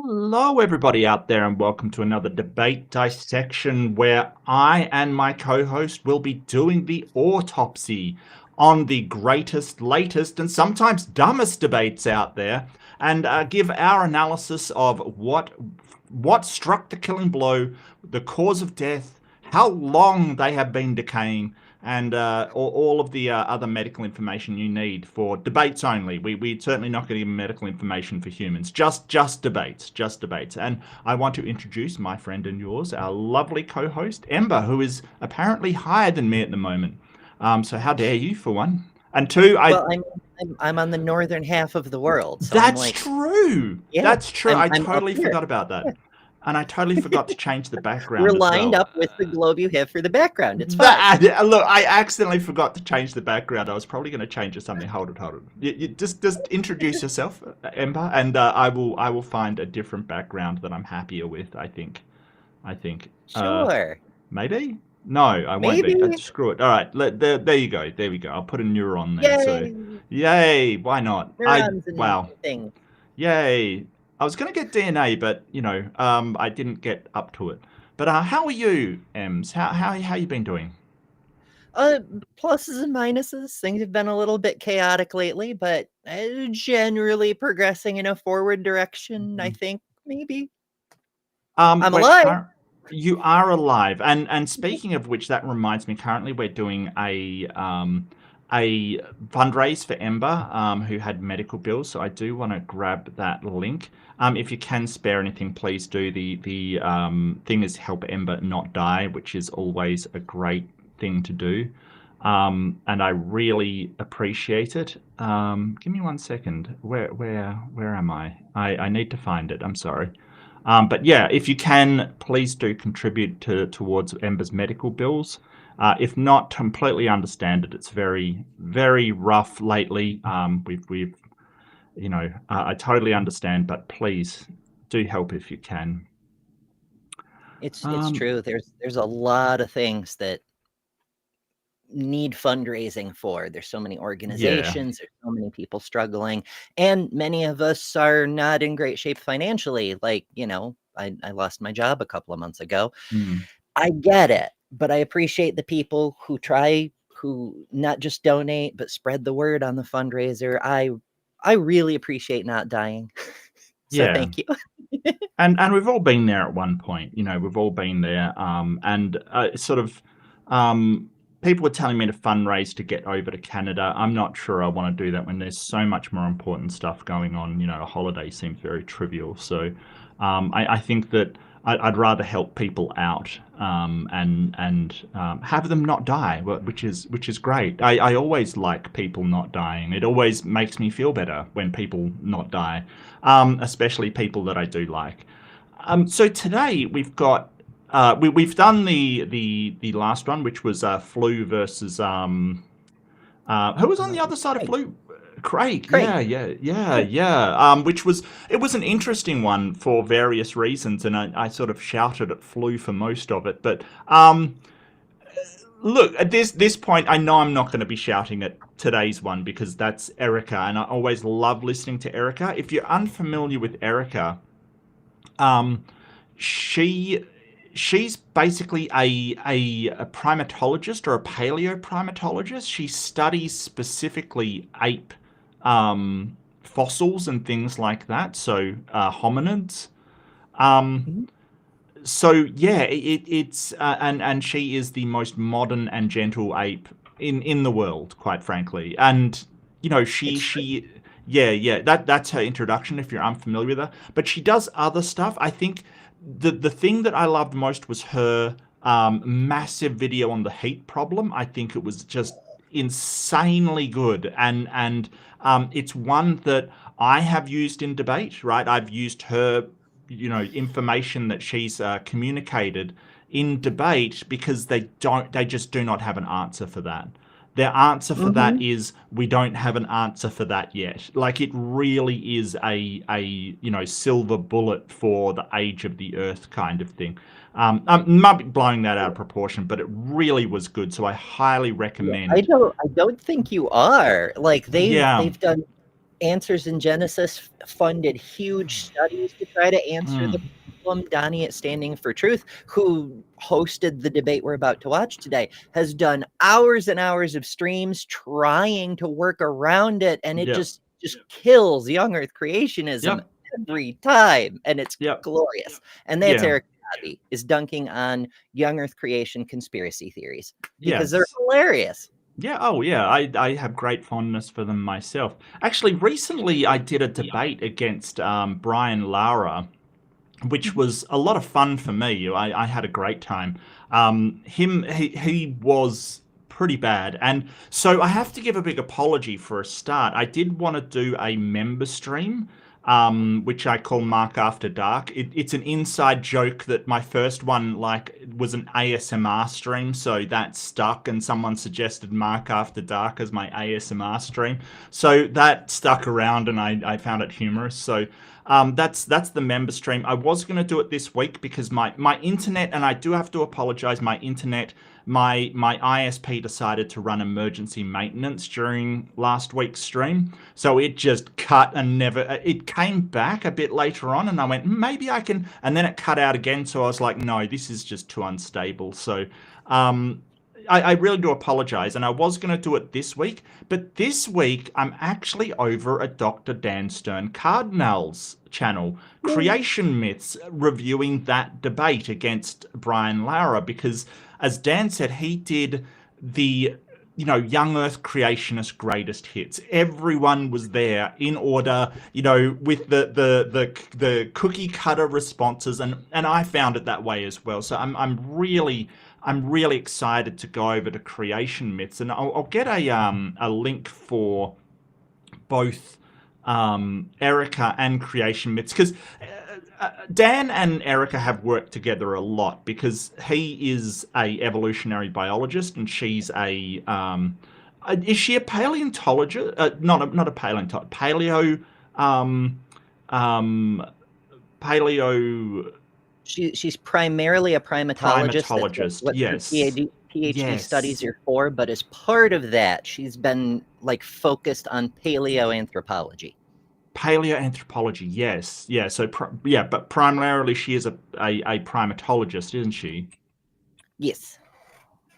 Hello, everybody out there, and welcome to another debate dissection where I and my co-host will be doing the autopsy on the greatest, latest, and sometimes dumbest debates out there, and give our analysis of what struck the killing blow, the cause of death, how long they have been decaying, and all of the other medical information you need for debates only. We're certainly not going to give medical information for humans, just debates, just debates. And I want to introduce my friend and yours, our lovely co-host, Ember, who is apparently higher than me at the moment. So how dare you, for one? And two, Well, I'm on the northern half of the world, so I'm that's like, true. yeah, That's true. I I'm up totally here. forgot about that. Yeah. And I totally forgot to change the We're background as lined well. up with the globe you have for the background. It's fine. Look, I accidentally forgot to change the background. I was probably going to change to something. Hold it. You just introduce yourself, Ember, and I will find a different background that I'm happier with. I think. Sure. Maybe. No, I won't be. Maybe. Screw it. All right. There you go. There we go. I'll put a neuron there. So, Yay! yay! Why not? Neurons and Wow. things. Yay! I was going to get DNA, but I didn't get up to it. But how are you, Ems? How you been doing? Pluses and minuses. Things have been a little bit chaotic lately, but generally progressing in a forward direction. I think maybe I'm alive. You are alive, and speaking of which, that reminds me. Currently, we're doing a fundraise for Ember, who had medical bills. So I do want to grab that link. If you can spare anything, please do. The thing is help Ember not die, which is always a great thing to do. And I really appreciate it. Give me 1 second. Where am I? I need to find it. I'm sorry. But yeah, if you can, please do contribute towards Ember's medical bills. If not, completely understand it. It's very, very rough lately. We've I totally understand, but please do help if you can. It's true. There's a lot of things that need fundraising for. There's so many organizations, there's so many people struggling, and many of us are not in great shape financially. Like, I lost my job a couple of months ago. I get it, but I appreciate the people who try, who not just donate, but spread the word on the fundraiser. I really appreciate not dying. So thank you. And we've all been there at one point. We've all been there. And people were telling me to fundraise to get over to Canada. I'm not sure I want to do that when there's so much more important stuff going on. A holiday seems very trivial. So I think that I'd rather help people out and have them not die, which is great. I always like people not dying. It always makes me feel better when people not die, especially people that I do like. So today we've got we've done the last one, which was flu versus who was on the other side of flu? Craig. Yeah. Which was an interesting one for various reasons, and I sort of shouted at flu for most of it. But look, at this point, I know I'm not going to be shouting at today's one because that's Erika, and I always love listening to Erika. If you're unfamiliar with Erika, she's basically a primatologist or a paleoprimatologist. She studies specifically ape fossils and things like that, so hominids. So yeah, it's and she is the most modern and gentle ape in the world, quite frankly. And she that's her introduction if you're unfamiliar with her. But she does other stuff. I think the thing that I loved most was her massive video on the heat problem. I think it was just insanely good, and it's one that I have used in debate. Right, I've used her information that she's communicated in debate because they just do not have an answer for that. Their answer for that is we don't have an answer for that yet. Like, it really is a silver bullet for the age of the Earth kind of thing. I might be blowing that out of proportion, but it really was good. So I highly recommend. I don't think you are. Like they've done Answers in Genesis funded huge studies to try to answer the problem. Donnie at Standing for Truth, who hosted the debate we're about to watch today, has done hours and hours of streams trying to work around it, and it just kills young Earth creationism every time, and it's glorious. And that's Erika is dunking on young Earth creation conspiracy theories because they're hilarious. Yeah, oh yeah, I have great fondness for them myself. Actually, recently I did a debate against Brian Lara, which was a lot of fun for me. I had a great time. He was pretty bad, and so I have to give a big apology for a start. I did want to do a member stream, which I call Mark After Dark. It's an inside joke that my first one was an ASMR stream, so that stuck, and someone suggested Mark After Dark as my ASMR stream. So that stuck around, and I found it humorous. So that's the member stream. I was going to do it this week because my internet, and I do have to apologize, my internet, my ISP decided to run emergency maintenance during last week's stream. So it just cut and it came back a bit later on, and I went, maybe I can, and then it cut out again. So I was like, no, this is just too unstable. So I really do apologize, and I was going to do it this week, but this week I'm actually over at Dr. Dan Stern Cardinal's channel, Creation Myths, reviewing that debate against Brian Lara, because as Dan said, he did the young Earth creationist greatest hits. Everyone was there in order, with the cookie cutter responses, and I found it that way as well. So I'm really excited to go over to Creation Myths, and I'll get a link for both Erika and Creation Myths, because Dan and Erika have worked together a lot, because he is a evolutionary biologist and she's a is she a paleontologist? Not a paleontologist. Paleo. She's primarily a primatologist. What yes. Her PhD studies are for, but as part of that, she's been focused on paleoanthropology. Paleoanthropology, yes, yeah. So but primarily she is a primatologist, isn't she? Yes.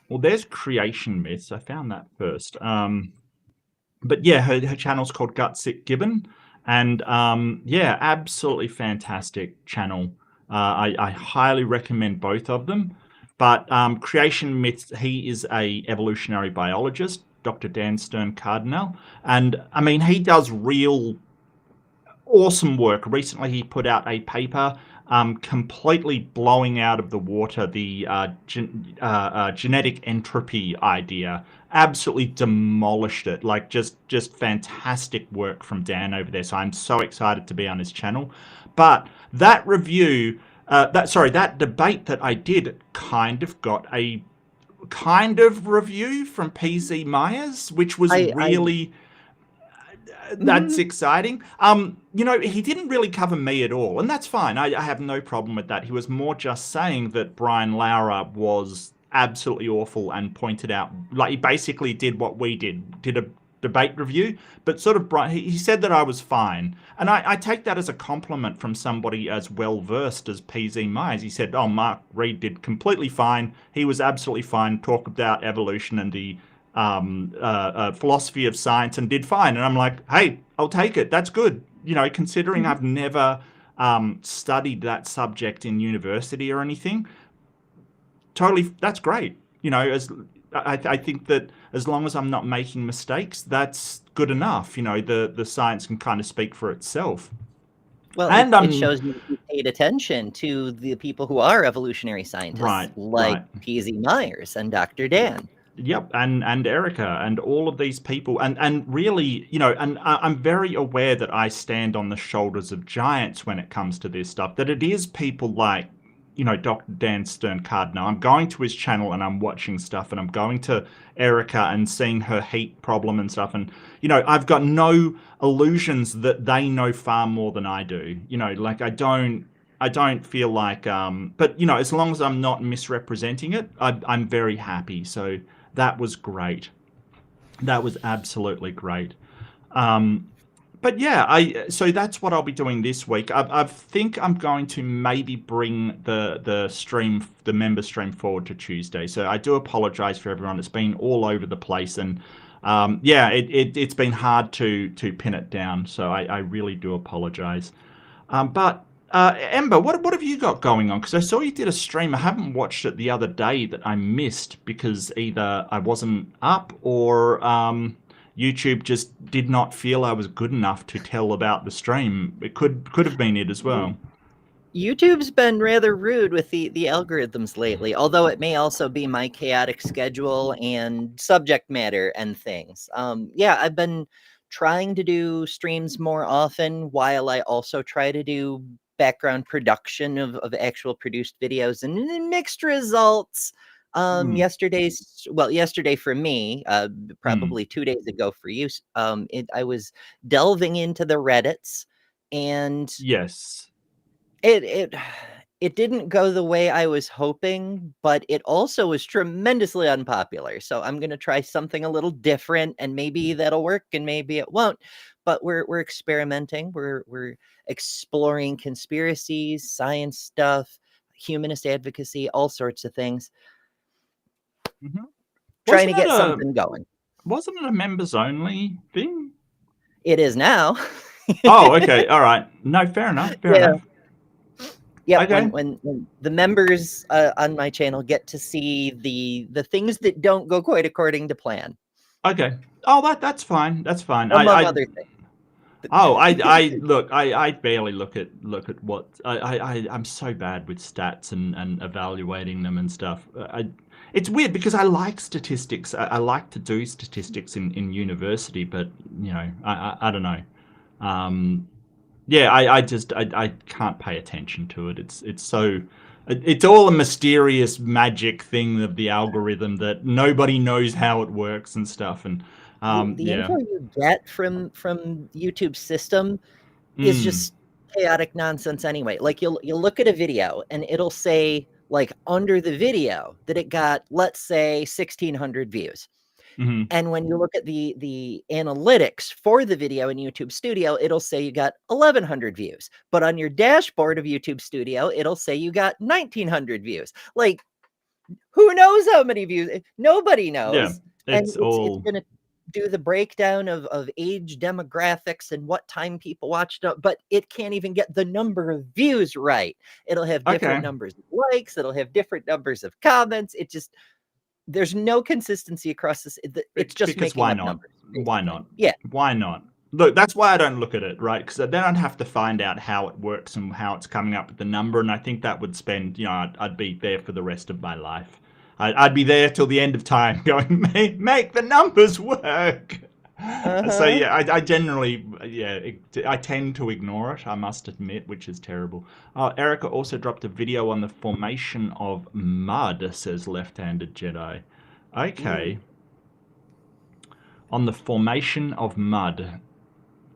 Well, there's Creation Myths. I found that first. But yeah, her channel's called Gutsick Gibbon, and absolutely fantastic channel. I highly recommend both of them. But Creation Myths, he is a evolutionary biologist, Dr. Dan Stern Cardinal, and I mean he does real awesome work. Recently, he put out a paper completely blowing out of the water the genetic entropy idea. Absolutely demolished it. Just fantastic work from Dan over there. So I'm so excited to be on his channel. But that review, that debate that I did kind of got a kind of review from PZ Myers, which was that's exciting. He didn't really cover me at all, and that's fine. I have no problem with that. He was more just saying that Brian Lara was absolutely awful and pointed out, he basically did what we did a debate review, but sort of he said that I was fine, and I take that as a compliment from somebody as well versed as PZ Myers. He said, "Oh, Mark Reed did completely fine. He was absolutely fine. Talk about evolution and the philosophy of science, and did fine." And I'm like, hey, I'll take it. That's good. Considering I've never studied that subject in university or anything. Totally, that's great. I think that as long as I'm not making mistakes, that's good enough. The science can kind of speak for itself. Well, and it shows you paid attention to the people who are evolutionary scientists, PZ Myers and Dr. Dan. Yep, and Erika and all of these people, and really, and I'm very aware that I stand on the shoulders of giants when it comes to this stuff, that it is people like, Dr. Dan Stern Cardinal. I'm going to his channel and I'm watching stuff, and I'm going to Erika and seeing her heat problem and stuff, and, I've got no illusions that they know far more than I do. I don't feel like, but, as long as I'm not misrepresenting it, I'm very happy. So that was great. That was absolutely great. but yeah, so that's what I'll be doing this week. I think I'm going to maybe bring the member stream forward to Tuesday. So I do apologize for everyone. It's been all over the place, and yeah, it's been hard to pin it down. So I really do apologize. But Ember, what have you got going on? Because I saw you did a stream. I haven't watched it the other day that I missed because either I wasn't up or YouTube just did not feel I was good enough to tell about the stream. It could have been it as well. YouTube's been rather rude with the algorithms lately, although it may also be my chaotic schedule and subject matter and things. Yeah, I've been trying to do streams more often while I also try to do background production of actual produced videos and mixed results. Yesterday for me, probably 2 days ago for you, I was delving into the Reddits, and Yes. it didn't go the way I was hoping, but it also was tremendously unpopular. So I'm going to try something a little different, and maybe that'll work and maybe it won't. But we're experimenting. We're exploring conspiracies, science stuff, humanist advocacy, all sorts of things. Mm-hmm. Trying to get something going. Wasn't it a members only thing? It is now. Oh, okay. All right. No, fair enough. Fair enough. Yeah, okay. when the members on my channel get to see the things that don't go quite according to plan. Okay. Oh, that's fine. That's fine. Among other things. Oh, I barely look at what I'm so bad with stats and evaluating them and stuff. It's weird because I like statistics. I like to do statistics in university, but you know, I don't know. Yeah, I can't pay attention to it. It's all a mysterious magic thing of the algorithm that nobody knows how it works and stuff. And the info you get from YouTube's system is just chaotic nonsense anyway. Like you'll look at a video and it'll say like under the video that it got, let's say, 1,600 views. Mm-hmm. And when you look at the analytics for the video in YouTube Studio, it'll say you got 1,100 views. But on your dashboard of YouTube Studio, it'll say you got 1,900 views. Like, who knows how many views? Nobody knows. Yeah, it's going to do the breakdown of age demographics and what time people watched it, but it can't even get the number of views right. It'll have different numbers of likes. It'll have different numbers of comments. It just... There's no consistency across this. It's just because making up numbers. Why not? Yeah. Why not? Look, that's why I don't look at it, right? Because then I'd have to find out how it works and how it's coming up with the number. And I think that would spend, I'd be there for the rest of my life. I'd be there till the end of time going, make the numbers work. So yeah, I generally, I tend to ignore it, I must admit, which is terrible. Erika also dropped a video on the formation of mud, says Left-Handed Jedi. Okay. On the formation of mud.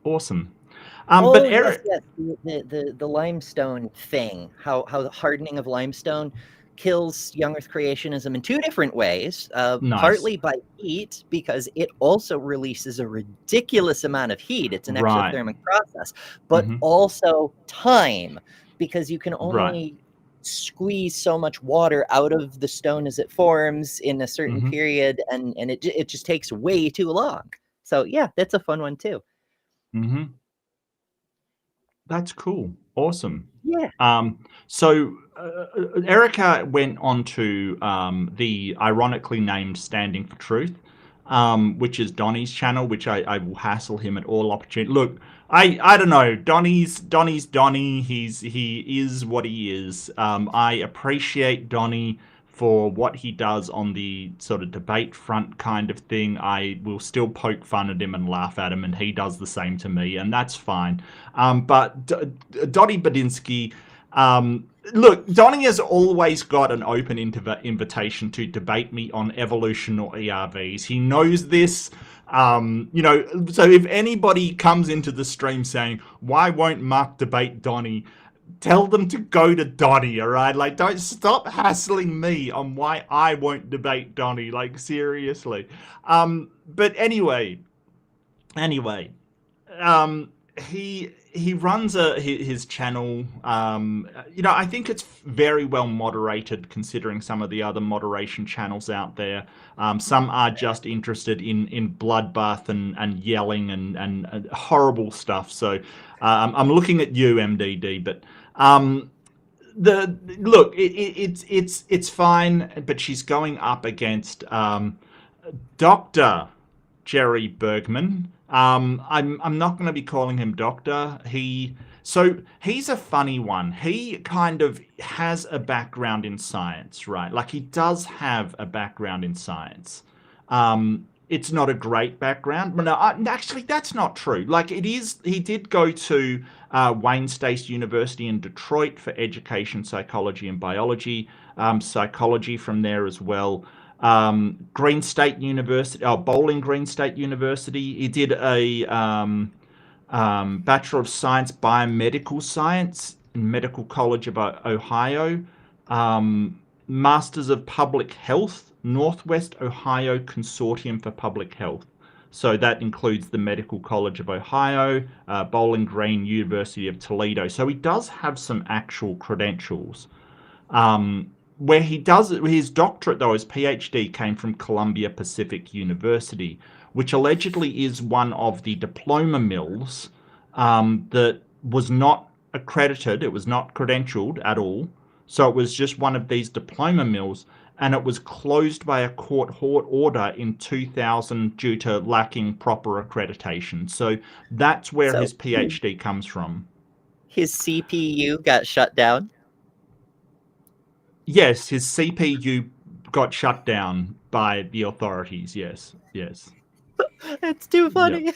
Awesome. But yes. The limestone thing, how the hardening of limestone kills young earth creationism in two different ways. Nice. Partly by heat, because it also releases a ridiculous amount of heat. It's an exothermic process, but also time, because you can only squeeze so much water out of the stone as it forms in a certain period, and it just takes way too long. So yeah, that's a fun one too. That's cool. Awesome. Yeah. So Erika went on to the ironically named Standing for Truth, which is Donnie's channel, which I will hassle him at all opportunity. Look, I don't know. Donnie's Donnie. He is what he is. I appreciate Donnie for what he does on the sort of debate front kind of thing. I will still poke fun at him and laugh at him, and he does the same to me, and that's fine. But Donnie Badinsky, look, Donnie has always got an open invitation to debate me on evolution or ERVs. He knows this. So if anybody comes into the stream saying, why won't Mark debate Donnie? Tell them to go to Donnie, all right? Like, don't stop hassling me on why I won't debate Donnie. Like, seriously. But anyway, he runs his channel. I think it's very well moderated considering some of the other moderation channels out there. Some are just interested in bloodbath and yelling and horrible stuff. So I'm looking at you, MDD, but the look, it's fine, but she's going up against Dr. Jerry Bergman. I'm not going to be calling him doctor. He's a funny one. He kind of has a background in science, right? Like he does have a background in science. It's not a great background. But no, actually, that's not true. Like it is. He did go to Wayne State University in Detroit for education, psychology, and biology. Psychology from there as well. Green State University, Bowling Green State University. He did a Bachelor of Science Biomedical Science in Medical College of Ohio. Masters of Public Health, Northwest Ohio Consortium for Public Health. So that includes the Medical College of Ohio, Bowling Green, University of Toledo. So he does have some actual credentials. Where he does his doctorate, though, his PhD came from Columbia Pacific University, which allegedly is one of the diploma mills that was not accredited. It was not credentialed at all. So it was just one of these diploma mills, and it was closed by a court order in 2000 due to lacking proper accreditation. So that's where his PhD comes from. His CPU got shut down? Yes, his CPU got shut down by the authorities. Yes. That's too funny.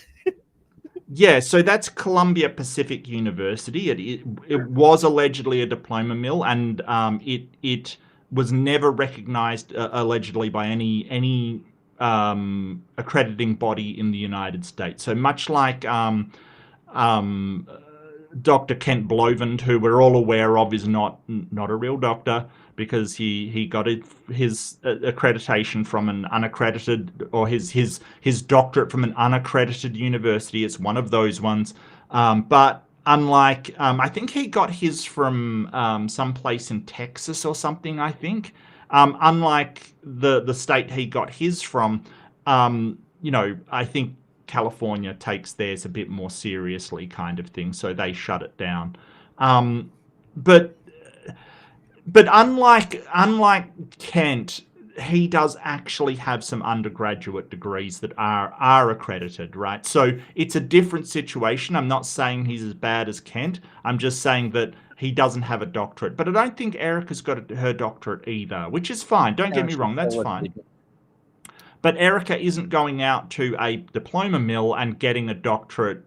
Yeah, so that's Columbia Pacific University. It was allegedly a diploma mill, and it was never recognized allegedly by any accrediting body in the United States. So much like Dr. Kent Blovin, who we're all aware of is not a real doctor, because he got his accreditation from an unaccredited, or his doctorate from an unaccredited university. It's one of those ones. But unlike, I think he got his from some place in Texas or something, I think. Unlike the state he got his from, I think California takes theirs a bit more seriously, kind of thing, so they shut it down. But unlike Kent, he does actually have some undergraduate degrees that are accredited, right? So it's a different situation. I'm not saying he's as bad as Kent. I'm just saying that he doesn't have a doctorate. But I don't think Erika's got her doctorate either, which is fine. Don't get me wrong, that's fine. But Erika isn't going out to a diploma mill and getting a doctorate,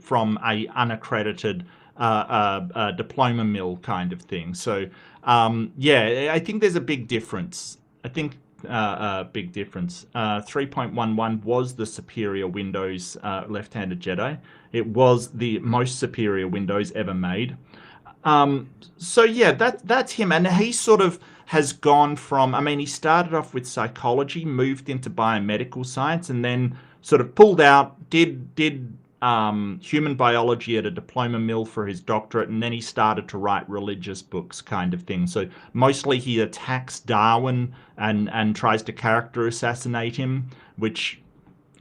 from a unaccredited diploma mill kind of thing. So, I think there's a big difference. Big difference. 3.11 was the superior Windows left-handed Jedi. It was the most superior Windows ever made. That's him. And he sort of has gone from, he started off with psychology, moved into biomedical science, and then sort of pulled out, did human biology at a diploma mill for his doctorate, and then he started to write religious books, kind of thing. So mostly he attacks Darwin and tries to character assassinate him, which,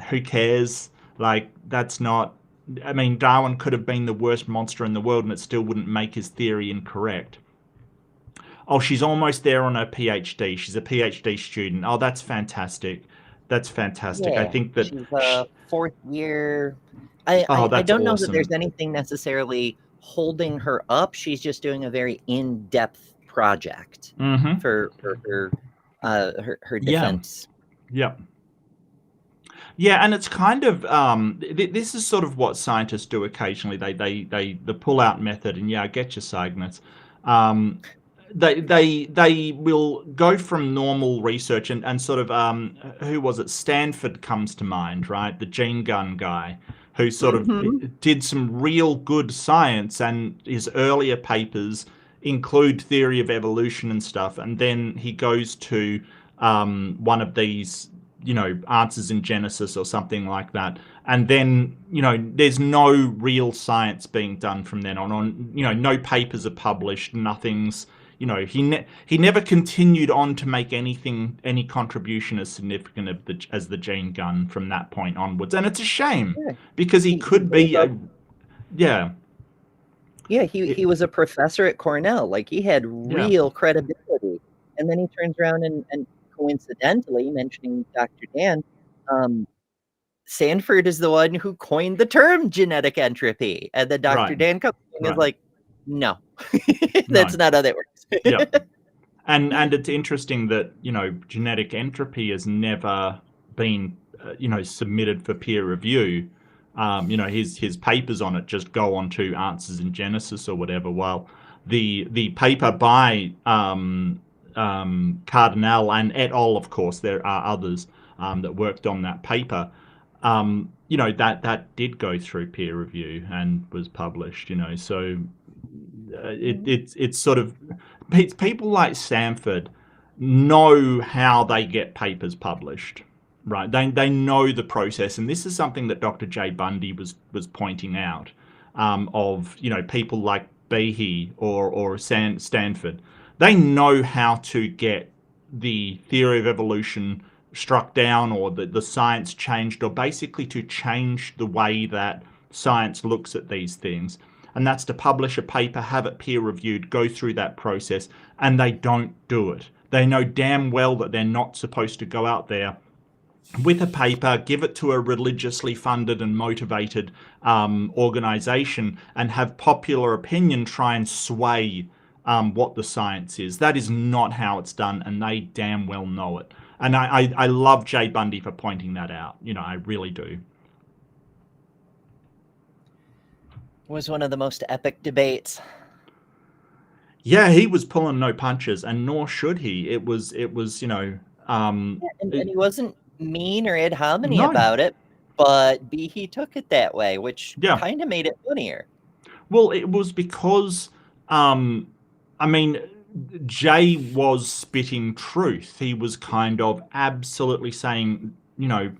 who cares? Like, that's not... Darwin could have been the worst monster in the world and it still wouldn't make his theory incorrect. Oh, she's almost there on her PhD. She's a PhD student. Oh, that's fantastic. That's fantastic. Yeah, I think that... she's a fourth year... I don't know that there's anything necessarily holding her up. She's just doing a very in-depth project for her defense. Yeah. Yeah, and it's kind of this is sort of what scientists do occasionally. They the pull-out method, and I get your Cygnets. They will go from normal research and sort of who was it? Stanford comes to mind, right? The gene gun guy, who sort of did some real good science, and his earlier papers include theory of evolution and stuff. And then he goes to one of these answers in Genesis or something like that. And then, there's no real science being done from then on. No papers are published, nothing's, he never continued on to make any contribution as significant as the gene gun from that point onwards. And it's a shame because he could be, Yeah, he was a professor at Cornell. Like, he had real credibility. And then he turns around and coincidentally, mentioning Dr. Dan, Sanford is the one who coined the term genetic entropy. And then Dr. Dan comes and is like, no, that's not how that works. Yeah. And it's interesting that, genetic entropy has never been, submitted for peer review. His papers on it just go on to Answers in Genesis or whatever, while the paper by Cardinal and et al., of course, there are others that worked on that paper, that did go through peer review and was published, so it's sort of, people like Sanford know how they get papers published, right? They know the process, and this is something that Dr. J. Bundy was pointing out, of people like Behe or Stanford. They know how to get the theory of evolution struck down, or the science changed, or basically to change the way that science looks at these things. And that's to publish a paper, have it peer reviewed, go through that process, and they don't do it. They know damn well that they're not supposed to go out there with a paper, give it to a religiously funded and motivated organization, and have popular opinion try and sway what the science is. That is not how it's done, and they damn well know it. And I love Jay Bundy for pointing that out. I really do. Was one of the most epic debates. Yeah, he was pulling no punches, and nor should he. It was and he wasn't mean or ad hominem about it, but he took it that way, which kind of made it funnier. Well, it was because Jay was spitting truth. He was kind of absolutely saying,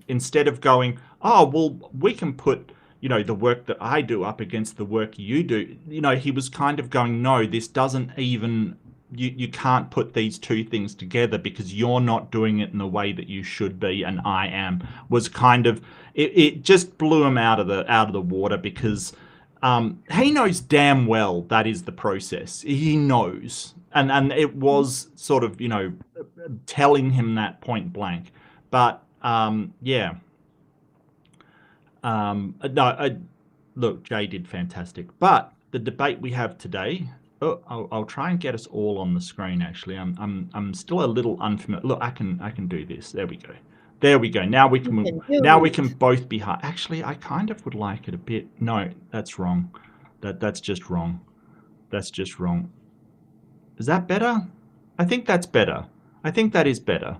instead of going, oh, well, we can put the work that I do up against the work you do, he was kind of going, no, this doesn't even, you can't put these two things together because you're not doing it in the way that you should be, and I am. Was kind of, it just blew him out of the water, because he knows damn well that is the process. He knows, and it was sort of telling him that point blank. But look, Jay did fantastic. But the debate we have today, I'll try and get us all on the screen. Actually, I'm still a little unfamiliar. Look, I can do this. There we go. There we go. Now we can both be high. Actually, I kind of would like it a bit. No, that's wrong. That's just wrong. That's just wrong. Is that better? I think that's better. I think that is better.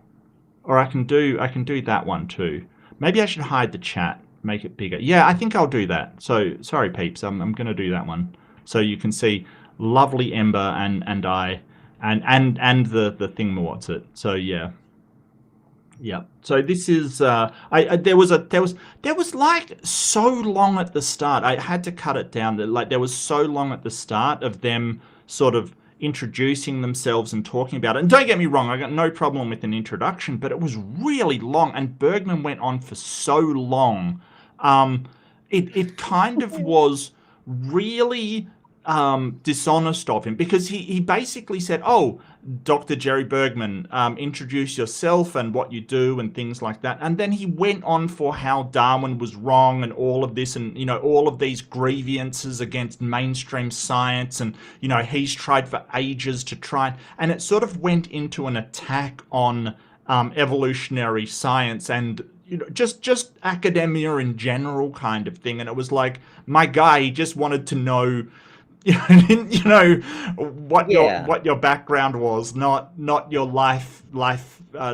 Or I can do that one too. Maybe I should hide the chat, make it bigger. Yeah, I think I'll do that. So sorry, peeps. I'm going to do that one, so you can see lovely Ember and I and the thingamawhat's-it. So yeah. Yeah. So this is there was like so long at the start. I had to cut it down. Like there was so long at the start of them sort of introducing themselves and talking about it. And don't get me wrong, I got no problem with an introduction, but it was really long, and Bergman went on for so long. It kind of was really dishonest of him, because he basically said, oh, Dr. Jerry Bergman, introduce yourself and what you do and things like that. And then he went on for how Darwin was wrong and all of this, and all of these grievances against mainstream science, and he's tried for ages to try, and it sort of went into an attack on evolutionary science and just academia in general kind of thing. And it was like, my guy, he just wanted to know what your background was, not your life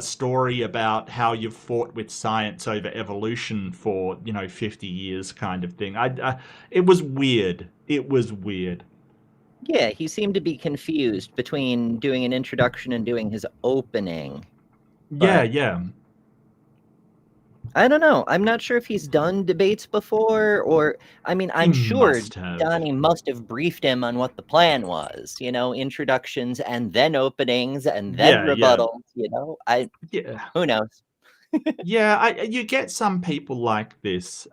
story about how you've fought with science over evolution for 50 years kind of thing. It was weird. Yeah, he seemed to be confused between doing an introduction and doing his opening. Yeah. I don't know. I'm not sure if he's done debates before, or I mean, I'm sure Donnie must have briefed him on what the plan was. You know, introductions and then openings and then rebuttals. You know, who knows? You get some people like this.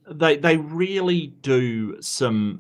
That they really do some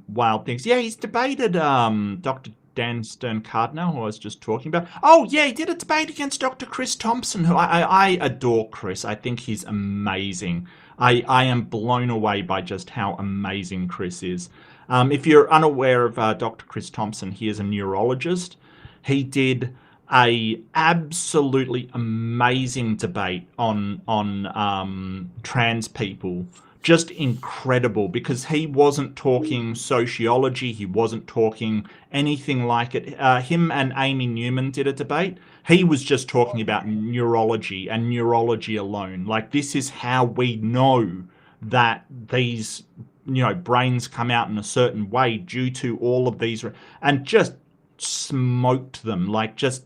wild things. Yeah, he's debated Dr. Dan Stern Cardinal, who I was just talking about. Oh yeah, he did a debate against Dr. Chris Thompson, who I adore. Chris, I think he's amazing. I am blown away by just how amazing Chris is. If you're unaware of Dr. Chris Thompson, he is a neurologist. He did a absolutely amazing debate on trans people. Just incredible, because he wasn't talking sociology, he wasn't talking anything like it. Him and Amy Newman did a debate. He was just talking about neurology and neurology alone. Like, this is how we know that these, brains come out in a certain way due to all of these, and just smoked them. Like, just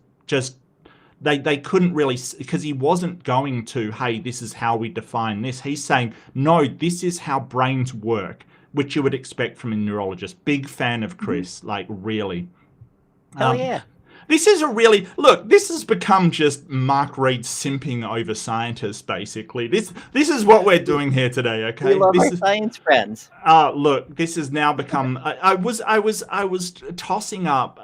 they couldn't really, because he wasn't going to, hey, this is how we define this. He's saying, no, this is how brains work, which you would expect from a neurologist. Big fan of Chris, like, really. Hell yeah. This is this has become just Mark Reed simping over scientists, basically. This is what we're doing here today, okay? We love our science friends. Look, this has now become. I was tossing up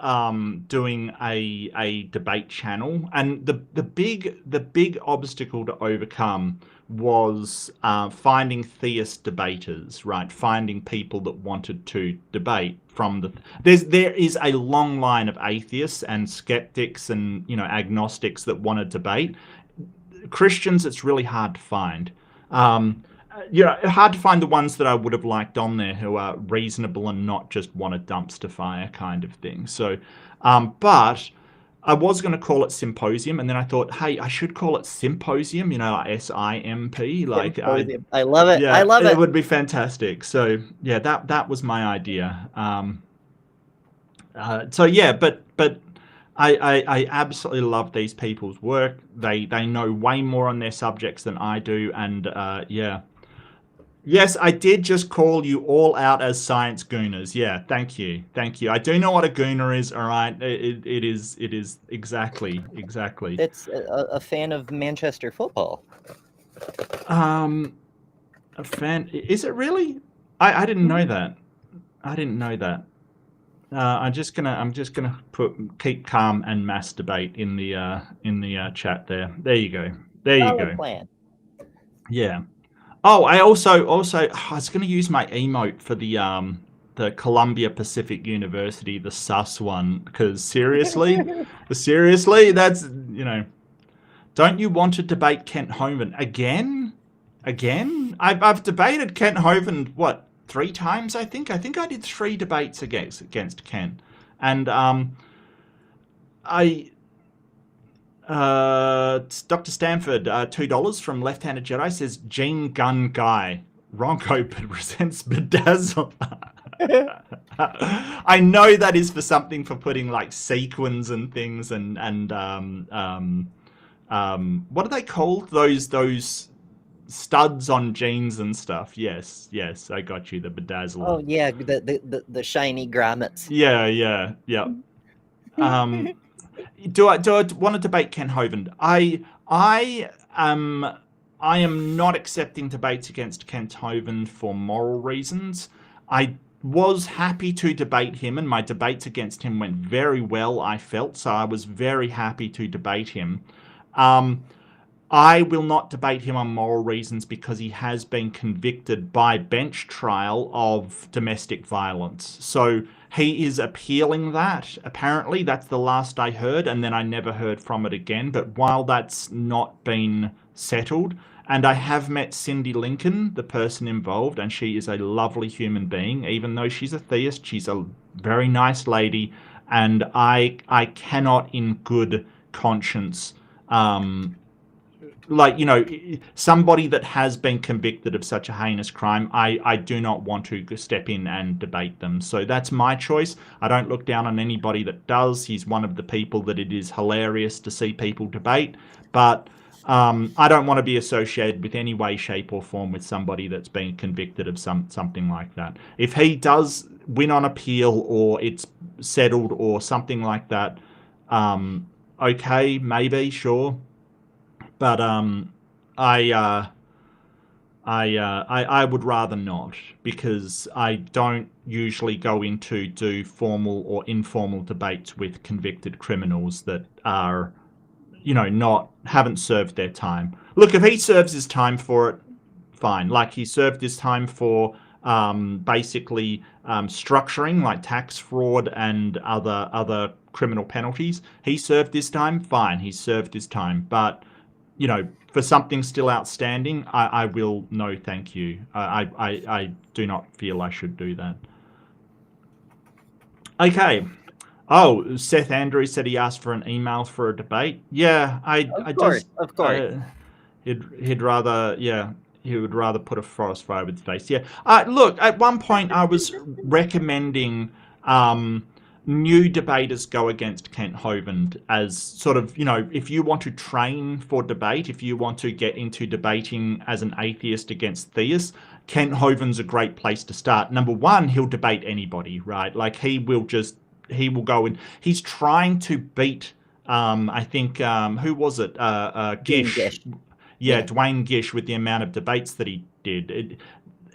doing a debate channel, and the big obstacle to overcome was finding theist debaters, right? Finding people that wanted to debate from there is a long line of atheists and skeptics and agnostics that want to debate. Christians, it's really hard to find. Hard to find the ones that I would have liked on there who are reasonable and not just want a dumpster fire kind of thing. So, but I was going to call it symposium, and then I thought, hey, I should call it symposium, like SIMP. Like, I love it. Yeah, I love it. It would be fantastic. So yeah, that was my idea. So yeah, but I absolutely love these people's work. They know way more on their subjects than I do, and yeah. Yes, I did just call you all out as science gooners. Yeah, thank you. I do know what a gooner is. All right, it is exactly. It's a fan of Manchester football. A fan? Is it really? I didn't know that. I'm just gonna keep calm and masturbate in the chat there. There you go. Plan. Yeah. Oh, I also I was going to use my emote for the Columbia Pacific University, the sus one, because seriously, that's Don't you want to debate Kent Hovind again? I've debated Kent Hovind 3 times. I think I did 3 debates against Kent, and Dr. Stanford, $2 from Left-Handed Jedi says Gene Gun Guy. Ronco presents Bedazzle. I know that is for something for putting like sequins and things and what are they called? Those studs on jeans and stuff. Yes, I got you. The Bedazzle. Oh yeah, the shiny grommets. Yeah. Do I want to debate Ken Hovind? I am not accepting debates against Kent Hovind for moral reasons. I was happy to debate him, and my debates against him went very well, I felt, so I was very happy to debate him. I will not debate him on moral reasons because he has been convicted by bench trial of domestic violence. So he is appealing that. Apparently, that's the last I heard, and then I never heard from it again. But while that's not been settled, and I have met Cindy Lincoln, the person involved, and she is a lovely human being. Even though she's a theist, she's a very nice lady, and I cannot in good conscience like, you know, somebody that has been convicted of such a heinous crime, I do not want to step in and debate them. So that's my choice. I don't look down on anybody that does. He's one of the people that it is hilarious to see people debate. But I don't want to be associated with any way, shape, or form with somebody that's been convicted of something like that. If he does win on appeal, or it's settled, or something like that, okay, maybe, sure. But I would rather not, because I don't usually go into do formal or informal debates with convicted criminals that are, you know, haven't served their time. Look, if he serves his time for it, fine. Like, he served his time for basically structuring, like tax fraud and other criminal penalties. He served his time, fine. He served his time, but, you know, for something still outstanding, I will no thank you. I do not feel I should do that. Okay. Oh, Seth Andrews said he asked for an email for a debate. Yeah, of course. He'd rather, yeah, he would rather put a forest fire with his face. Yeah. Look, at one point I was recommending new debaters go against Kent Hovind as sort of, you know, if you want to train for debate, if you want to get into debating as an atheist against theists, Kent Hovind's a great place to start. Number one, he'll debate anybody, right? Like, he will go in. He's trying to beat, I think, who was it? Gish. Yeah, Dwayne Gish, with the amount of debates that he did.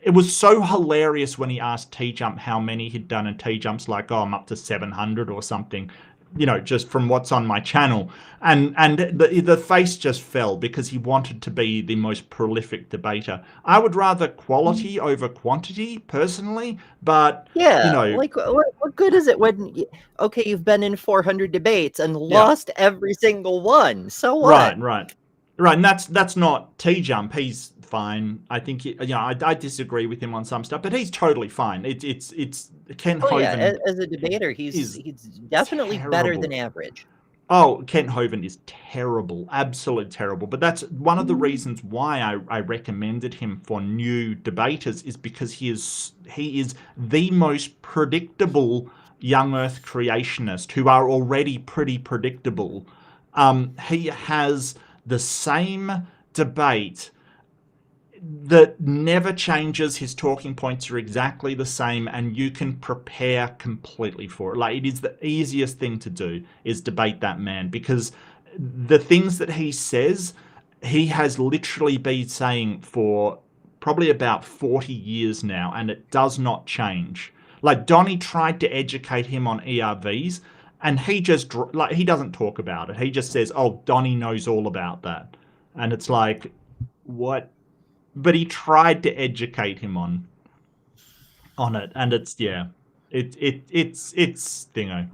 It was so hilarious when he asked T-Jump how many he'd done, and T-Jump's like, oh, I'm up to 700 or something, you know, just from what's on my channel. And the face just fell, because he wanted to be the most prolific debater. I would rather quality over quantity, personally, but, yeah, you know, like, what good is it when, okay, you've been in 400 debates and lost every single one, so what? Right, and that's not T-Jump. He's fine. I think I disagree with him on some stuff, but he's totally fine. It's Kent Hovind. Yeah, as a debater, he's definitely better than average. Oh, Kent Hovind is terrible, absolutely terrible. But that's one of the reasons why I recommended him for new debaters, is because he is the most predictable young Earth creationist, who are already pretty predictable. He has the same debate that never changes. His talking points are exactly the same, and you can prepare completely for it. Like, it is the easiest thing to do, is debate that man, because the things that he says, he has literally been saying for probably about 40 years now, and it does not change. Like, Donnie tried to educate him on ERVs, and he just, like, he doesn't talk about it. He just says, oh, Donnie knows all about that. And it's like, what? But he tried to educate him on it, and it's, yeah, it's thingo.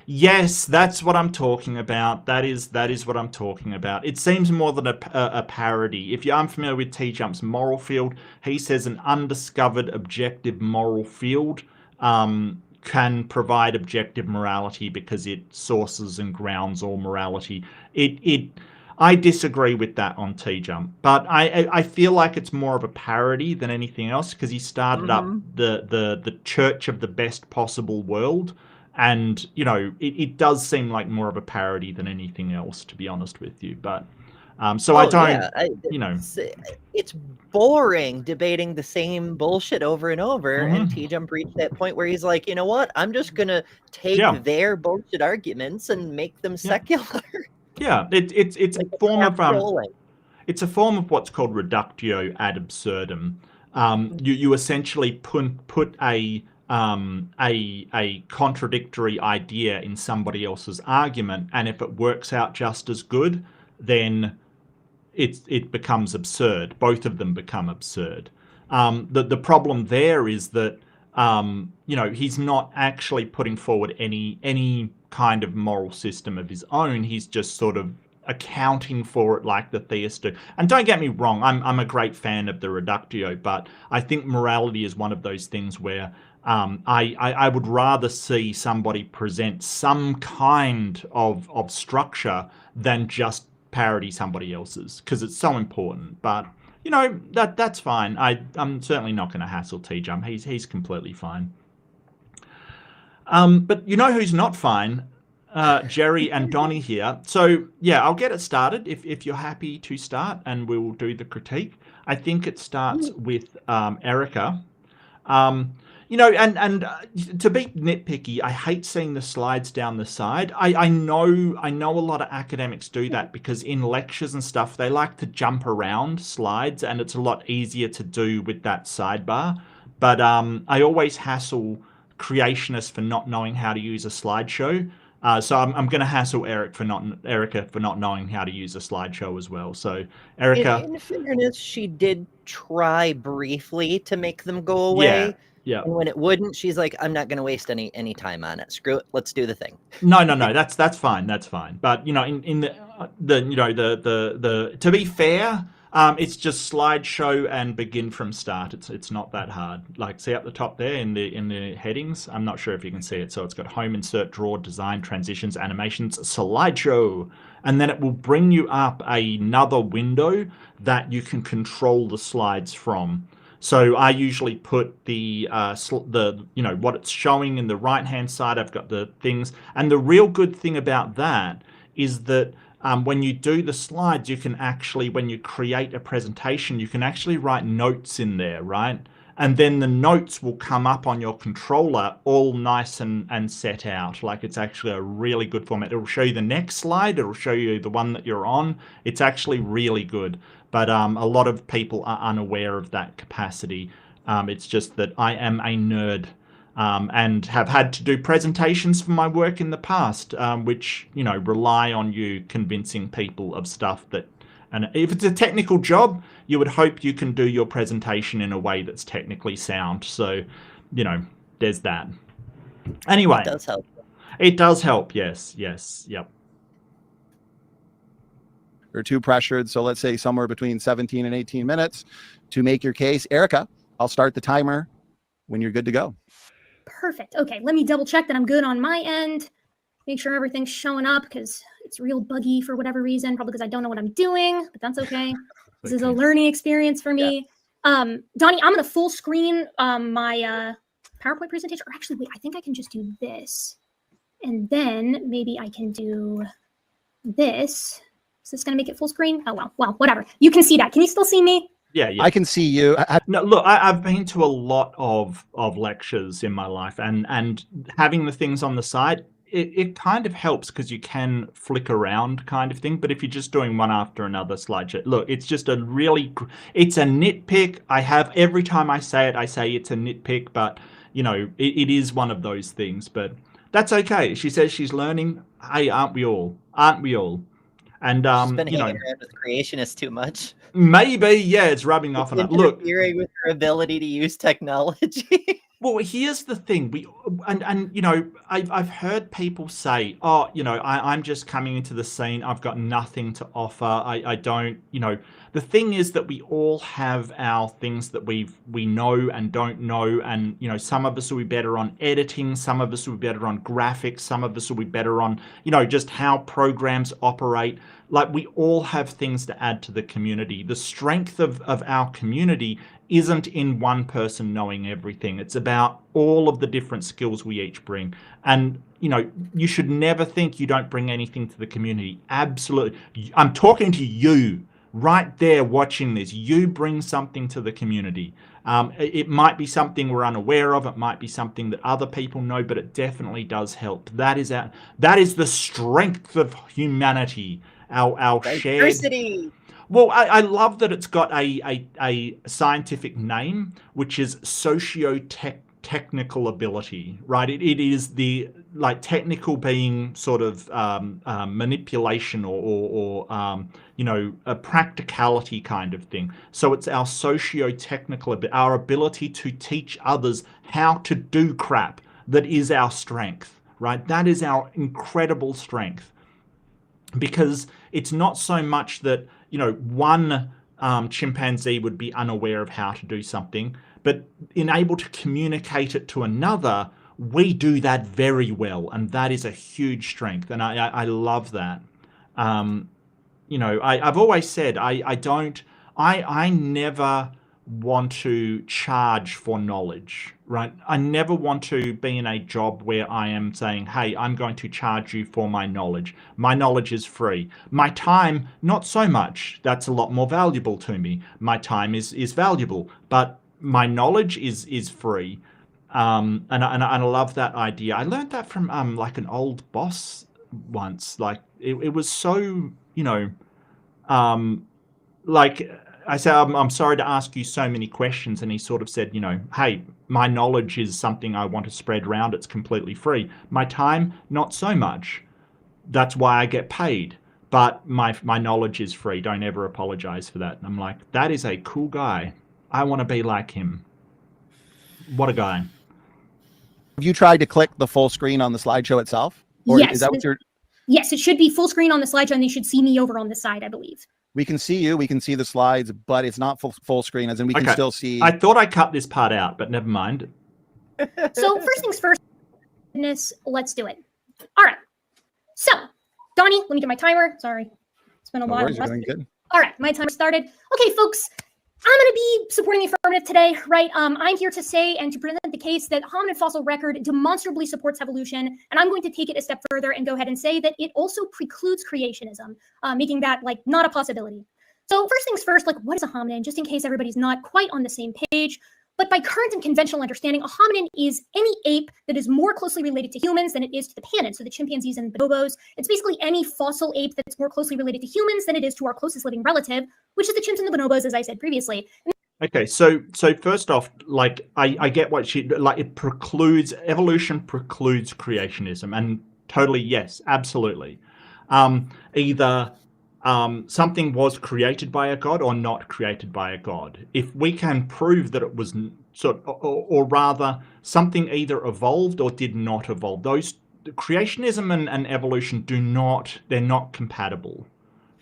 Yes, that's what I'm talking about. That is what I'm talking about. It seems more than a parody. If you're unfamiliar with T-Jump's moral field, he says an undiscovered objective moral field can provide objective morality, because it sources and grounds all morality. I disagree with that on T-Jump, but I feel like it's more of a parody than anything else, because he started up the Church of the Best Possible World, and, you know, it does seem like more of a parody than anything else, to be honest with you. But so I don't, you know, it's boring debating the same bullshit over and over. And T-Jump reached that point where he's like, you know what? I'm just gonna take their bullshit arguments and make them secular. Yeah, it's like a form of it's a form of what's called reductio ad absurdum. You essentially put a contradictory idea in somebody else's argument, and if it works out just as good, then it becomes absurd. Both of them become absurd. The problem there is that you know, he's not actually putting forward any kind of moral system of his own. He's just sort of accounting for it like the theists do. And don't get me wrong, I'm a great fan of the reductio, but I think morality is one of those things where I would rather see somebody present some kind of structure than just parody somebody else's because it's so important. But you know, that's fine. I'm certainly not going to hassle T-Jump. He's completely fine. But you know who's not fine? Jerry and Donnie here. So yeah, I'll get it started if you're happy to start, and we'll do the critique. I think it starts with Erika. You know, and to be nitpicky, I hate seeing the slides down the side. I know a lot of academics do that because in lectures and stuff, they like to jump around slides, and it's a lot easier to do with that sidebar. But I always hassle creationists for not knowing how to use a slideshow. So I'm going to hassle Erika for not knowing how to use a slideshow as well. So Erika, in fairness, she did try briefly to make them go away. Yeah. And when it wouldn't, she's like, I'm not going to waste any time on it. Screw it. Let's do the thing. No. That's fine. That's fine. But you know, in the to be fair, it's just slideshow and begin from start. It's not that hard. Like, see up the top there in the headings. I'm not sure if you can see it. So it's got home, insert, draw, design, transitions, animations, slideshow, and then it will bring you up another window that you can control the slides from. So I usually put the you know, what it's showing in the right hand side. I've got the things, and the real good thing about that is that when you do the slides, you can actually, when you create a presentation, you can actually write notes in there, right? And then the notes will come up on your controller all nice and set out. Like, it's actually a really good format. It will show you the next slide. It will show you the one that you're on. It's actually really good. But a lot of people are unaware of that capacity. It's just that I am a nerd and have had to do presentations for my work in the past, which, you know, rely on you convincing people of stuff that, and if it's a technical job, you would hope you can do your presentation in a way that's technically sound. So, you know, there's that. Anyway. It does help. It does help, yes, yep. Or too pressured. So let's say somewhere between 17 and 18 minutes to make your case. Erika, I'll start the timer when you're good to go. Perfect. Okay, let me double check that I'm good on my end. Make sure everything's showing up because it's real buggy for whatever reason, probably because I don't know what I'm doing, but that's okay. This is a learning experience for me. Yeah. Donnie, I'm going to full screen my PowerPoint presentation. Or actually, wait, I think I can just do this. And then maybe I can do this. Is this going to make it full screen? Oh, well, whatever. You can see that. Can you still see me? Yeah. I can see you. No, look, I've been to a lot of lectures in my life, and having the things on the side, it kind of helps because you can flick around kind of thing. But if you're just doing one after another slideshow, look, it's just it's a nitpick. Every time I say it, I say it's a nitpick, but you know, it is one of those things. But that's okay. She says she's learning. Hey, aren't we all? Aren't we all? And she's been hanging around with creationists too much. Maybe, yeah, it's rubbing off on it. Look, interfering with her ability to use technology. Well, here's the thing. You know, I've heard people say, oh, you know, I'm just coming into the scene. I've got nothing to offer. I don't, you know, the thing is that we all have our things that we know and don't know. And, you know, some of us will be better on editing. Some of us will be better on graphics. Some of us will be better on, you know, just how programs operate. Like, we all have things to add to the community. The strength of our community isn't in one person knowing everything. It's about all of the different skills we each bring. And, you know, you should never think you don't bring anything to the community. Absolutely. I'm talking to you right there watching this. You bring something to the community. It might be something we're unaware of. It might be something that other people know, but it definitely does help. That is the strength of humanity. Our diversity. Shared. Well, I love that it's got a scientific name, which is socio-technical ability, right? It is the, like, technical being sort of manipulation or you know, a practicality kind of thing. So it's our socio-technical, our ability to teach others how to do crap that is our strength, right? That is our incredible strength. Because it's not so much that, you know, one chimpanzee would be unaware of how to do something, but in able to communicate it to another, we do that very well, and that is a huge strength, and I love that. I've always said I never want to charge for knowledge, right? I never want to be in a job where I am saying, hey, I'm going to charge you for my knowledge. My knowledge is free. My time, not so much. That's a lot more valuable to me. My time is valuable, but my knowledge is free. And I love that idea. I learned that from like an old boss once. Like it was so, like I said, I'm sorry to ask you so many questions. And he sort of said, hey, my knowledge is something I want to spread around. It's completely free. My time, not so much. That's why I get paid. But my knowledge is free. Don't ever apologize for that. And I'm like, that is a cool guy. I want to be like him. What a guy. Have you tried to click the full screen on the slideshow itself? Or yes. Is that what you're... Yes, it should be full screen on the slideshow, and you should see me over on the side, I believe. We can see you. We can see the slides, but it's not full screen, as in we can still see. I thought I cut this part out, but never mind. So first things first, let's do it. All right. So, Donnie, let me get my timer. Sorry. It's been a while. Good. All right, my timer started. Okay, folks, I'm going to be supporting the affirmative today, right? I'm here to say and to present the case that hominid fossil record demonstrably supports evolution, and I'm going to take it a step further and go ahead and say that it also precludes creationism, making that like not a possibility. So first things first, like what is a hominin? Just in case everybody's not quite on the same page. But by current and conventional understanding, a hominin is any ape that is more closely related to humans than it is to the panids, so the chimpanzees and bonobos. It's basically any fossil ape that's more closely related to humans than it is to our closest living relative, which is the chimps and the bonobos, as I said previously. Okay, so first off, like I get what it precludes evolution, precludes creationism, and totally yes, absolutely. Either something was created by a god or not created by a god. If we can prove that it was or rather something either evolved or did not evolve, those creationism and evolution they're not compatible,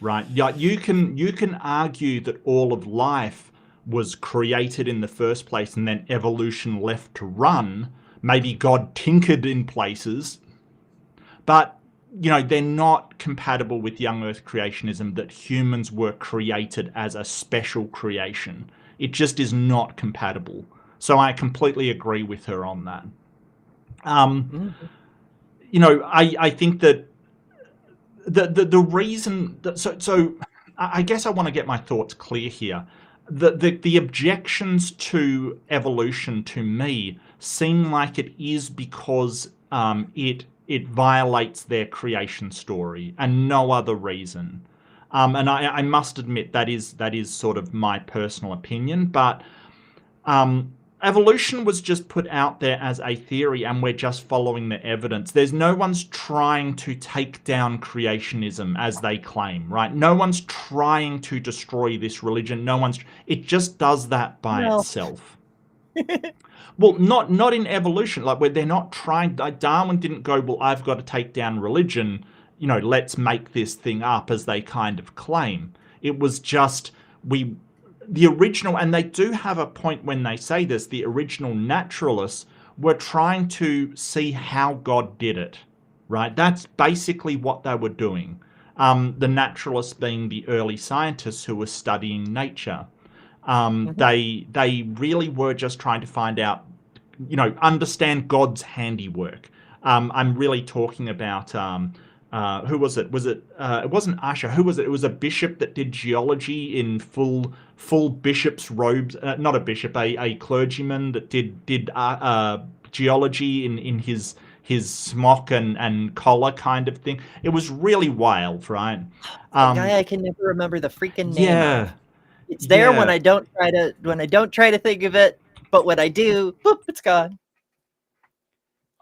right? Yeah, you can argue that all of life was created in the first place and then evolution left to run. Maybe God tinkered in places, but they're not compatible with young earth creationism, that humans were created as a special creation. It just is not compatible. So I completely agree with her on that. I think that the reason that, so I guess I want to get my thoughts clear here. The objections to evolution to me seem like it is because it violates their creation story and no other reason. And I must admit that is sort of my personal opinion, but evolution was just put out there as a theory and we're just following the evidence. There's no one's trying to take down creationism as they claim, right? No one's trying to destroy this religion. It just does that by itself. Well, not in evolution, like where they're not trying. Like Darwin didn't go, well, I've got to take down religion, let's make this thing up, as they kind of claim. It was just the original, and they do have a point when they say this, the original naturalists were trying to see how God did it, right? That's basically what they were doing. The naturalists being the early scientists who were studying nature. They really were just trying to find out, understand God's handiwork. I'm really talking about who was it? It wasn't Usher. Who was it? It was a bishop that did geology in full bishop's robes. Not a bishop, a clergyman that did geology in his smock and collar kind of thing. It was really wild, right? Guy I can never remember the freaking name. Yeah. It's there when I don't try to think of it, but when I do, whoop, it's gone.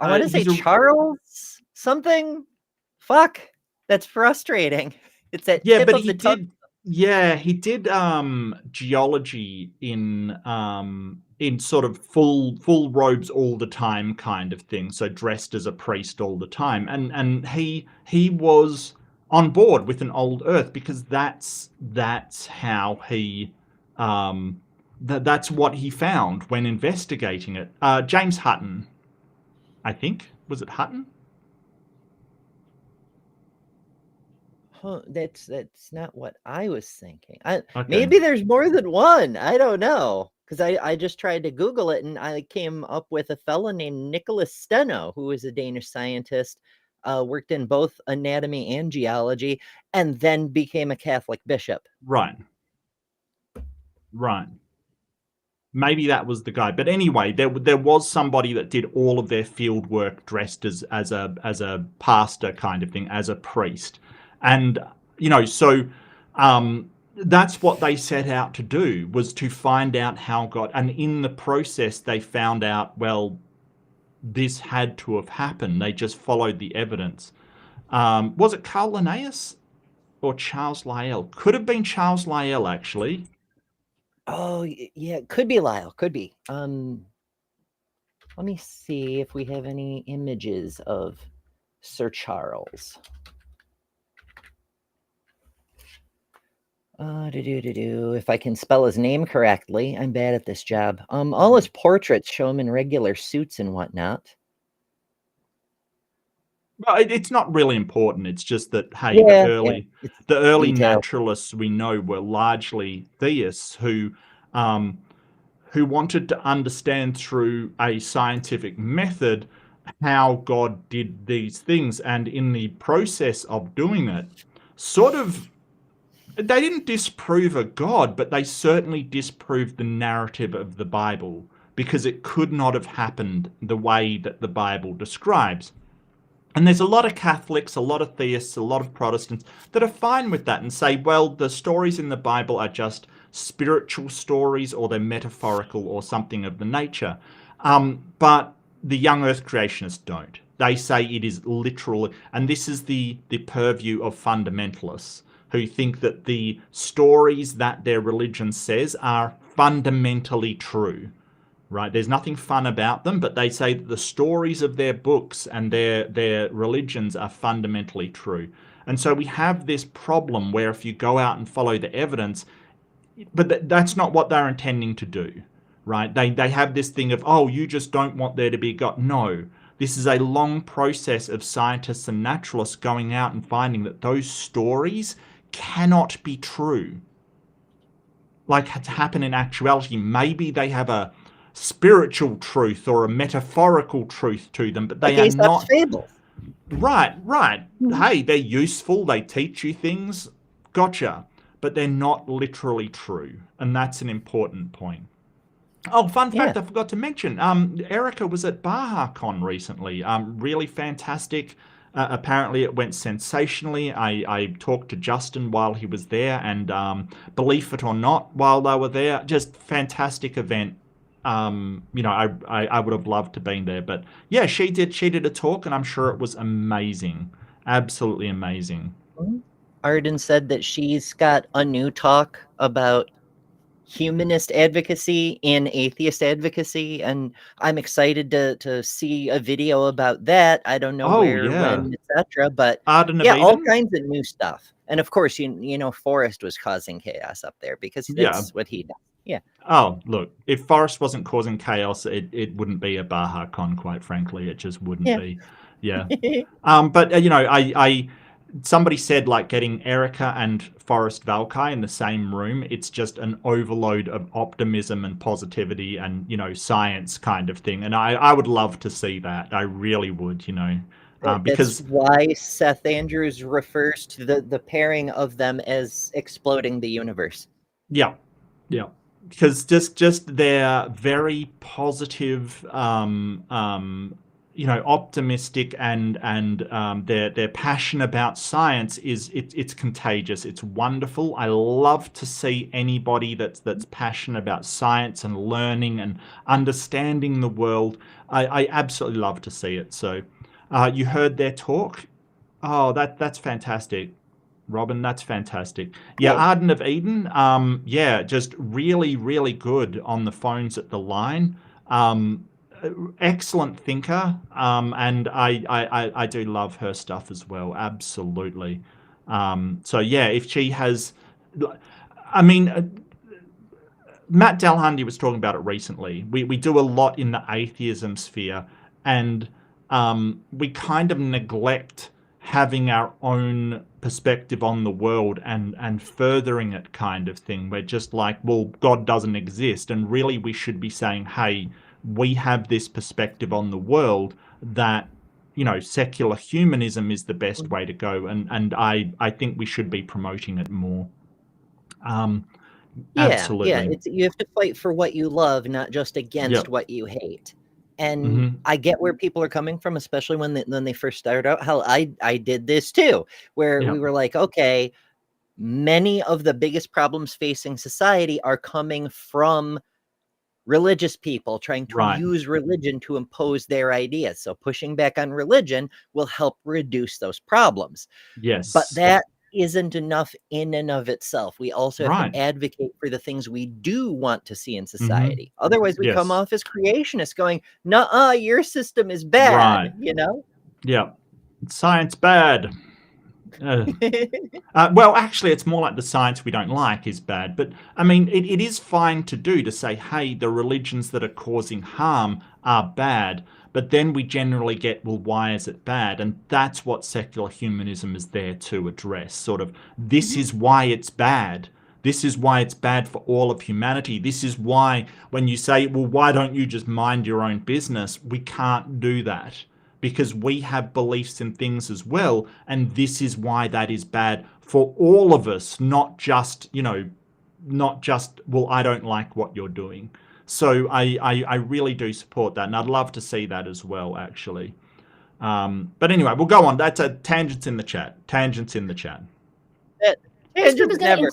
I want to say Charles something. Fuck, that's frustrating. It's that tip of the tongue. He did geology in sort of full robes all the time kind of thing, so dressed as a priest all the time, and he was on board with an old Earth because that's how he that's what he found when investigating it. James Hutton, I think, was it Hutton? Huh, that's not what I was thinking. Okay. Maybe there's more than one. I don't know. Because I just tried to Google it, and I came up with a fellow named Nicholas Steno, who is a Danish scientist, worked in both anatomy and geology, and then became a Catholic bishop. Right. Maybe that was the guy. But anyway, there was somebody that did all of their field work dressed as a pastor kind of thing, as a priest. And, so that's what they set out to do, was to find out how God, and in the process, they found out, well, this had to have happened. They just followed the evidence. Was it Carl Linnaeus or Charles Lyell? Could have been Charles Lyell, actually. Oh, yeah, could be Lyle, could be. Let me see if we have any images of Sir Charles. If I can spell his name correctly, I'm bad at this job. All his portraits show him in regular suits and whatnot. Well, it's not really important. It's just that, hey, Yeah, the early detail. naturalists we know were largely theists who wanted to understand through a scientific method how God did these things, and in the process of doing it, they didn't disprove a God, but they certainly disproved the narrative of the Bible, because it could not have happened the way that the Bible describes. And there's a lot of Catholics, a lot of theists, a lot of Protestants that are fine with that and say, well, the stories in the Bible are just spiritual stories, or they're metaphorical or something of the nature. But the young earth creationists don't. They say it is literal. And this is the purview of fundamentalists, who think that the stories that their religion says are fundamentally true. Right, there's nothing fun about them, but they say that the stories of their books and their religions are fundamentally true. And so we have this problem where if you go out and follow the evidence, but that's not what they're intending to do, right? They have this thing of, oh, you just don't want there to be God. No, this is a long process of scientists and naturalists going out and finding that those stories cannot be true. Like, to happen in actuality, maybe they have a spiritual truth or a metaphorical truth to them, but they are not fables. Right. Hey, they're useful, they teach you things, gotcha, but they're not literally true, and that's an important point. Oh, fun fact I forgot to mention, Erika was at BajaCon recently. Really fantastic. Apparently it went sensationally. I talked to Justin while he was there, and believe it or not, while they were there, just fantastic event. I would have loved to been there, but yeah, she did a talk, and I'm sure it was amazing, absolutely amazing. Arden said that she's got a new talk about humanist advocacy and atheist advocacy, and I'm excited to see a video about that. I don't know where, when, etc. But all kinds of new stuff. And of course, Forrest was causing chaos up there because that's what he does. Yeah. Oh, look, if Forrest wasn't causing chaos, it wouldn't be a BajaCon, quite frankly. It just wouldn't be. Yeah. But somebody said, like, getting Erika and Forrest Valkai in the same room, it's just an overload of optimism and positivity and, science kind of thing. And I would love to see that. I really would, because that's why Seth Andrews refers to the pairing of them as exploding the universe. Yeah. Because just their very positive, optimistic and their passion about science it's contagious. It's wonderful. I love to see anybody that's passionate about science and learning and understanding the world. I absolutely love to see it. So you heard their talk. Oh, that's fantastic. Robin, that's fantastic. Yeah, Arden of Eden, just really, really good on the phones at the line. Excellent thinker, and I do love her stuff as well, absolutely. So yeah, if she has... Matt Delhundy was talking about it recently. We do a lot in the atheism sphere, and we kind of neglect having our own perspective on the world and furthering it kind of thing. We're just like, well, God doesn't exist. And really we should be saying, hey, we have this perspective on the world that, you know, secular humanism is the best way to go. And I think we should be promoting it more. Absolutely. Yeah, you have to fight for what you love, not just against what you hate. And I get where people are coming from, especially when they first started out. Hell, I did this too, where we were like, okay, many of the biggest problems facing society are coming from religious people trying to use religion to impose their ideas. So pushing back on religion will help reduce those problems. Yes. But that isn't enough in and of itself. We also have to advocate for the things we do want to see in society. Otherwise, we come off as creationists going, "Nuh-uh, your system is bad," you know? Yeah. Science bad. Well, actually, it's more like the science we don't like is bad. But, I mean, it is fine to say, hey, the religions that are causing harm are bad. But then we generally get, well, why is it bad? And that's what secular humanism is there to address. Sort of, this is why it's bad. This is why it's bad for all of humanity. This is why when you say, well, why don't you just mind your own business? We can't do that because we have beliefs in things as well. And this is why that is bad for all of us, not just, you know, well, I don't like what you're doing. So I really do support that, and I'd love to see that as well, actually. But anyway, we'll go on. That's a tangents in the chat. Tangents in the chat. Tangents never.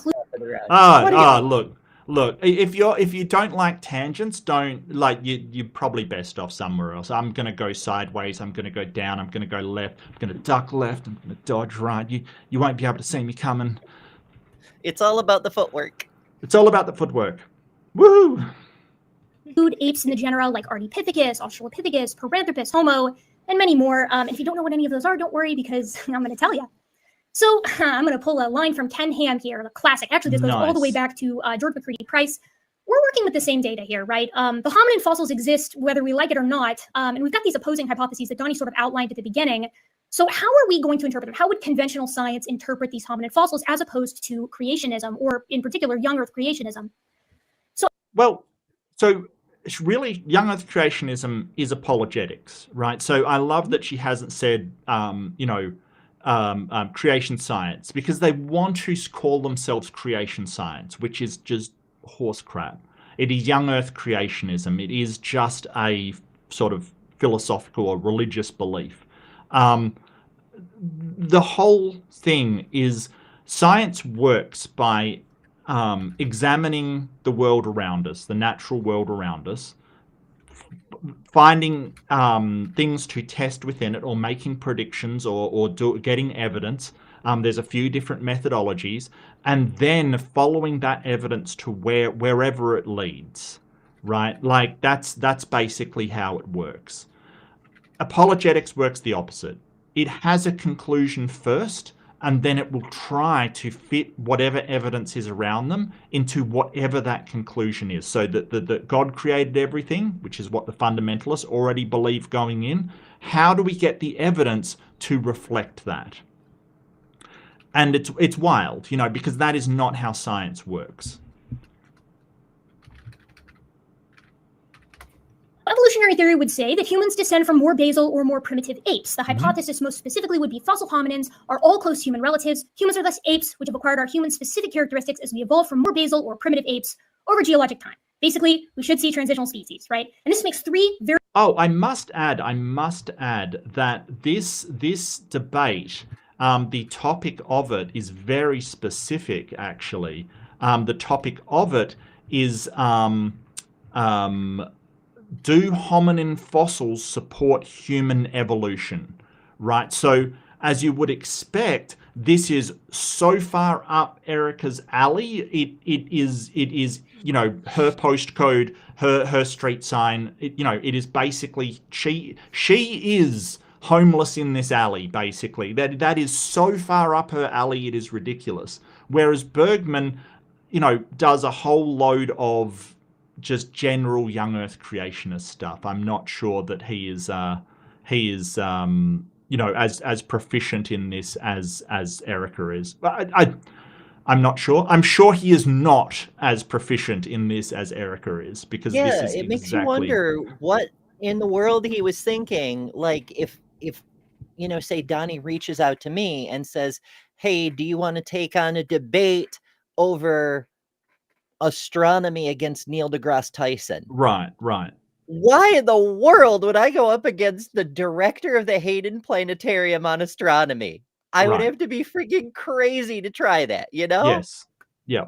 Look. If you don't like tangents, you're probably best off somewhere else. I'm gonna go sideways. I'm gonna go down. I'm gonna go left. I'm gonna duck left. I'm gonna dodge right. You won't be able to see me coming. It's all about the footwork. It's all about the footwork. Woohoo! Include apes in the genera like Ardipithecus, Australopithecus, Paranthropus, Homo, and many more. If you don't know what any of those are, don't worry because I'm going to tell you. So I'm going to pull a line from Ken Ham here, the classic. Actually, this goes all the way back to George McCready Price. We're working with the same data here, right? The hominin fossils exist whether we like it or not. And we've got these opposing hypotheses that Donnie sort of outlined at the beginning. So how are we going to interpret them? How would conventional science interpret these hominin fossils as opposed to creationism, or in particular, young Earth creationism? So really, young Earth creationism is apologetics, right? So I love that she hasn't said, creation science, because they want to call themselves creation science, which is just horse crap. It is young Earth creationism. It is just a sort of philosophical or religious belief. The whole thing is science works by examining the world around us, the natural world around us, finding things to test within it, or making predictions, or getting evidence. There's a few different methodologies, and then following that evidence to wherever it leads, right? Like that's basically how it works. Apologetics works the opposite. It has a conclusion first, and then it will try to fit whatever evidence is around them into whatever that conclusion is. So that God created everything, which is what the fundamentalists already believe going in. How do we get the evidence to reflect that? And it's wild, you know, because that is not how science works. Evolutionary theory would say that humans descend from more basal or more primitive apes. The hypothesis most specifically would be fossil hominins are all close human relatives. Humans are thus apes which have acquired our human-specific characteristics as we evolve from more basal or primitive apes over geologic time. Basically, we should see transitional species, right? And this makes three very... Oh, I must add that this debate, the topic of it is very specific, actually. The topic of it is... do hominin fossils support human evolution, right? So as you would expect, this is so far up Erika's alley. It is, you know, her postcode, her street sign. It is basically she is homeless in this alley, basically. That is so far up her alley, it is ridiculous. Whereas Bergman, you know, does a whole load of just general young Earth creationist stuff. I'm not sure that he is as proficient in this as Erika is. I'm not sure. I'm sure he is not as proficient in this as Erika is, because this Yeah, is it makes you exactly. wonder what in the world he was thinking. Like if say Donnie reaches out to me and says, "Hey, do you want to take on a debate over astronomy against Neil deGrasse Tyson?" Right. Why in the world would I go up against the director of the Hayden Planetarium on astronomy? I would Right. have to be freaking crazy to try that, you know? Yes. Yeah.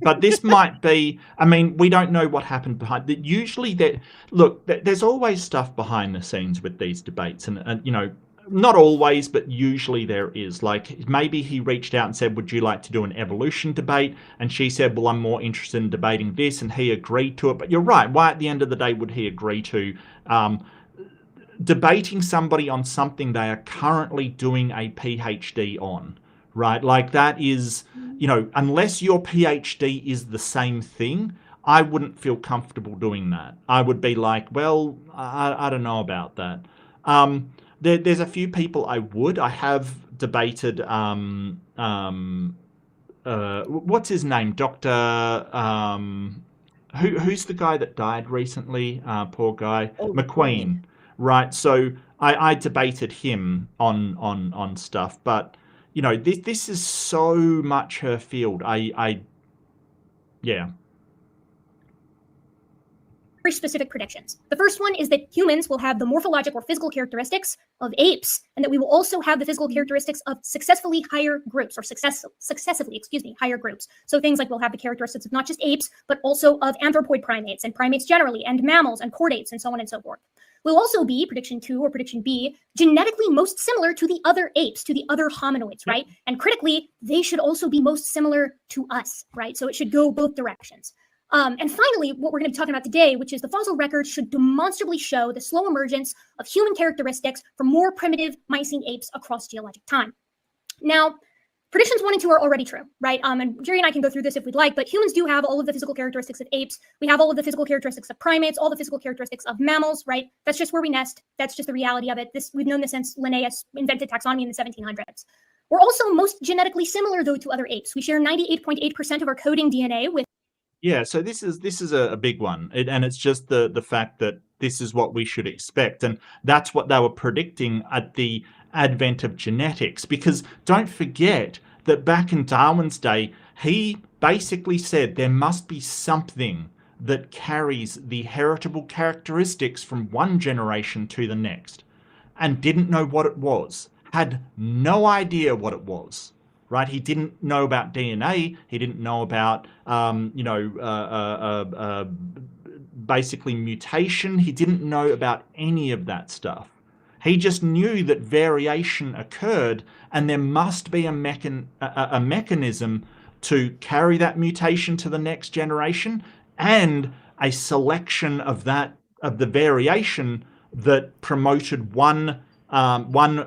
But this might be, I mean, we don't know what happened behind that. Usually there's always stuff behind the scenes with these debates, and not always, but usually there is. Like, maybe he reached out and said, would you like to do an evolution debate? And she said, well, I'm more interested in debating this, and he agreed to it. But you're right. Why at the end of the day would he agree to debating somebody on something they are currently doing a PhD on? Right? Like, that is, unless your PhD is the same thing, I wouldn't feel comfortable doing that. I would be like, well, I don't know about that. There's a few people I have debated. What's his name? Dr. Who's the guy that died recently? Poor guy. Oh, McQueen. Right. So I debated him on stuff, but this is so much her field. Yeah. Very specific predictions. The first one is that humans will have the morphologic or physical characteristics of apes, and that we will also have the physical characteristics of successively higher groups. Higher groups. So things like we'll have the characteristics of not just apes, but also of anthropoid primates and primates generally, and mammals and chordates, and so on and so forth. Will also be, prediction 2 or prediction B, genetically most similar to the other apes, to the other hominoids, right? And critically, they should also be most similar to us, right? So it should go both directions. And finally, what we're going to be talking about today, which is the fossil record should demonstrably show the slow emergence of human characteristics from more primitive Miocene apes across geologic time. Now, predictions 1 and 2 are already true, right? And Jerry and I can go through this if we'd like, but humans do have all of the physical characteristics of apes. We have all of the physical characteristics of primates, all the physical characteristics of mammals, right? That's just where we nest. That's just the reality of it. We've known this since Linnaeus invented taxonomy in the 1700s. We're also most genetically similar, though, to other apes. We share 98.8% of our coding DNA with. Yeah, so this is a big one, and it's just the fact that this is what we should expect, and that's what they were predicting at the advent of genetics. Because don't forget that back in Darwin's day, he basically said there must be something that carries the heritable characteristics from one generation to the next, and didn't know what it was, had no idea what it was. Right, he didn't know about DNA. He didn't know about, basically mutation. He didn't know about any of that stuff. He just knew that variation occurred, and there must be a mechanism to carry that mutation to the next generation, and a selection of the variation that promoted one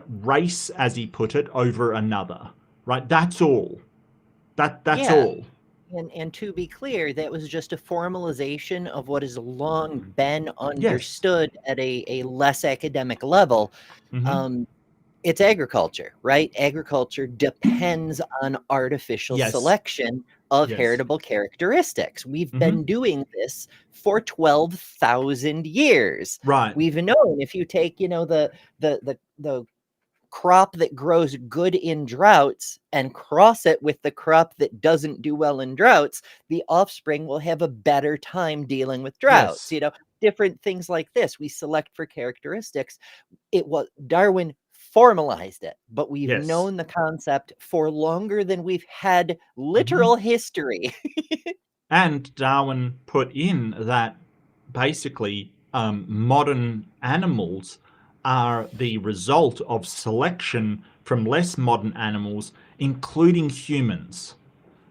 race, as he put it, over another. Right, that's all. That's all. And to be clear, that was just a formalization of what has long been understood at a less academic level. Mm-hmm. It's agriculture, right? Agriculture depends on artificial selection of heritable characteristics. We've been doing this for 12,000 years. Right. We've known, if you take, the crop that grows good in droughts and cross it with the crop that doesn't do well in droughts, the offspring will have a better time dealing with droughts. Different things like this. We select for characteristics. Darwin formalized it, but we've known the concept for longer than we've had literal history. And Darwin put in that basically modern animals are the result of selection from less modern animals, including humans,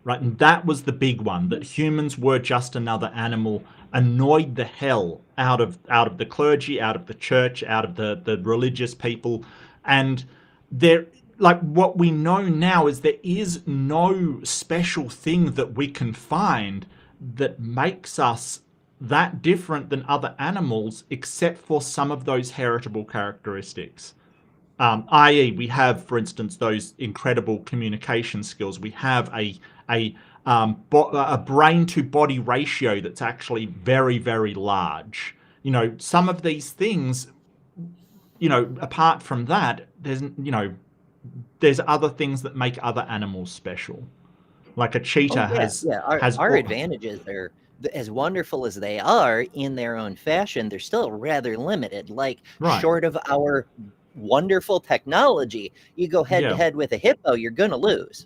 right? And that was the big one, that humans were just another animal, annoyed the hell out of the clergy, out of the church, out of the religious people. And what we know now is there is no special thing that we can find that makes us that different than other animals, except for some of those heritable characteristics. i.e. we have, for instance, those incredible communication skills. We have a brain to body ratio that's actually very, very large. Some of these things, apart from that, there's other things that make other animals special. Like a cheetah has our advantages are, as wonderful as they are in their own fashion, they're still rather limited. Like, short of our wonderful technology, you go head to head with a hippo, you're gonna lose.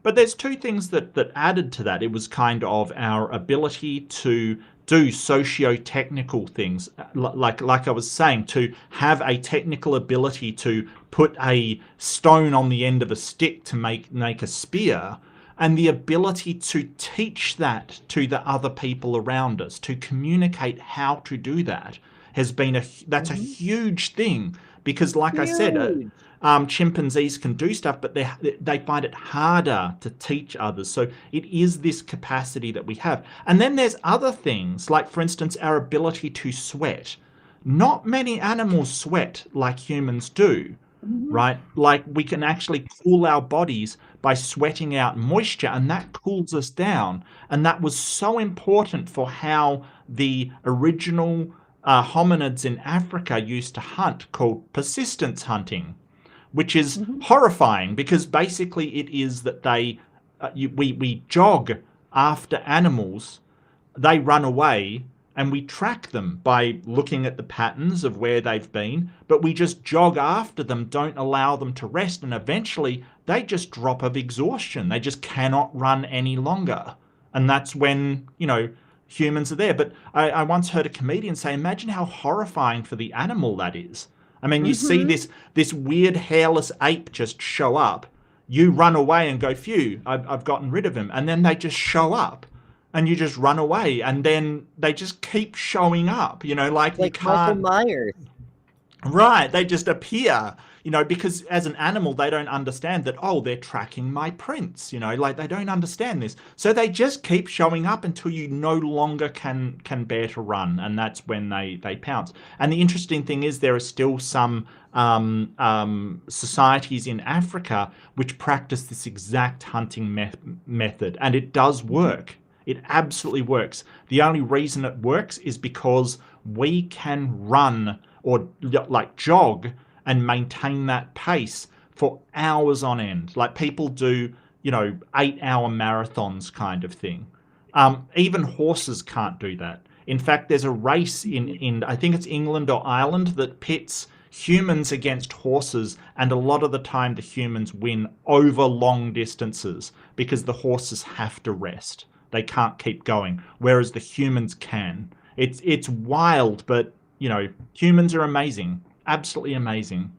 But there's two things that added to that. It was kind of our ability to do socio-technical things, like I was saying, to have a technical ability to put a stone on the end of a stick to make a spear, and the ability to teach that to the other people around us, to communicate how to do that, has been that's a huge thing. Because, like I said, chimpanzees can do stuff, but they find it harder to teach others. So it is this capacity that we have. And then there's other things, like, for instance, our ability to sweat. Not many animals sweat like humans do, right? Like, we can actually cool our bodies by sweating out moisture, and that cools us down. And that was so important for how the original hominids in Africa used to hunt, called persistence hunting, which is horrifying, because basically it is that we jog after animals, they run away, and we track them by looking at the patterns of where they've been, but we just jog after them, don't allow them to rest, and eventually they just drop of exhaustion. They just cannot run any longer. And that's when, humans are there. But I once heard a comedian say, imagine how horrifying for the animal that is. I mean, you see this weird hairless ape just show up. You run away and go, phew, I've gotten rid of him. And then they just show up, and you just run away. And then they just keep showing up, like you can't. Michael Myers. Right. They just appear, because as an animal, they don't understand that, oh, they're tracking my prints, like they don't understand this. So they just keep showing up until you no longer can bear to run. And that's when they pounce. And the interesting thing is there are still some societies in Africa which practice this exact hunting method. And it does work. It absolutely works. The only reason it works is because we can run or like jog and maintain that pace for hours on end. Like people do, 8-hour marathons kind of thing. Even horses can't do that. In fact, there's a race in I think it's England or Ireland that pits humans against horses, and a lot of the time the humans win over long distances because the horses have to rest. They can't keep going, whereas the humans can. It's wild, but humans are amazing, absolutely amazing.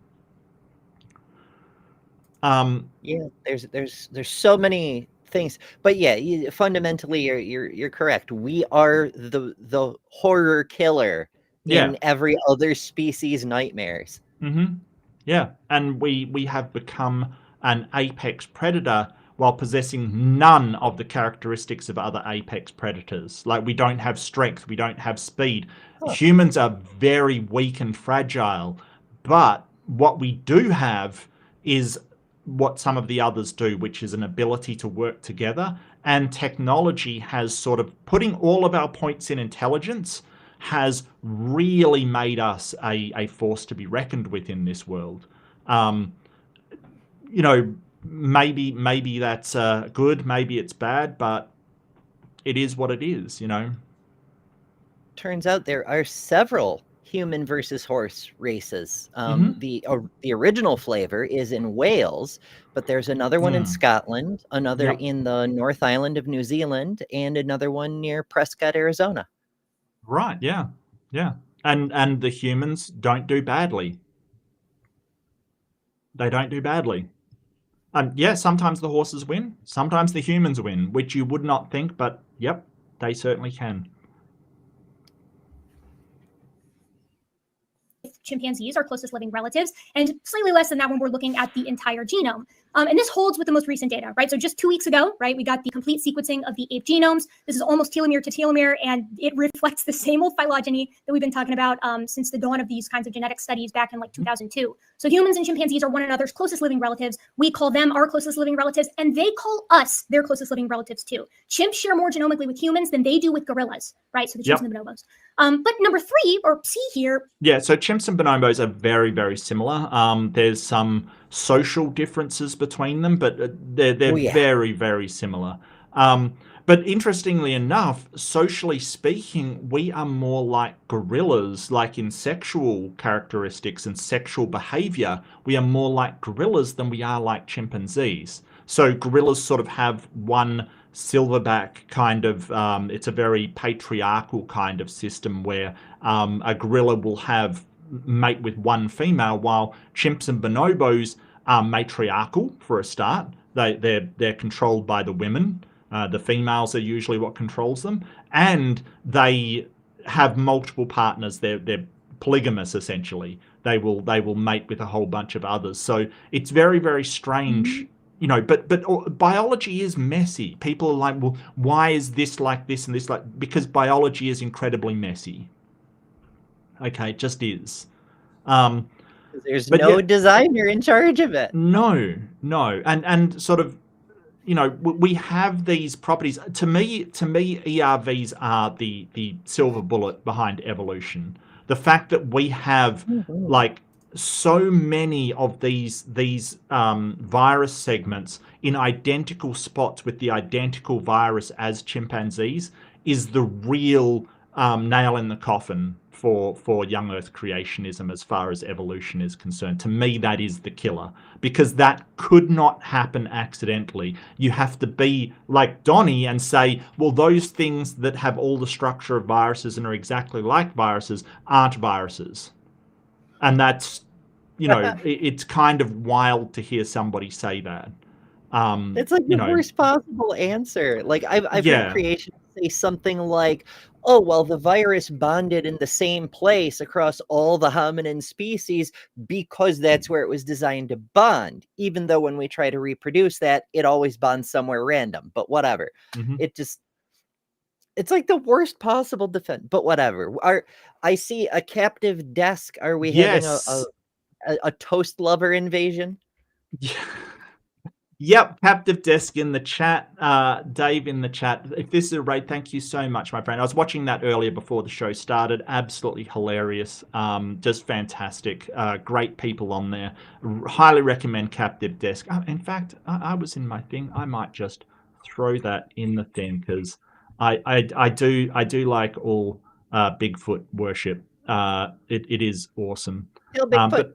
There's so many things, but fundamentally you're correct. We are the horror killer in every other species' nightmares. Yeah, and we have become an apex predator while possessing none of the characteristics of other apex predators. Like, we don't have strength, we don't have speed. Humans are very weak and fragile, but what we do have is what some of the others do, which is an ability to work together. And technology has sort of, putting all of our points in intelligence, has really made us a force to be reckoned with in this world. Maybe that's good, maybe it's bad, but it is what it is, Turns out there are several human versus horse races. The original flavor is in Wales, but there's another one in Scotland, another in the North Island of New Zealand, and another one near Prescott, Arizona. Right, yeah. And the humans don't do badly. They don't do badly. Sometimes the horses win, sometimes the humans win, which you would not think, but yep, they certainly can. Chimpanzees are closest living relatives, and slightly less than that when we're looking at the entire genome. And this holds with the most recent data, right? So just 2 weeks ago, right, we got the complete sequencing of the ape genomes. This is almost telomere to telomere, and it reflects the same old phylogeny that we've been talking about since the dawn of these kinds of genetic studies back in like 2002. So humans and chimpanzees are one another's closest living relatives. We call them our closest living relatives, and they call us their closest living relatives too. Chimps share more genomically with humans than they do with gorillas, right? So the chimps and the bonobos. But number 3, or C here. Yeah, so chimps and bonobos are very, very similar. There's some social differences between them, but they're very, very similar. But interestingly enough, socially speaking, we are more like gorillas, like in sexual characteristics and sexual behavior. We are more like gorillas than we are like chimpanzees. So gorillas sort of have one silverback kind of, it's a very patriarchal kind of system where a gorilla will mate with one female, while chimps and bonobos are matriarchal for a start. They're controlled by the women. The females are usually what controls them, and they have multiple partners. They're polygamous essentially. They will mate with a whole bunch of others. So it's very, very strange, you know. But biology is messy. People are like, well, why is this like this and this like? Because biology is incredibly messy. Okay, it just is. There's no designer in charge of it. No, and sort of, you know, we have these properties. To me, ERVs are the silver bullet behind evolution. The fact that we have like so many of these virus segments in identical spots with the identical virus as chimpanzees is the real nail in the coffin for young Earth creationism as far as evolution is concerned. To me, that is the killer, because that could not happen accidentally. You have to be like Donnie and say, well, those things that have all the structure of viruses and are exactly like viruses aren't viruses. And that's, you know, it's kind of wild to hear somebody say that. It's like the worst possible answer. Like I've heard creationists say something like, oh, well, the virus bonded in the same place across all the hominin species because that's where it was designed to bond, even though when we try to reproduce that, it always bonds somewhere random. But whatever. It's like the worst possible defense, but whatever. I see a captive desk. Are we having a toast lover invasion? Yeah. Yep, captive desk in the chat. Dave in the chat. If this is a raid, thank you so much, my friend. I was watching that earlier before the show started. Absolutely hilarious. Just fantastic. Great people on there. Highly recommend captive desk. In fact, I was in my thing. I might just throw that in the thing because I do like all Bigfoot worship. It is awesome. Hail Bigfoot.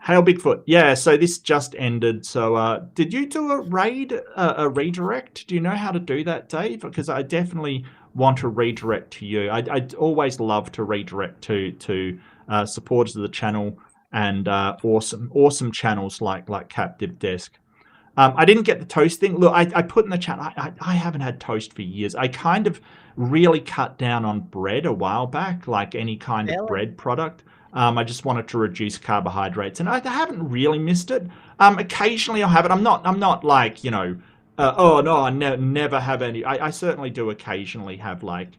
Hail Bigfoot. Yeah, so this just ended. So did you do a redirect? Do you know how to do that, Dave? Because I definitely want to redirect to you. I always love to redirect to supporters of the channel and awesome channels like Captive Desk. I didn't get the toast thing. Look, I put in the chat, I haven't had toast for years. I kind of really cut down on bread a while back, like any kind of bread product. I just wanted to reduce carbohydrates, and I haven't really missed it. Occasionally I'll have it. I'm not like, you know, oh no, I never have any. I certainly do occasionally have like,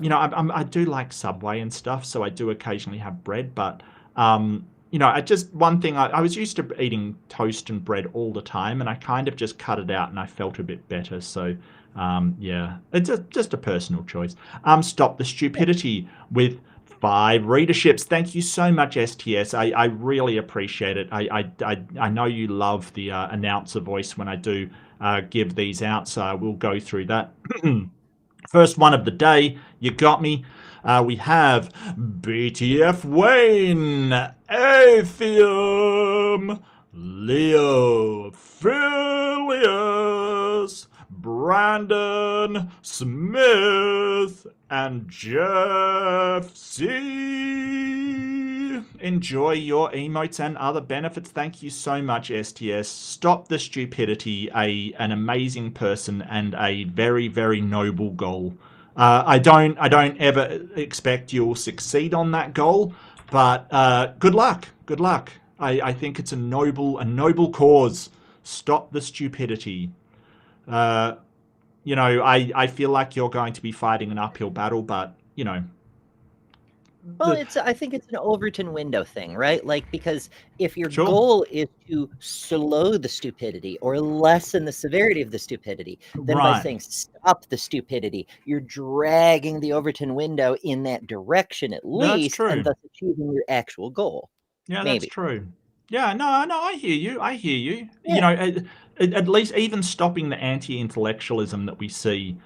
you know, I do like Subway and stuff, so I do occasionally have bread. But you know, one thing I was used to eating toast and bread all the time, and I kind of just cut it out, and I felt a bit better. So yeah, it's just a personal choice. Stop the stupidity with 5 readerships. Thank you so much, STS. I really appreciate it. I know you love the announcer voice when I do give these out, so we'll go through that. First one of the day, you got me. We have BTF Wayne, Atheum, Leo, Phileas, Brandon, Smith, and Jeff C. Enjoy your emotes and other benefits. Thank you so much, STS. Stop the stupidity, an amazing person and a very, very noble goal. I don't ever expect you'll succeed on that goal, but good luck. Good luck. I think it's a noble cause. Stop the stupidity. You know, I feel like you're going to be fighting an uphill battle, but, you know. Well, I think it's an Overton window thing, right? Like, because if your Sure. goal is to slow the stupidity or lessen the severity of the stupidity, then by Right. saying stop the stupidity, you're dragging the Overton window in that direction at That's least, true. and thus achieving your actual goal. Yeah, Maybe. that's true. Yeah, no, I hear you. I hear you. Yeah. You know, at least even stopping the anti-intellectualism that we see,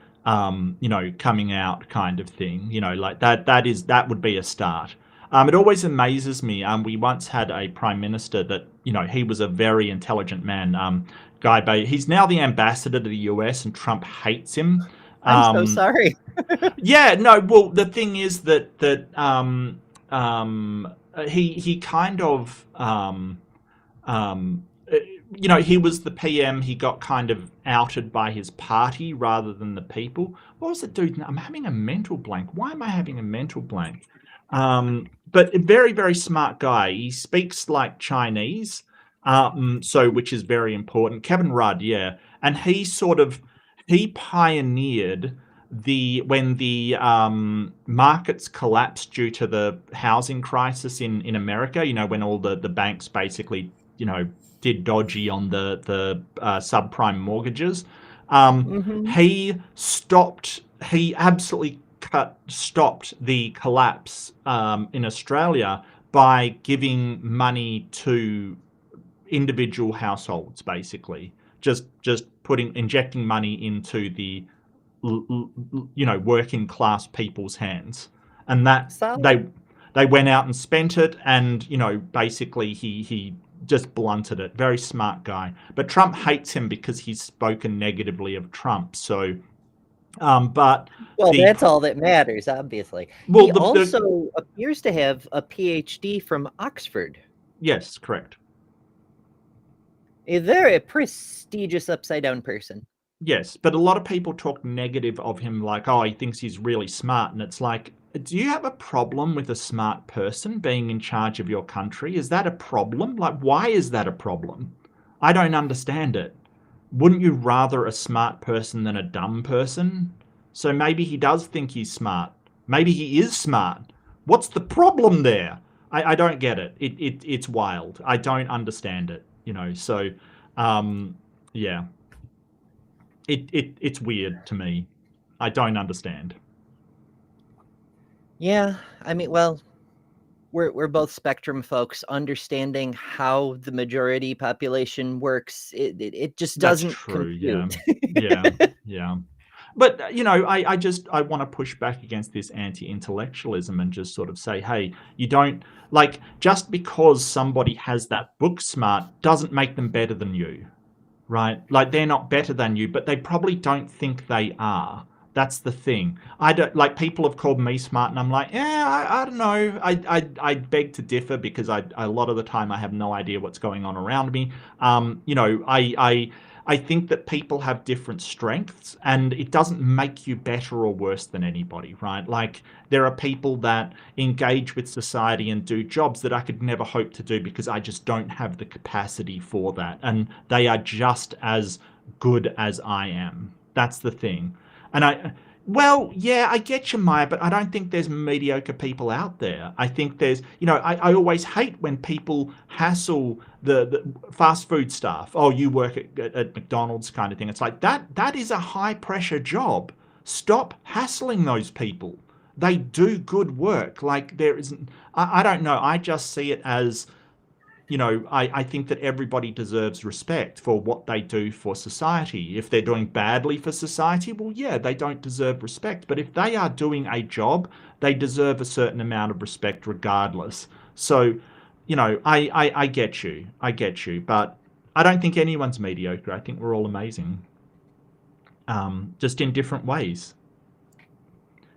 you know, coming out kind of thing, you know, like that would be a start. It always amazes me. We once had a prime minister that, you know, he was a very intelligent man, he's now the ambassador to the US, and Trump hates him. I'm so sorry. Yeah, no, well, the thing is that he kind of you know, he was the PM. He got kind of outed by his party rather than the people. What was it, dude? I'm having a mental blank. Why am I having a mental blank? But a very, very smart guy. He speaks like Chinese, so which is very important. Kevin Rudd, yeah, and he pioneered when the markets collapsed due to the housing crisis in America. You know, when all the banks basically, you know, did dodgy on the subprime mortgages. He absolutely stopped the collapse in Australia by giving money to individual households, basically just injecting money into the, you know, working class people's hands, and that they went out and spent it, and, you know, basically he just blunted it. Very smart guy. But Trump hates him because he's spoken negatively of Trump. So, but that's all that matters, obviously. Well, he also appears to have a PhD from Oxford. Yes, correct. They're a prestigious upside down person. Yes, but a lot of people talk negative of him, like, oh, he thinks he's really smart, and it's like, do you have a problem with a smart person being in charge of your country? Is that a problem? Like, why is that a problem? I don't understand it. Wouldn't you rather a smart person than a dumb person? So maybe he does think he's smart. Maybe he is smart. What's the problem there? I don't get it. It's wild. I don't understand it, you know. So, yeah. It's weird to me. I don't understand. Yeah, I mean, well, we're both spectrum folks. Understanding how the majority population works, it just doesn't compute. Yeah. But, you know, I want to push back against this anti-intellectualism and just sort of say, hey, you don't, like, just because somebody has that book smart doesn't make them better than you, right? Like, they're not better than you, but they probably don't think they are. That's the thing. I don't, like, people have called me smart, and I'm like, yeah, I don't know. I beg to differ, because a lot of the time I have no idea what's going on around me. You know, I think that people have different strengths, and it doesn't make you better or worse than anybody, right? Like, there are people that engage with society and do jobs that I could never hope to do because I just don't have the capacity for that, and they are just as good as I am. That's the thing. And well, yeah, I get you, Maya, but I don't think there's mediocre people out there. I think there's, you know, I always hate when people hassle the fast food staff. Oh, you work at McDonald's kind of thing. It's like, that is a high pressure job. Stop hassling those people. They do good work. Like, there isn't, I don't know. I just see it as, you know, I think that everybody deserves respect for what they do for society. If they're doing badly for society, well, yeah, they don't deserve respect. But if they are doing a job, they deserve a certain amount of respect regardless. So, you know, I get you. I get you. But I don't think anyone's mediocre. I think we're all amazing. Just in different ways.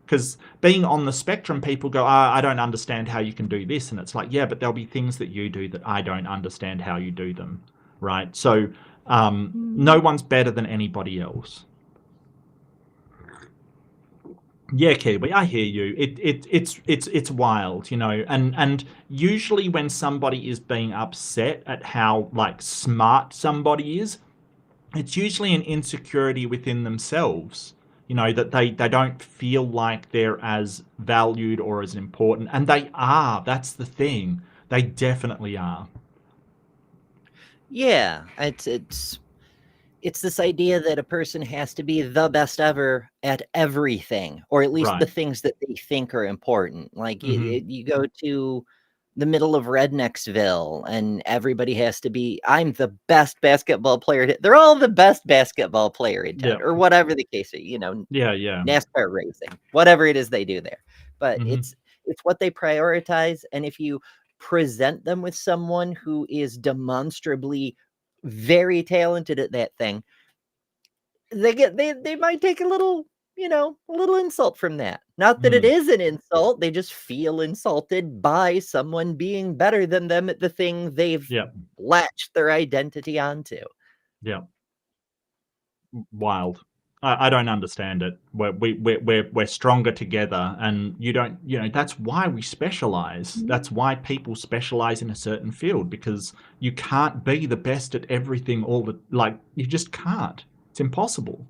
Because being on the spectrum, people go, I don't understand how you can do this. And it's like, yeah, but there'll be things that you do that I don't understand how you do them, right? So no one's better than anybody else. Yeah, Kiwi, I hear you. It's wild, you know, and usually when somebody is being upset at how like smart somebody is, it's usually an insecurity within themselves, you know, that they don't feel like they're as valued or as important, and they are. That's the thing. They definitely are. Yeah, it's this idea that a person has to be the best ever at everything, or at least the Right. things that they think are important. Like Hmm. you go to the middle of Rednecksville and everybody has to be, I'm the best basketball player. They're all the best basketball player in town, Yeah. or whatever the case is, you know, Yeah. Yeah. NASCAR racing, whatever it is they do there. But Hmm. it's what they prioritize. And if you present them with someone who is demonstrably very talented at that thing, they might take a little, you know, a little insult from that. Not that it Mm. is an insult, they just feel insulted by someone being better than them at the thing they've Yeah. latched their identity onto. Yeah. Wild. I don't understand it. We're stronger together, and you don't. You know, that's why we specialize. That's why people specialize in a certain field, because you can't be the best at everything all the like. You just can't. It's impossible.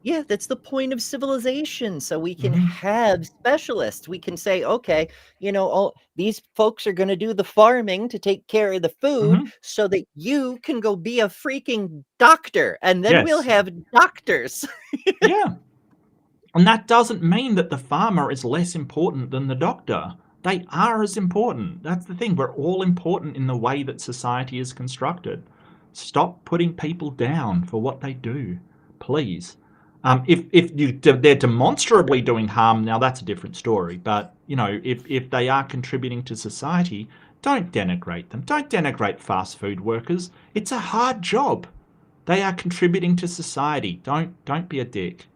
Yeah, that's the point of civilization. So we can Hmm. have specialists. We can say, okay, you know, oh, these folks are going to do the farming to take care of the food Hmm. so that you can go be a freaking doctor. And then we'll Yes. have doctors. Yeah. And that doesn't mean that the farmer is less important than the doctor. They are as important. That's the thing. We're all important in the way that society is constructed. Stop putting people down for what they do, please. They're demonstrably doing harm, now that's a different story. But you know, if they are contributing to society, don't denigrate them. Don't denigrate fast food workers. It's a hard job. They are contributing to society. Don't be a dick.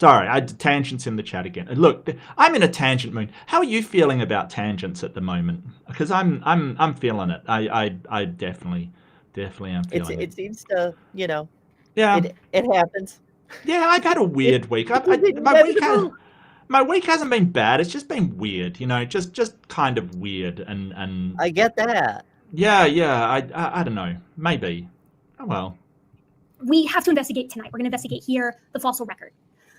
Sorry, I had tangents in the chat again. Look, I'm in a tangent mood. How are you feeling about tangents at the moment? Because I'm feeling it. I definitely am feeling it. It seems to, you know, Yeah, it happens. yeah. I've had a It, weird week. it is inevitable. My week hasn't been bad. It's just been weird. You know, just kind of weird and I get that. yeah. I don't know. Maybe. Oh well. We have to investigate tonight. We're going to investigate here the fossil record.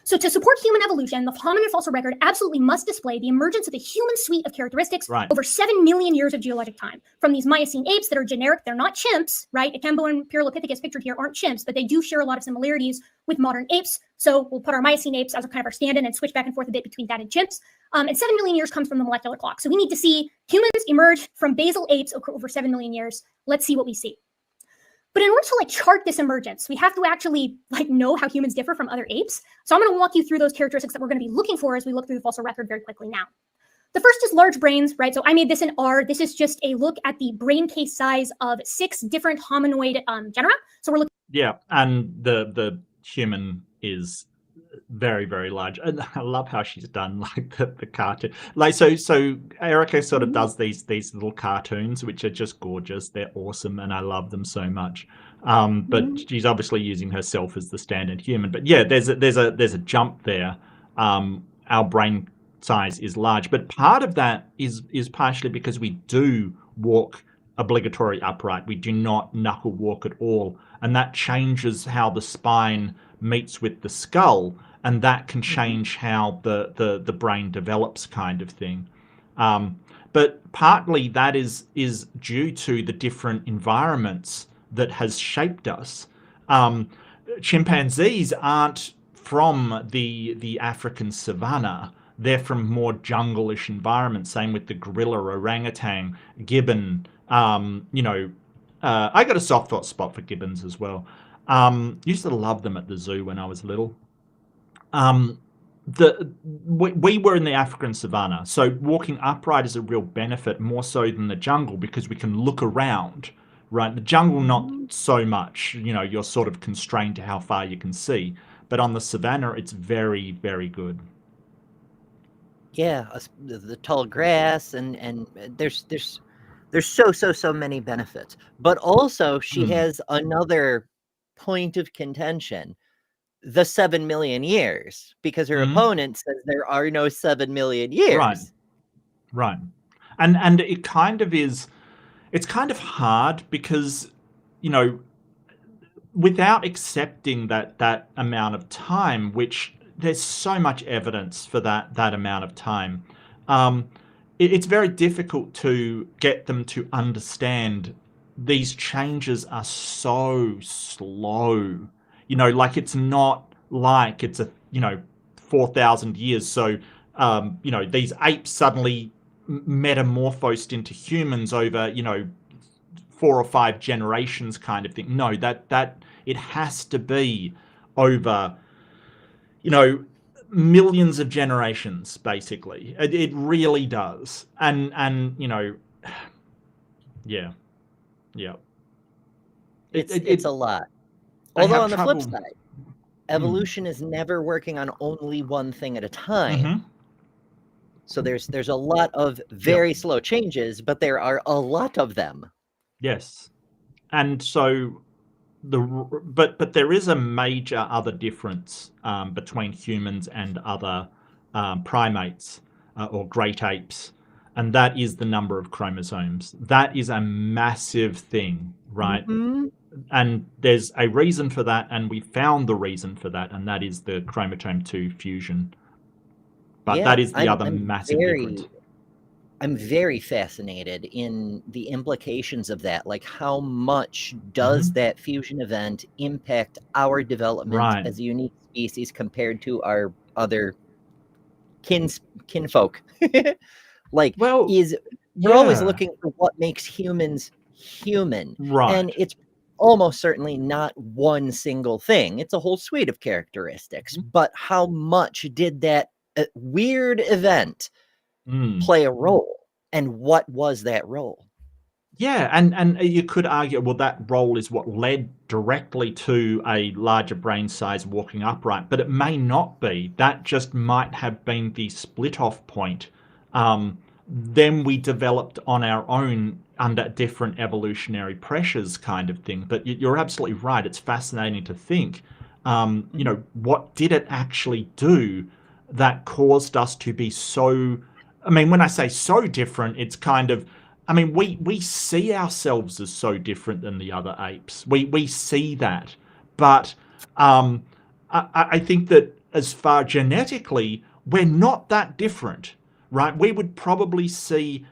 So to support human evolution, the hominin fossil record absolutely must display the emergence of a human suite of characteristics Right. over 7 million years of geologic time. From these Miocene apes that are generic, they're not chimps, right? Akembo and Pyrrholopithecus pictured here aren't chimps, but they do share a lot of similarities with modern apes. So we'll put our Miocene apes as a kind of our stand-in and switch back and forth a bit between that and chimps. And 7 million years comes from the molecular clock. So we need to see humans emerge from basal apes over 7 million years. Let's see what we see. But in order to like chart this emergence, we have to actually like know how humans differ from other apes. So I'm going to walk you through those characteristics that we're going to be looking for as we look through the fossil record very quickly now. The first is large brains, right? So I made this in R. This is just a look at the brain case size of 6 different hominoid genera. So we're looking. Yeah, and the human is very, very large. And I love how she's done like the cartoon. Like so Erika sort of does these little cartoons which are just gorgeous. They're awesome and I love them so much. But she's obviously using herself as the standard human. But yeah, there's a jump there. Our brain size is large, but part of that is partially because we do walk obligatory upright. We do not knuckle walk at all, and that changes how the spine meets with the skull, and that can change how the brain develops, kind of thing. But partly that is due to the different environments that has shaped us. Chimpanzees aren't from the African savanna. They're from more jungle-ish environments. Same with the gorilla, orangutan, gibbon. You know, I got a soft spot for gibbons as well. Used to love them at the zoo when I was little. We were in the African savanna, so walking upright is a real benefit, more so than the jungle, because we can look around. Right, the jungle not so much. You know, you're sort of constrained to how far you can see. But on the savanna, it's very, very good. Yeah, the tall grass and there's so many benefits. But also she has another point of contention. the 7 million years, because her opponent says there are no 7 million years. Right. And it kind of is, it's kind of hard because, you know, without accepting that amount of time, which there's so much evidence for that amount of time, it's very difficult to get them to understand these changes are so slow. You know, like it's not like it's 4,000 years. So, you know, these apes suddenly metamorphosed into humans over, 4 or 5 generations kind of thing. No, that it has to be over, millions of generations, basically. It really does. And yeah. It's a lot. Although on the flip side, evolution is never working on only one thing at a time. So there's a lot of very slow changes, but there are a lot of them. Yes. And so but there is a major other difference between humans and other primates or great apes, and that is the number of chromosomes. That is a massive thing, right? And there's a reason for that, and we found the reason for that, and that is the chromosome 2 fusion. But that is the other massive difference. I'm very fascinated in the implications of that. Like, how much does that fusion event impact our development as a unique species compared to our other kinfolk? Like, we're always looking for what makes humans human. And it's almost certainly not one single thing. It's a whole suite of characteristics. But how much did that weird event play a role, and what was that role? Yeah, and you could argue, well, that role is what led directly to a larger brain size walking upright, but it may not be. That just might have been the split-off point. Then we developed on our own under different evolutionary pressures kind of thing. But you're absolutely right. It's fascinating to think, what did it actually do that caused us to be so... I mean, when I say so different, it's kind of... I mean, we see ourselves as so different than the other apes. We see that. But I think that as far genetically, we're not that different, right? We would probably see,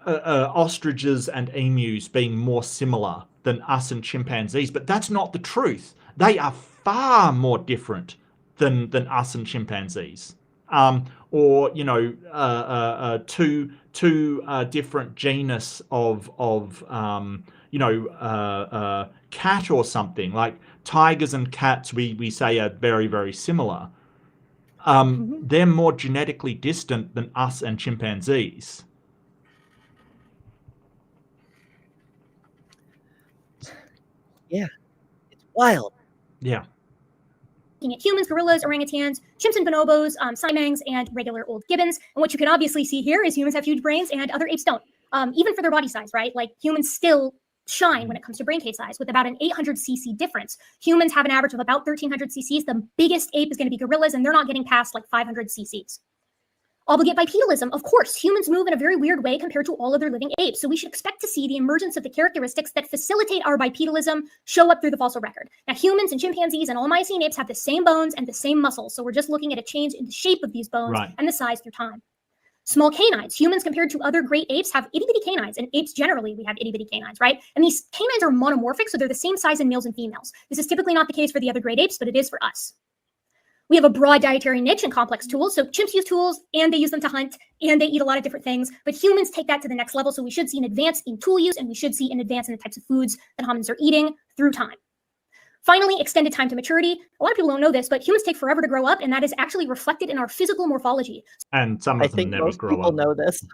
ostriches and emus being more similar than us and chimpanzees. But that's not the truth. They are far more different than us and chimpanzees. Or two different genus of cat or something. Like tigers and cats, we say are very, very similar. They're more genetically distant than us and chimpanzees. Yeah, it's wild. Yeah. Looking at humans, gorillas, orangutans, chimps and bonobos, siamangs, and regular old gibbons. And what you can obviously see here is humans have huge brains and other apes don't. Even for their body size, right? Like humans still shine when it comes to brain case size with about an 800 cc difference. Humans have an average of about 1300 cc's. The biggest ape is going to be gorillas, and they're not getting past like 500 cc's. Obligate bipedalism. Of course, humans move in a very weird way compared to all other living apes. So we should expect to see the emergence of the characteristics that facilitate our bipedalism show up through the fossil record. Now, humans and chimpanzees and all Miocene apes have the same bones and the same muscles. So we're just looking at a change in the shape of these bones and the size through time. Small canines. Humans compared to other great apes have itty-bitty canines, and apes generally, we have itty-bitty canines, right? And these canines are monomorphic, so they're the same size in males and females. This is typically not the case for the other great apes, but it is for us. We have a broad dietary niche and complex tools. So chimps use tools, and they use them to hunt, and they eat a lot of different things. But humans take that to the next level. So we should see an advance in tool use, and we should see an advance in the types of foods that hominids are eating through time. Finally, extended time to maturity. A lot of people don't know this, but humans take forever to grow up, and that is actually reflected in our physical morphology. And some of them never grow up. I think most people know this.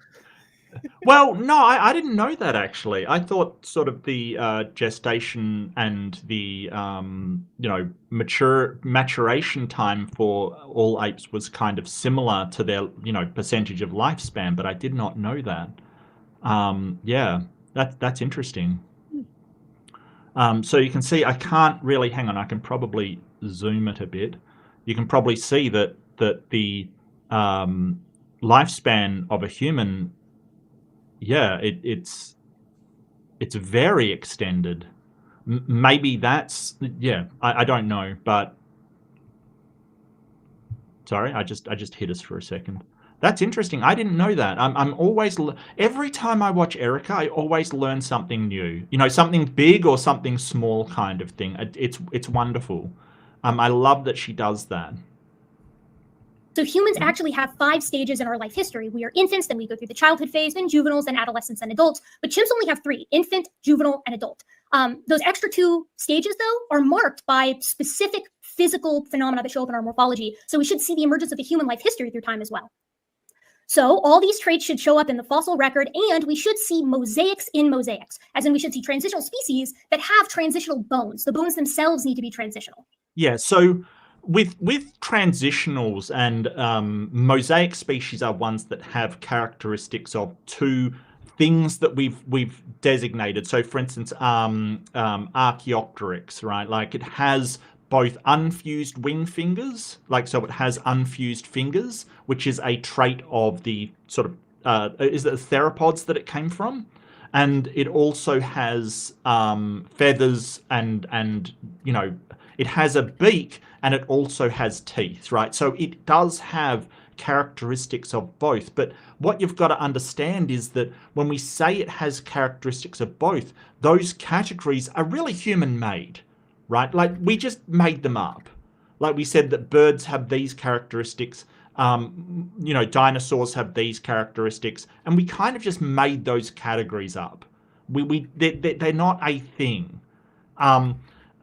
Well, no, I didn't know that, actually. I thought sort of the gestation and the maturation time for all apes was kind of similar to their percentage of lifespan, but I did not know that. Yeah, that's interesting. So you can see, I can't really, hang on, I can probably zoom it a bit. You can probably see that the lifespan of a human, yeah, it's very extended. Maybe that's, yeah, I don't know, but sorry, I just hit us for a second. That's interesting. I didn't know that. I'm always, every time I watch Erika, I always learn something new. You know, something big or something small kind of thing. It's wonderful. I love that she does that. So humans actually have 5 stages in our life history. We are infants, then we go through the childhood phase, then juveniles, then adolescents, and adults. But chimps only have 3, infant, juvenile, and adult. Those extra 2 stages, though, are marked by specific physical phenomena that show up in our morphology. So we should see the emergence of the human life history through time as well. So all these traits should show up in the fossil record, and we should see mosaics in mosaics, as in we should see transitional species that have transitional bones. The bones themselves need to be transitional. Yeah, so with transitionals and mosaic species are ones that have characteristics of 2 things that we've designated. So for instance, Archaeopteryx, right? Like it has both unfused wing fingers, like, so it has unfused fingers, which is a trait of the sort of, is it the theropods that it came from? And it also has feathers and, you know, it has a beak and it also has teeth, right? So it does have characteristics of both. But what you've got to understand is that when we say it has characteristics of both, those categories are really human-made, right? Like we just made them up. Like we said that birds have these characteristics, you know, dinosaurs have these characteristics, and we kind of just made those categories up. They're not a thing.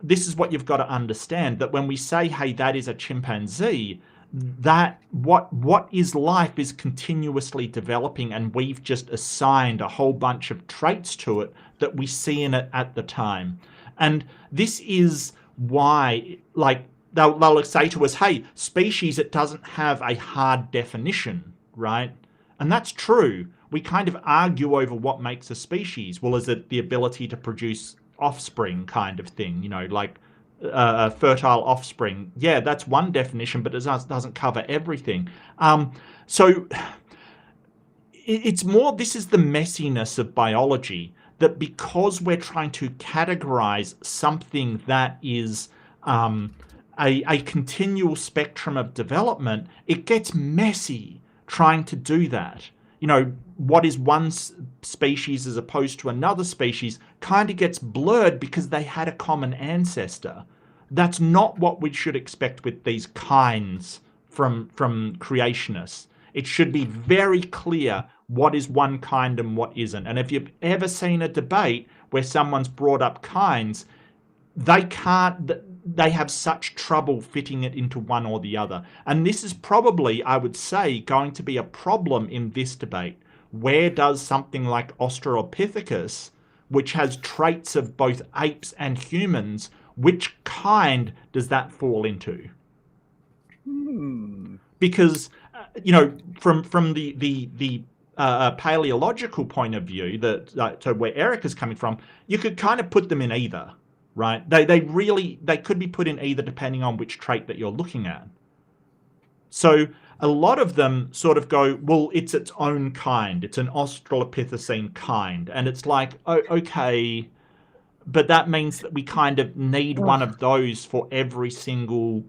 This is what you've got to understand, that when we say, hey, that is a chimpanzee, that what is life is continuously developing, and we've just assigned a whole bunch of traits to it that we see in it at the time. And this is why, like, they'll say to us, hey, species, it doesn't have a hard definition, right? And that's true. We kind of argue over what makes a species. Well, is it the ability to produce offspring kind of thing, you know, like fertile offspring? Yeah, that's one definition, but it doesn't cover everything. So it's more, this is the messiness of biology, that because we're trying to categorize something that is a continual spectrum of development, it gets messy trying to do that. You know, what is one species as opposed to another species kind of gets blurred because they had a common ancestor. That's not what we should expect with these kinds from creationists. It should be very clear what is one kind and what isn't. And if you've ever seen a debate where someone's brought up kinds, they have such trouble fitting it into one or the other. And this is probably, I would say, going to be a problem in this debate. Where does something like Australopithecus, which has traits of both apes and humans, which kind does that fall into? Because, you know, from the paleological point of view, so where Erika's coming from, you could kind of put them in either, right? They could be put in either depending on which trait that you're looking at. So a lot of them sort of go, well, it's its own kind. It's an Australopithecine kind. And it's like, oh, okay, but that means that we kind of need one of those for every single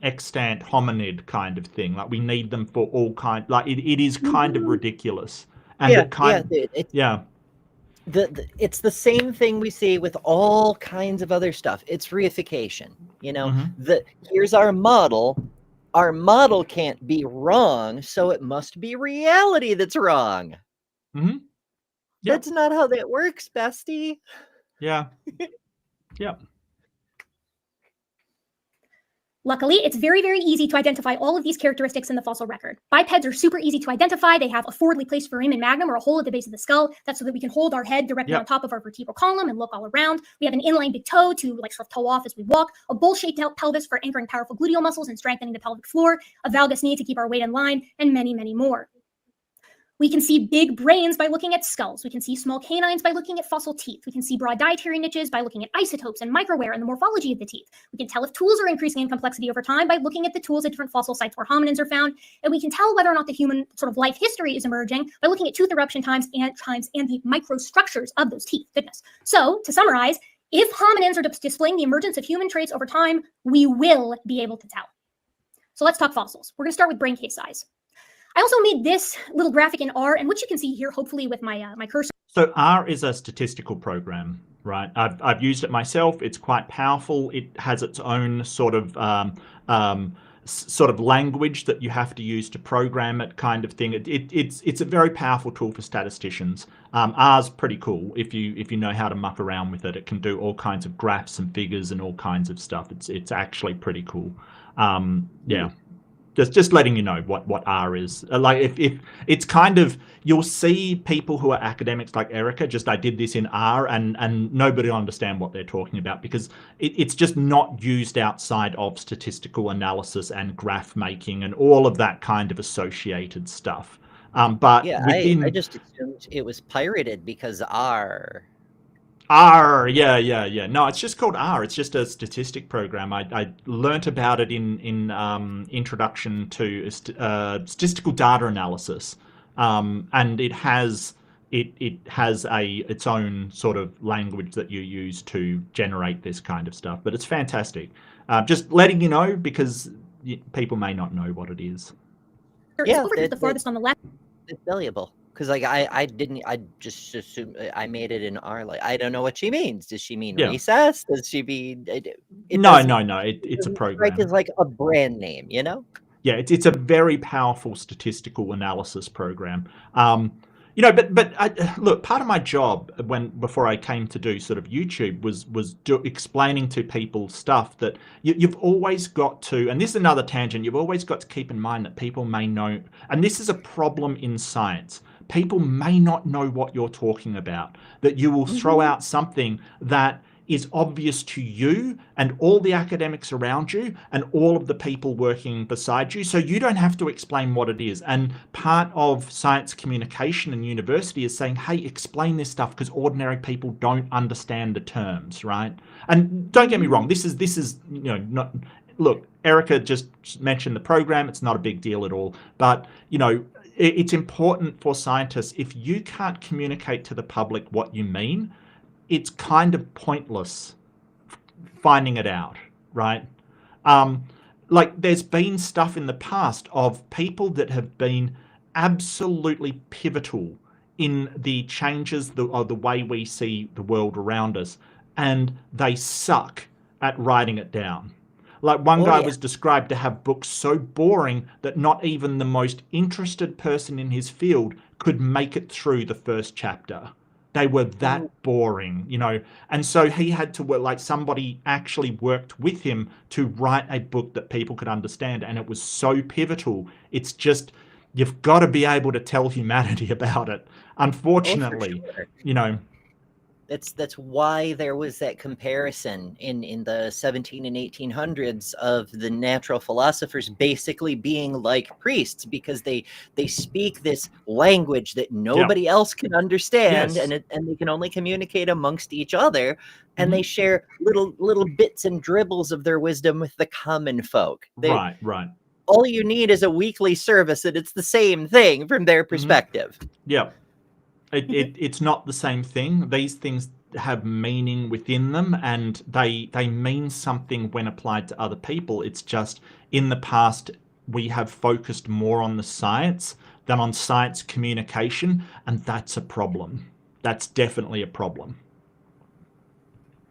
extant hominid kind of thing. Like we need them for all kind. Like it is kind of ridiculous. And it's the same thing we see with all kinds of other stuff. It's reification. You know, here's our model. Our model can't be wrong, so it must be reality that's wrong. That's not how that works, bestie. Yeah. Yeah. Luckily, it's very, very easy to identify all of these characteristics in the fossil record. Bipeds are super easy to identify. They have a forwardly placed foramen magnum, or a hole at the base of the skull. That's so that we can hold our head directly on top of our vertebral column and look all around. We have an inline big toe to like sort of toe off as we walk, a bowl-shaped pelvis for anchoring powerful gluteal muscles and strengthening the pelvic floor, a valgus knee to keep our weight in line, and many, many more. We can see big brains by looking at skulls. We can see small canines by looking at fossil teeth. We can see broad dietary niches by looking at isotopes and microwear and the morphology of the teeth. We can tell if tools are increasing in complexity over time by looking at the tools at different fossil sites where hominins are found. And we can tell whether or not the human sort of life history is emerging by looking at tooth eruption times and the microstructures of those teeth. Goodness. So to summarize, if hominins are displaying the emergence of human traits over time, we will be able to tell. So let's talk fossils. We're going to start with brain case size. I also made this little graphic in R, and which you can see here, hopefully with my my cursor. So R is a statistical program, right? I've used it myself. It's quite powerful. It has its own sort of language that you have to use to program it, kind of thing. It's a very powerful tool for statisticians. R's pretty cool if you know how to muck around with it. It can do all kinds of graphs and figures and all kinds of stuff. It's actually pretty cool. Yeah. Just letting you know what R is. Like if it's kind of, you'll see people who are academics like Erika, I did this in R and nobody will understand what they're talking about because it's just not used outside of statistical analysis and graph making and all of that kind of associated stuff. But yeah, within... I just assumed it was pirated because R. R, yeah. No, it's just called R. It's just a statistic program. I learnt about it in Introduction to Statistical Data Analysis, and it has its own sort of language that you use to generate this kind of stuff. But it's fantastic. Just letting you know because people may not know what it is. Yeah, over to the farthest on the left. It's valuable. Because like I just assumed I made it in R. Like I don't know what she means. Does she mean recess? Does she mean? No. It's a program. It's like a brand name, you know. Yeah, it's a very powerful statistical analysis program. But look, part of my job before I came to do sort of YouTube was explaining to people stuff that you've always got to, and this is another tangent. You've always got to keep in mind that people may know, and this is a problem in science. People may not know what you're talking about, that you will throw out something that is obvious to you and all the academics around you and all of the people working beside you. So you don't have to explain what it is. And part of science communication in university is saying, hey, explain this stuff because ordinary people don't understand the terms, right? And don't get me wrong, this is not, look, Erika just mentioned the program. It's not a big deal at all. But, it's important for scientists, if you can't communicate to the public what you mean, it's kind of pointless finding it out, right? Like there's been stuff in the past of people that have been absolutely pivotal in the changes of the way we see the world around us, and they suck at writing it down. Like one guy was described to have books so boring that not even the most interested person in his field could make it through the first chapter. They were that boring, and so he had to work, like somebody actually worked with him to write a book that people could understand. And it was so pivotal. It's just, you've got to be able to tell humanity about it. Unfortunately, That's why there was that comparison in the 17 and 1800s of the natural philosophers basically being like priests, because they speak this language that nobody else can understand, and they can only communicate amongst each other, and they share little bits and dribbles of their wisdom with the common folk. Right. All you need is a weekly service, and it's the same thing from their perspective. Yeah. It's not the same thing. These things have meaning within them, and they mean something when applied to other people. It's just in the past we have focused more on the science than on science communication, and that's a problem. That's definitely a problem.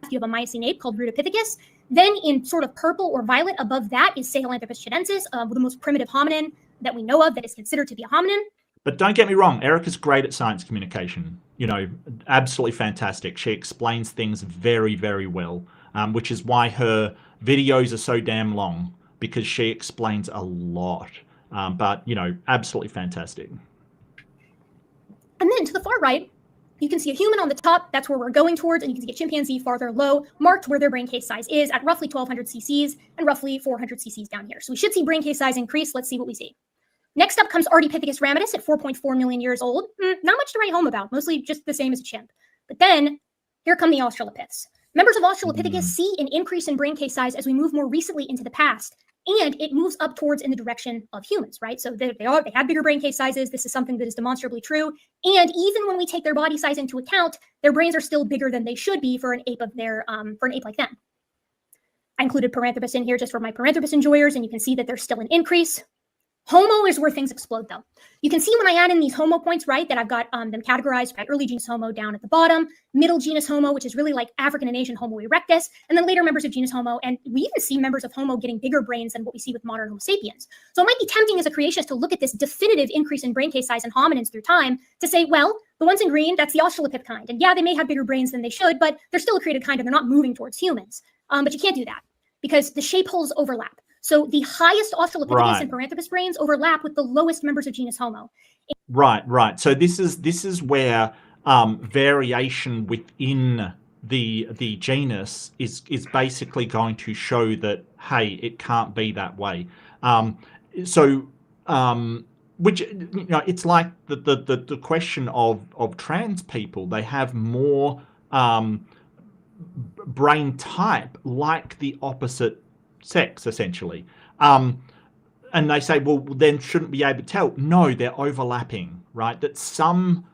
You have a Miocene ape called Rudopithecus. Then in sort of purple or violet above that is Sahelanthropus chilensis, the most primitive hominin that we know of that is considered to be a hominin. But don't get me wrong, Erika's great at science communication. Absolutely fantastic. She explains things very, very well, which is why her videos are so damn long, because she explains a lot. But absolutely fantastic. And then to the far right, you can see a human on the top. That's where we're going towards. And you can see a chimpanzee farther low, marked where their brain case size is at roughly 1,200 cc's and roughly 400 cc's down here. So we should see brain case size increase. Let's see what we see. Next up comes Ardipithecus ramidus at 4.4 million years old. Not much to write home about, mostly just the same as a chimp. But then here come the Australopiths. Members of Australopithecus see an increase in brain case size as we move more recently into the past, and it moves up towards in the direction of humans, right? So they have bigger brain case sizes. This is something that is demonstrably true. And even when we take their body size into account, their brains are still bigger than they should be for an ape like them. I included Paranthropus in here just for my Paranthropus enjoyers, and you can see that there's still an increase. Homo is where things explode, though. You can see when I add in these Homo points, right, that I've got them categorized by early genus Homo down at the bottom, middle genus Homo, which is really like African and Asian Homo erectus, and then later members of genus Homo. And we even see members of Homo getting bigger brains than what we see with modern Homo sapiens. So it might be tempting as a creationist to look at this definitive increase in brain case size in hominins through time to say, well, the ones in green, that's the Australopith kind. And yeah, they may have bigger brains than they should, but they're still a created kind and they're not moving towards humans. But you can't do that because the shape holes overlap. So the highest Australopithecus and Paranthropus brains overlap with the lowest members of genus Homo. Right. So this is where variation within the genus is basically going to show that, hey, it can't be that way. Which, you know, it's like the question of trans people. They have more brain type like the opposite sex, essentially. And they say, well, then shouldn't be able to tell. No, they're overlapping, right? That some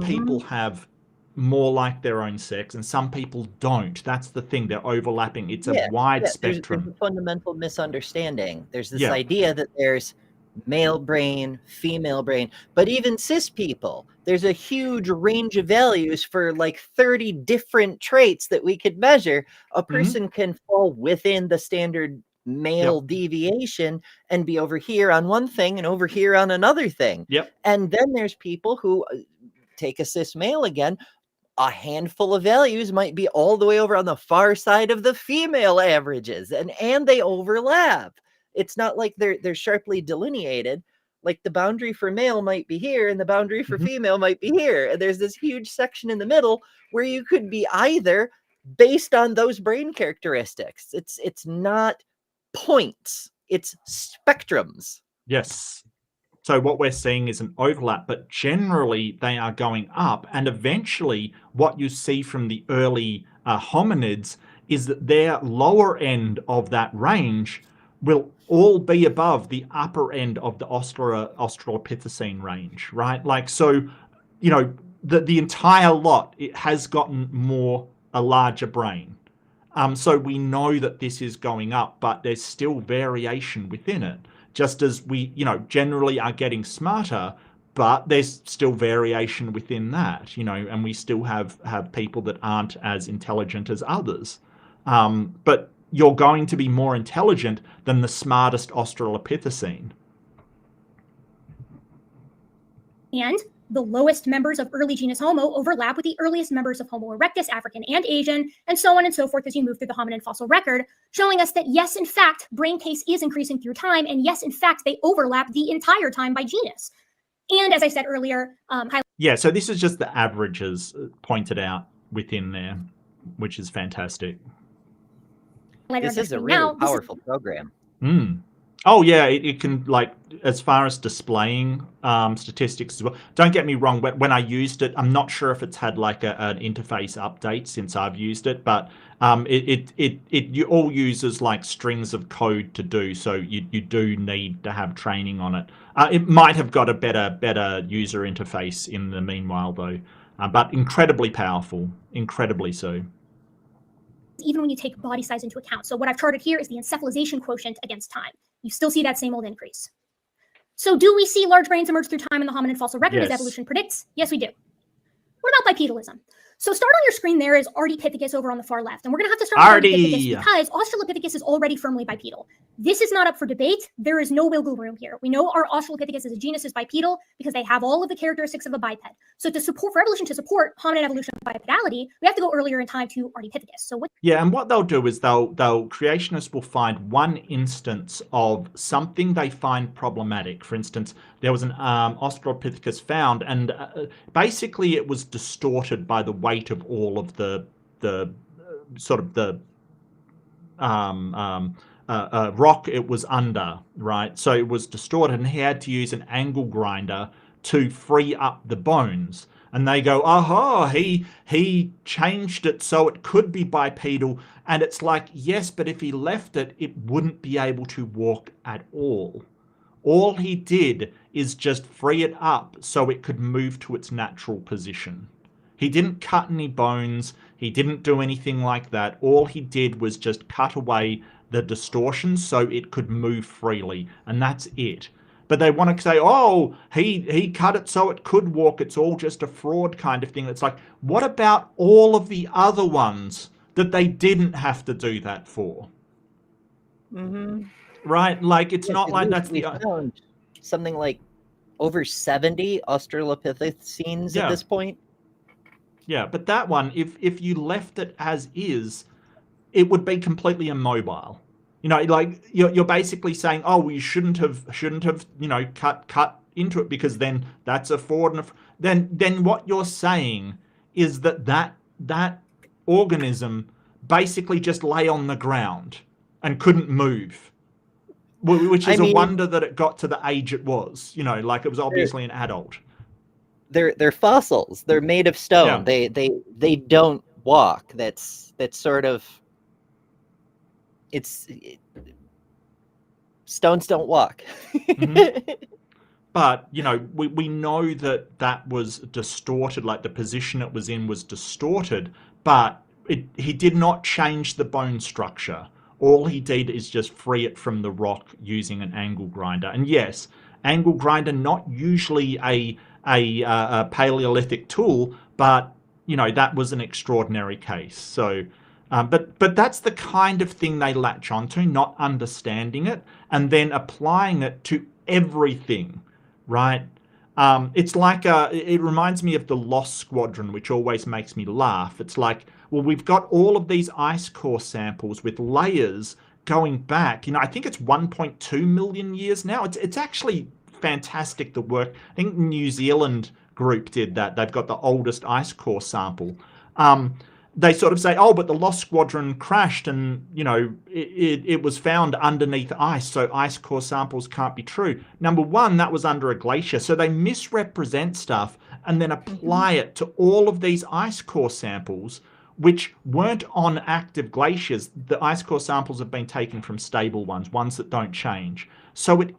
people have more like their own sex and some people don't. That's the thing. They're overlapping. It's a wide spectrum. There's a fundamental misunderstanding. There's this idea that there's male brain, female brain, but even cis people, there's a huge range of values for like 30 different traits that we could measure. A person can fall within the standard male deviation and be over here on one thing and over here on another thing. And then there's people who take a cis male again, a handful of values might be all the way over on the far side of the female averages, and they overlap. It's not like they're sharply delineated. Like the boundary for male might be here and the boundary for female might be here. And there's this huge section in the middle where you could be either based on those brain characteristics. It's not points, it's spectrums. Yes. So what we're seeing is an overlap, but generally they are going up. And eventually what you see from the early hominids is that their lower end of that range will all be above the upper end of the Australopithecine range, right? Like, so, you know, the entire lot, it has gotten a larger brain. So we know that this is going up, but there's still variation within it. Just as we, you know, generally are getting smarter, but there's still variation within that, you know, and we still have people that aren't as intelligent as others. But you're going to be more intelligent than the smartest Australopithecine. And the lowest members of early genus Homo overlap with the earliest members of Homo erectus, African and Asian, and so on and so forth as you move through the hominin fossil record, showing us that yes, in fact, brain case is increasing through time, and yes, in fact, they overlap the entire time by genus. And as I said earlier, so this is just the averages pointed out within there, which is fantastic. This is a really powerful program. Oh yeah, it can, like, as far as displaying statistics as well. Don't get me wrong, when I used it, I'm not sure if it's had like an interface update since I've used it, but it all uses like strings of code to do, so you do need to have training on it. It might have got a better user interface in the meanwhile though, but incredibly powerful, incredibly so. Even when you take body size into account. So what I've charted here is the encephalization quotient against time. You still see that same old increase. So do we see large brains emerge through time in the hominin fossil record as evolution predicts? Yes, we do. What about bipedalism? So start on your screen there is Ardipithecus over on the far left. And we're going to have to start with Ardipithecus because Australopithecus is already firmly bipedal. This is not up for debate. There is no wiggle room here. We know our Australopithecus as a genus is bipedal because they have all of the characteristics of a biped. So for evolution to support hominin evolution of bipedality, we have to go earlier in time to Ardipithecus. So and what they'll do is creationists will find one instance of something they find problematic. For instance, there was an Australopithecus found, and basically it was distorted by the weight of all of the sort of the rock it was under, right? So it was distorted, and he had to use an angle grinder to free up the bones. And they go, aha, he changed it so it could be bipedal. And it's like, yes, but if he left it, it wouldn't be able to walk at all. All he did is just free it up so it could move to its natural position. He didn't cut any bones. He didn't do anything like that. All he did was just cut away the distortion so it could move freely. And that's it. But they want to say, oh, he cut it so it could walk. It's all just a fraud kind of thing. It's like, what about all of the other ones that they didn't have to do that for? Mm-hmm. Right? Like, it's not like that's we found something like over 70 Australopithecines at this point. Yeah, but that one, if you left it as is, it would be completely immobile. You know, like you're basically saying, oh, well, you shouldn't have, you know, cut into it because then that's a fraud. And then what you're saying is that organism basically just lay on the ground and couldn't move, which is a wonder that it got to the age it was. You know, like it was obviously an adult. They're fossils. They're made of stone. Yeah. They don't walk. That's sort of. Stones don't walk. Mm-hmm. But, you know, we know that was distorted, like the position it was in was distorted, but he did not change the bone structure. All he did is just free it from the rock using an angle grinder. And yes, angle grinder, not usually a Paleolithic tool, but, you know, that was an extraordinary case. So... But that's the kind of thing they latch onto, not understanding it and then applying it to everything, right? It's like it reminds me of the Lost Squadron, which always makes me laugh. It's like, well, we've got all of these ice core samples with layers going back. You know, I think it's 1.2 million years now. It's actually fantastic, the work. I think New Zealand group did that. They've got the oldest ice core sample. They sort of say, oh, but the Lost Squadron crashed and, you know, it was found underneath ice, so ice core samples can't be true. Number one, that was under a glacier. So they misrepresent stuff and then apply it to all of these ice core samples, which weren't on active glaciers. The ice core samples have been taken from stable ones that don't change. So it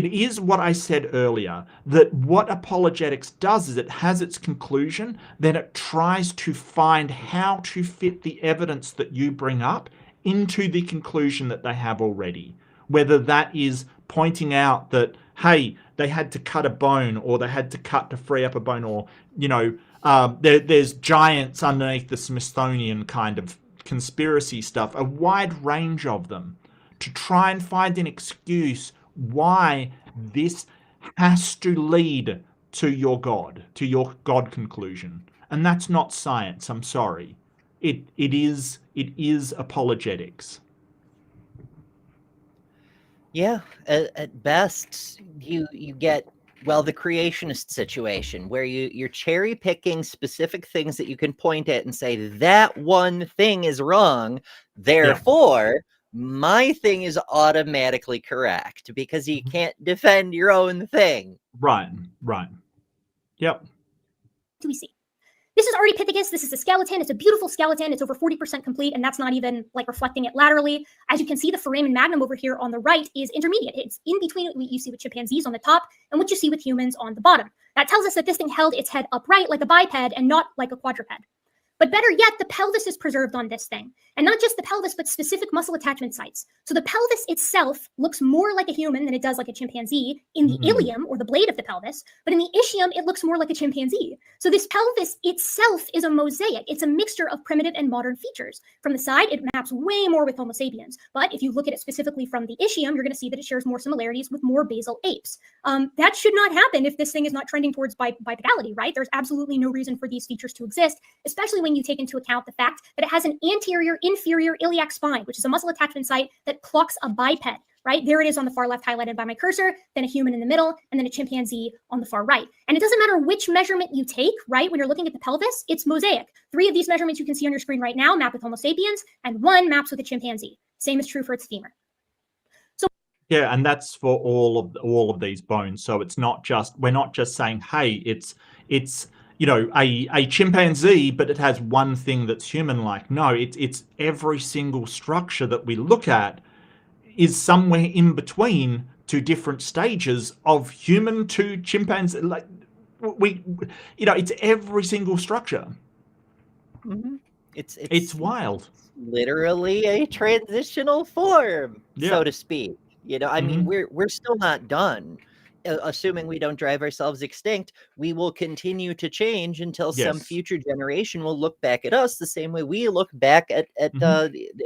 is what I said earlier, that what apologetics does is it has its conclusion, then it tries to find how to fit the evidence that you bring up into the conclusion that they have already. Whether that is pointing out that, hey, they had to cut a bone, or they had to cut to free up a bone, or, you know, there's giants underneath the Smithsonian kind of conspiracy stuff, a wide range of them, to try and find an excuse why this has to lead to your God conclusion. And that's not science, I'm sorry. It is apologetics. Yeah, at best you get, well, the creationist situation where you're cherry picking specific things that you can point at and say that one thing is wrong, therefore my thing is automatically correct because you can't defend your own thing. Right. Yep. Do we see? This is Ardipithecus. This is a skeleton. It's a beautiful skeleton. It's over 40% complete, and that's not even like reflecting it laterally. As you can see, the foramen magnum over here on the right is intermediate. It's in between what you see with chimpanzees on the top and what you see with humans on the bottom. That tells us that this thing held its head upright like a biped and not like a quadruped. But better yet, the pelvis is preserved on this thing. And not just the pelvis, but specific muscle attachment sites. So the pelvis itself looks more like a human than it does like a chimpanzee in the ilium, or the blade of the pelvis. But in the ischium, it looks more like a chimpanzee. So this pelvis itself is a mosaic. It's a mixture of primitive and modern features. From the side, it maps way more with Homo sapiens. But if you look at it specifically from the ischium, you're going to see that it shares more similarities with more basal apes. That should not happen if this thing is not trending towards bipedality, right? There's absolutely no reason for these features to exist, especially when you take into account the fact that it has an anterior inferior iliac spine, which is a muscle attachment site that clocks a biped. right? There it is on the far left highlighted by my cursor, then a human in the middle, and then a chimpanzee on the far right. And it doesn't matter which measurement you take, right? When you're looking at the pelvis, it's mosaic. 3 of these measurements you can see on your screen right now map with Homo sapiens, and 1 maps with a chimpanzee. Same is true for its femur. Yeah, and that's for all of these bones. So it's not just, we're not just saying, hey, it's you know, a chimpanzee, but it has one thing that's human-like. No, it's every single structure that we look at is somewhere in between 2 different stages of human to chimpanzee. Like you know, it's every single structure. Mm-hmm. It's wild. Literally a transitional form, so to speak. You know, I mean, we're still not done. Assuming we don't drive ourselves extinct, we will continue to change until some future generation will look back at us the same way we look back at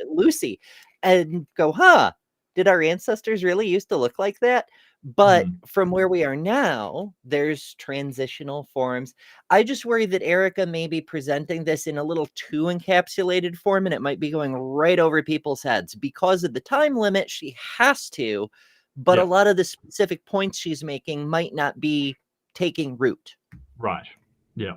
Lucy and go, huh, did our ancestors really used to look like that? But from where we are now, there's transitional forms. I just worry that Erika may be presenting this in a little too encapsulated form, and it might be going right over people's heads. Because of the time limit, she has to, but a lot of the specific points she's making might not be taking root. Right. Yeah.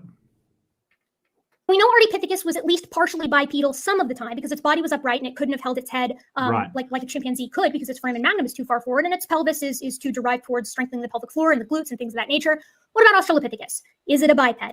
We know Ardipithecus was at least partially bipedal some of the time because its body was upright and it couldn't have held its head like a chimpanzee could because its foramen magnum is too far forward and its pelvis is too derived towards strengthening the pelvic floor and the glutes and things of that nature. What about Australopithecus? Is it a biped?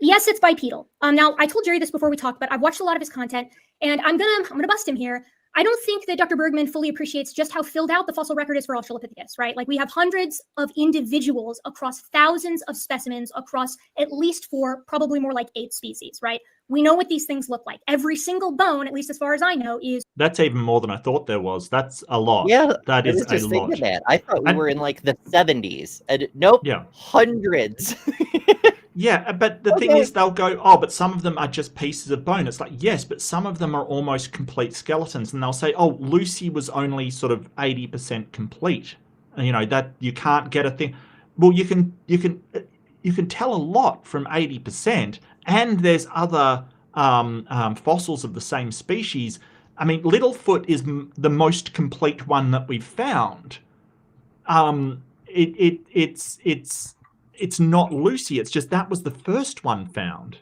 Yes, it's bipedal. Now, I told Jerry this before we talked, but I've watched a lot of his content, and I'm gonna bust him here. I don't think that Dr. Bergman fully appreciates just how filled out the fossil record is for Australopithecus, right? Like we have hundreds of individuals across thousands of specimens across at least 4, probably more like 8 species, right? We know what these things look like. Every single bone, at least as far as I know, is... That's even more than I thought there was. That's a lot. Yeah, that is just a lot. Thinking that. I thought we were in like the 70s. And nope, hundreds. Yeah, but the thing is, they'll go, oh, but some of them are just pieces of bone. It's like, yes, but some of them are almost complete skeletons. And they'll say, oh, Lucy was only sort of 80% complete. And, you know, that you can't get a thing. Well, you can tell a lot from 80%. And there's other fossils of the same species. I mean, Littlefoot is the most complete one that we've found. It's not Lucy. It's just that was the first one found.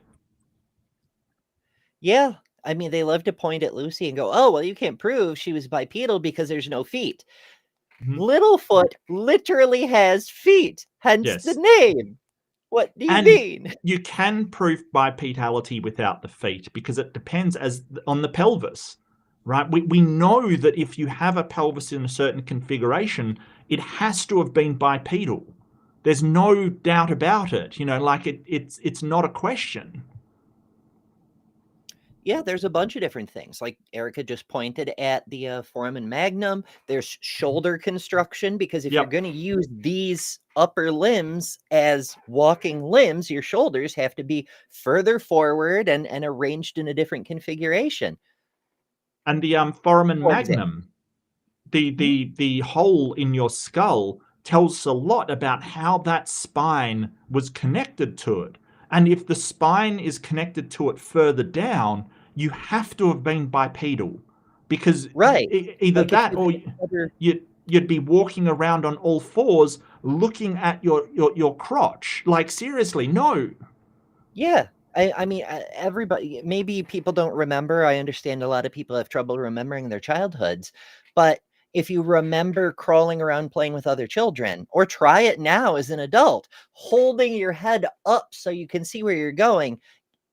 Yeah. I mean, they love to point at Lucy and go, oh, well, you can't prove she was bipedal because there's no feet. Littlefoot literally has feet, hence the name. What do you mean? You can prove bipedality without the feet because it depends on the pelvis, right? We know that if you have a pelvis in a certain configuration, it has to have been bipedal. There's no doubt about it. You know, like it's not a question. Yeah, there's a bunch of different things. Like Erika just pointed at the foramen magnum. There's shoulder construction, because if you're going to use these upper limbs as walking limbs, your shoulders have to be further forward and arranged in a different configuration. And the foramen magnum, the hole in your skull tells a lot about how that spine was connected to it. And if the spine is connected to it further down, you have to have been bipedal, because either like that or you'd be walking around on all fours looking at your crotch. Like, seriously, no. Yeah. I mean, everybody, maybe people don't remember. I understand a lot of people have trouble remembering their childhoods, but if you remember crawling around playing with other children, or try it now as an adult, holding your head up so you can see where you're going,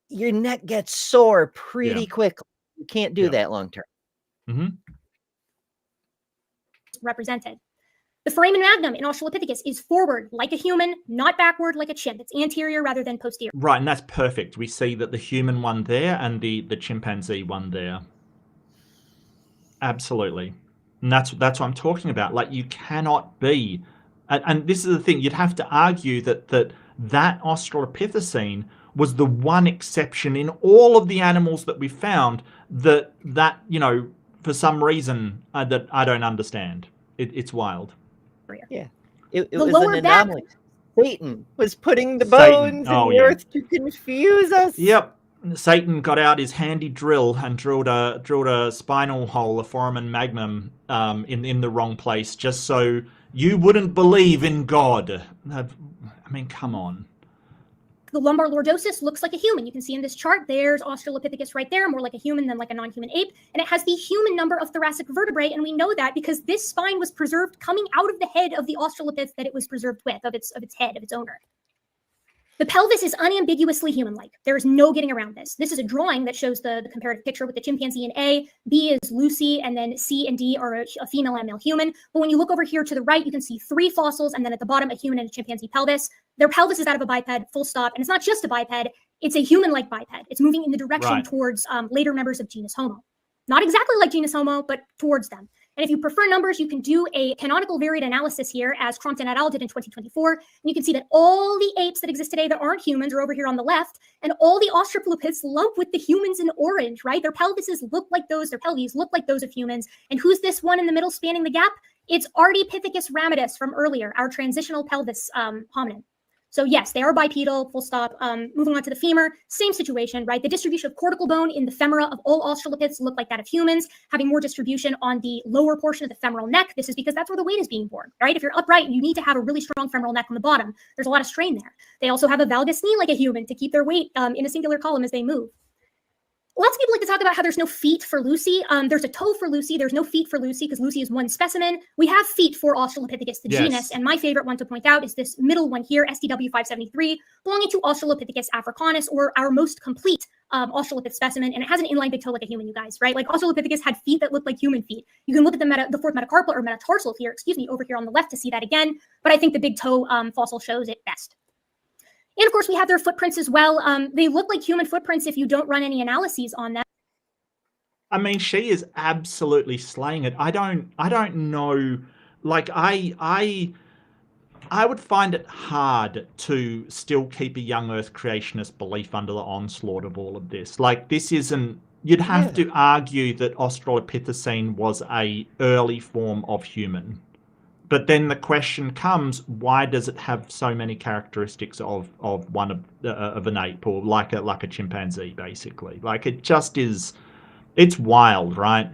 your neck gets sore pretty quickly. You can't do that long term. Represented. The foramen magnum in Australopithecus is forward like a human, not backward like a chimp. It's anterior rather than posterior. Right, and that's perfect. We see that the human one there and the chimpanzee one there. Absolutely. And that's what I'm talking about. Like, you cannot be, and this is the thing, you'd have to argue that Australopithecine was the one exception in all of the animals that we found that you know, for some reason that I don't understand. It's wild. Yeah, it was an anomaly. Satan was putting the bones in the earth to confuse us. Yep. Satan got out his handy drill and drilled a spinal hole, a foramen magnum, in the wrong place, just so you wouldn't believe in God. I mean, come on. The lumbar lordosis looks like a human. You can see in this chart, there's Australopithecus right there, more like a human than like a non-human ape. And it has the human number of thoracic vertebrae. And we know that because this spine was preserved coming out of the head of the Australopith that it was preserved with, of its head, of its owner. The pelvis is unambiguously human-like. There is no getting around this. This is a drawing that shows the comparative picture with the chimpanzee in A, B is Lucy, and then C and D are a female and male human. But when you look over here to the right, you can see 3 fossils, and then at the bottom, a human and a chimpanzee pelvis. Their pelvis is that of a biped, full stop. And it's not just a biped, it's a human-like biped. It's moving in the direction towards later members of genus Homo. Not exactly like genus Homo, but towards them. And if you prefer numbers, you can do a canonical varied analysis here, as Crompton et al. Did in 2024. And you can see that all the apes that exist today that aren't humans are over here on the left, and all the Australopiths lump with the humans in orange, right? Their pelvises look like those, their pelvises look like those of humans. And who's this one in the middle spanning the gap? It's Ardipithecus ramidus from earlier, our transitional pelvis hominid. So yes, they are bipedal, full stop. Moving on to the femur, same situation, right? The distribution of cortical bone in the femora of all Australopiths look like that of humans, having more distribution on the lower portion of the femoral neck. This is because that's where the weight is being borne, right? If you're upright, you need to have a really strong femoral neck on the bottom. There's a lot of strain there. They also have a valgus knee like a human to keep their weight in a singular column as they move. Lots of people like to talk about how there's no feet for Lucy. There's a toe for Lucy. There's no feet for Lucy because Lucy is one specimen. We have feet for Australopithecus, the genus. And my favorite one to point out is this middle one here, STW573, belonging to Australopithecus africanus, or our most complete Australopith specimen. And it has an inline big toe like a human, you guys, right? Like Australopithecus had feet that looked like human feet. You can look at the fourth metacarpal or metatarsal here, over here on the left to see that again. But I think the big toe fossil shows it best. And of course, we have their footprints as well. They look like human footprints if you don't run any analyses on them. I mean, she is absolutely slaying it. I don't know. Like, I would find it hard to still keep a young Earth creationist belief under the onslaught of all of this. Like, this isn't. You'd have to argue that Australopithecine was a early form of human. But then the question comes: why does it have so many characteristics of one of an ape, or like a chimpanzee, basically? Like, it just is. It's wild, right?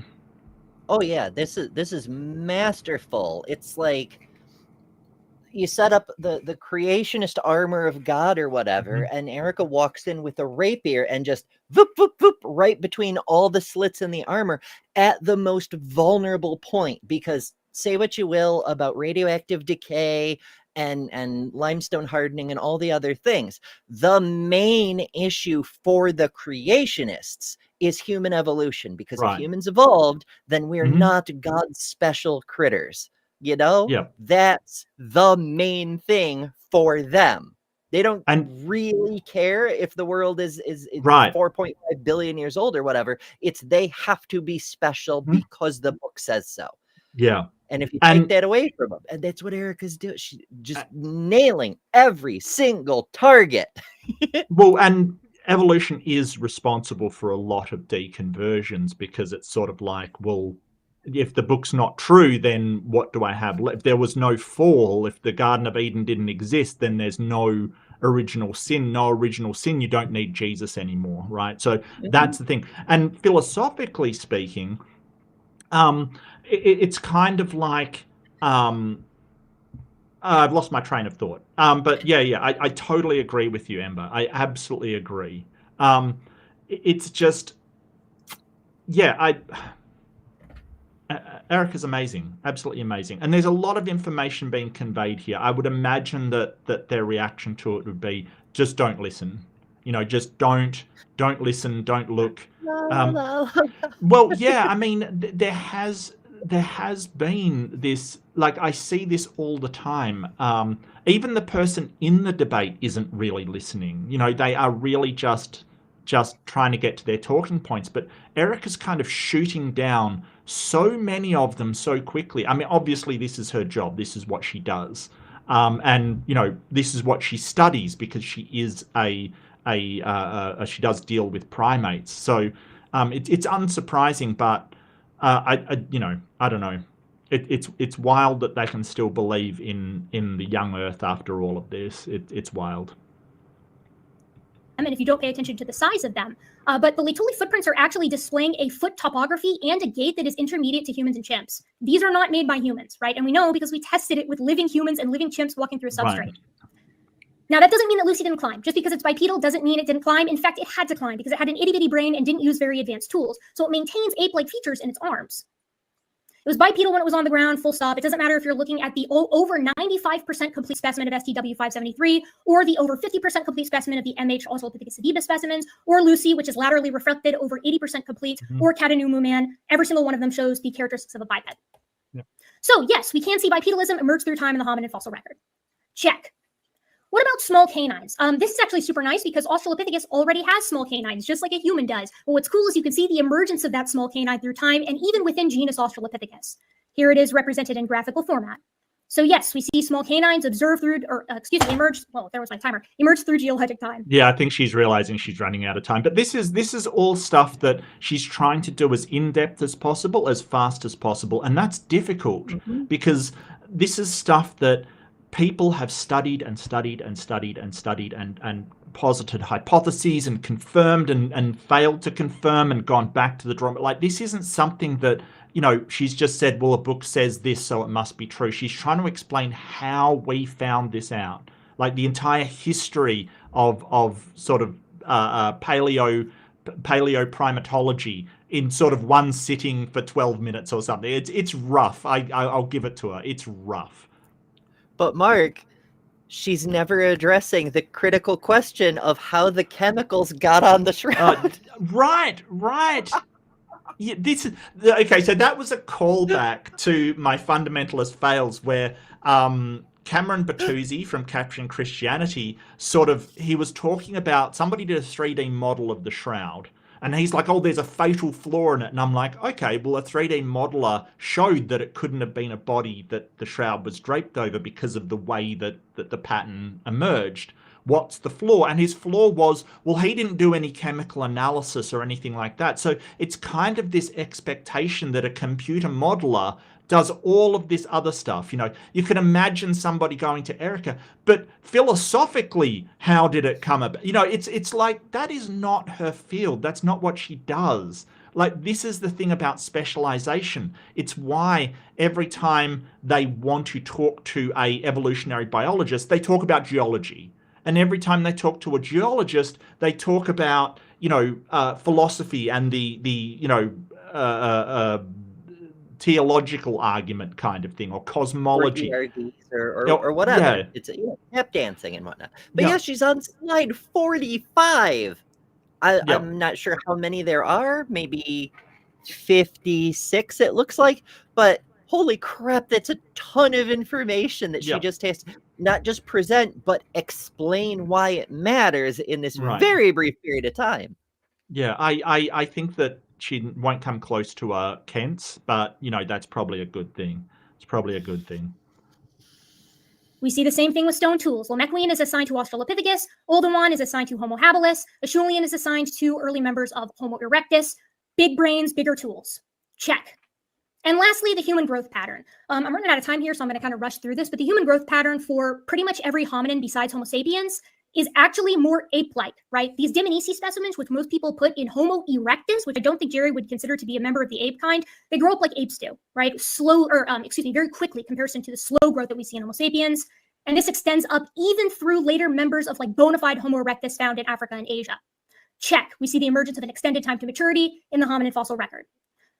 Oh yeah, this is masterful. It's like you set up the creationist armor of God or whatever, and Erika walks in with a rapier and just voop, voop, voop, right between all the slits in the armor at the most vulnerable point. Because say what you will about radioactive decay and limestone hardening and all the other things, the main issue for the creationists is human evolution. Because if humans evolved, then we're not God's special critters. You know? Yeah. That's the main thing for them. They don't really care if the world is 4.5 billion years old or whatever. It's they have to be special because the book says so. Yeah. And if you take that away from them, and that's what Erika's doing, she's just nailing every single target. Well, and evolution is responsible for a lot of deconversions, because it's sort of like, well, if the book's not true, then what do I have? If there was no fall, if the Garden of Eden didn't exist, then there's no original sin. No original sin, you don't need Jesus anymore, right? So that's the thing. And philosophically speaking, it's kind of like, I've lost my train of thought. But yeah, I totally agree with you, Ember. I absolutely agree. It's just, Erika's amazing, absolutely amazing. And there's a lot of information being conveyed here. I would imagine that their reaction to it would be, just don't listen. Just don't listen, don't look. No. Well, yeah, I mean, there has been this, like, I see this all the time. Even the person in the debate isn't really listening. They are really just trying to get to their talking points. But Erika's kind of shooting down so many of them so quickly. I mean, obviously this is her job. This is what she does. And this is what she studies, because she is she does deal with primates. So it's unsurprising, but I don't know. It's wild that they can still believe in the young Earth after all of this. It's wild. and if you don't pay attention to the size of them. But the Laetoli footprints are actually displaying a foot topography and a gait that is intermediate to humans and chimps. These are not made by humans, right? And we know because we tested it with living humans and living chimps walking through a substrate. Right. Now, that doesn't mean that Lucy didn't climb. Just because it's bipedal doesn't mean it didn't climb. In fact, it had to climb because it had an itty-bitty brain and didn't use very advanced tools. So it maintains ape-like features in its arms. It was bipedal when it was on the ground, full stop. It doesn't matter if you're looking at the over 95% complete specimen of STW573 or the over 50% complete specimen of the MH Australopithecus sediba specimens, or Lucy, which is laterally reflected over 80% complete, or Katanumu man. Every single one of them shows the characteristics of a biped. Yep. So yes, we can see bipedalism emerge through time in the hominid fossil record. Check. What about small canines? This is actually super nice because Australopithecus already has small canines, just like a human does. But what's cool is you can see the emergence of that small canine through time and even within genus Australopithecus. Here it is represented in graphical format. So yes, we see small canines observed through, emerge, well, there was my timer, emerge through geologic time. Yeah, I think she's realizing she's running out of time. But this is all stuff that she's trying to do as in-depth as possible, as fast as possible. And that's difficult because this is stuff that people have studied and studied and studied and studied and posited hypotheses and confirmed and failed to confirm and gone back to the drawing. Like, this isn't something that, you know, she's just said, well, a book says this, so it must be true. She's trying to explain how we found this out, like the entire history of sort of paleoprimatology in sort of one sitting for 12 minutes or something. It's rough. I'll give it to her. It's rough. But Mark, she's never addressing the critical question of how the chemicals got on the shroud. Right. Yeah, this is okay. So that was a callback to my fundamentalist fails, where Cameron Bertuzzi from Capturing Christianity he was talking about, somebody did a 3D model of the shroud. And he's like, oh, there's a fatal flaw in it. And I'm like, okay, well, a 3D modeler showed that it couldn't have been a body that the shroud was draped over because of the way that the pattern emerged. What's the flaw? And his flaw was, well, he didn't do any chemical analysis or anything like that. So it's kind of this expectation that a computer modeler does all of this other stuff. You know, you can imagine somebody going to Erika, but philosophically, how did it come about? You know, it's like, that is not her field. That's not what she does. Like, this is the thing about specialization. It's why every time they want to talk to a evolutionary biologist, they talk about geology. And every time they talk to a geologist, they talk about, you know, philosophy and the theological argument kind of thing, or cosmology, or whatever. Yeah. It's tap dancing and whatnot. But yeah, she's on slide 45. I'm not sure how many there are, maybe 56 it looks like, but holy crap, that's a ton of information that she just has to not just present, but explain why it matters in this very brief period of time. Yeah, I think that she won't come close to Kent's, but, you know, that's probably a good thing. It's probably a good thing. We see the same thing with stone tools. Lamequian is assigned to Australopithecus. Oldowan is assigned to Homo habilis. Acheulean is assigned to early members of Homo erectus. Big brains, bigger tools. Check. And lastly, the human growth pattern. I'm running out of time here, so I'm going to kind of rush through this, but the human growth pattern for pretty much every hominin besides Homo sapiens is actually more ape-like, right? These Dmanisi specimens, which most people put in Homo erectus, which I don't think Jerry would consider to be a member of the ape kind, they grow up like apes do, right? Very quickly in comparison to the slow growth that we see in Homo sapiens. And this extends up even through later members of like bona fide Homo erectus found in Africa and Asia. Check. We see the emergence of an extended time to maturity in the hominid fossil record.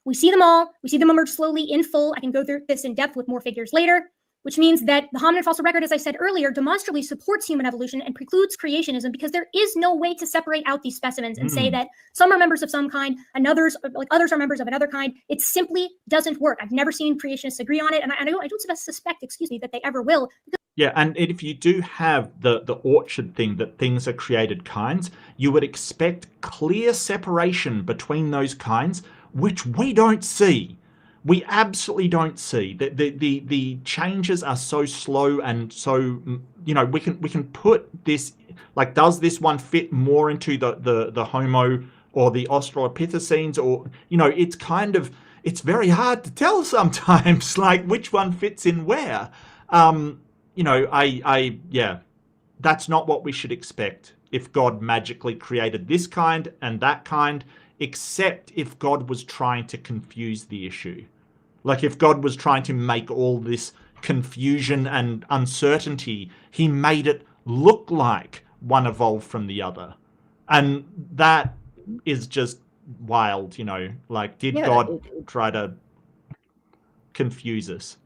We see them all. We see them emerge slowly in full. I can go through this in depth with more figures later, which means that the hominid fossil record, as I said earlier, demonstrably supports human evolution and precludes creationism, because there is no way to separate out these specimens and say that some are members of some kind and others are members of another kind. It simply doesn't work. I've never seen creationists agree on it, and I don't suspect, that they ever will. Yeah, and if you do have the orchard thing, that things are created kinds, you would expect clear separation between those kinds, which we don't see. We absolutely don't see. The changes are so slow, and so, you know, we can put this, like, does this one fit more into the Homo or the Australopithecines, or, you know, it's very hard to tell sometimes, like, which one fits in where. You know, yeah, that's not what we should expect. if God magically created this kind and that kind, except if God was trying to confuse the issue. Like if God was trying to make all this confusion and uncertainty, he made it look like one evolved from the other. And that is just wild, you know, like did God try to confuse us?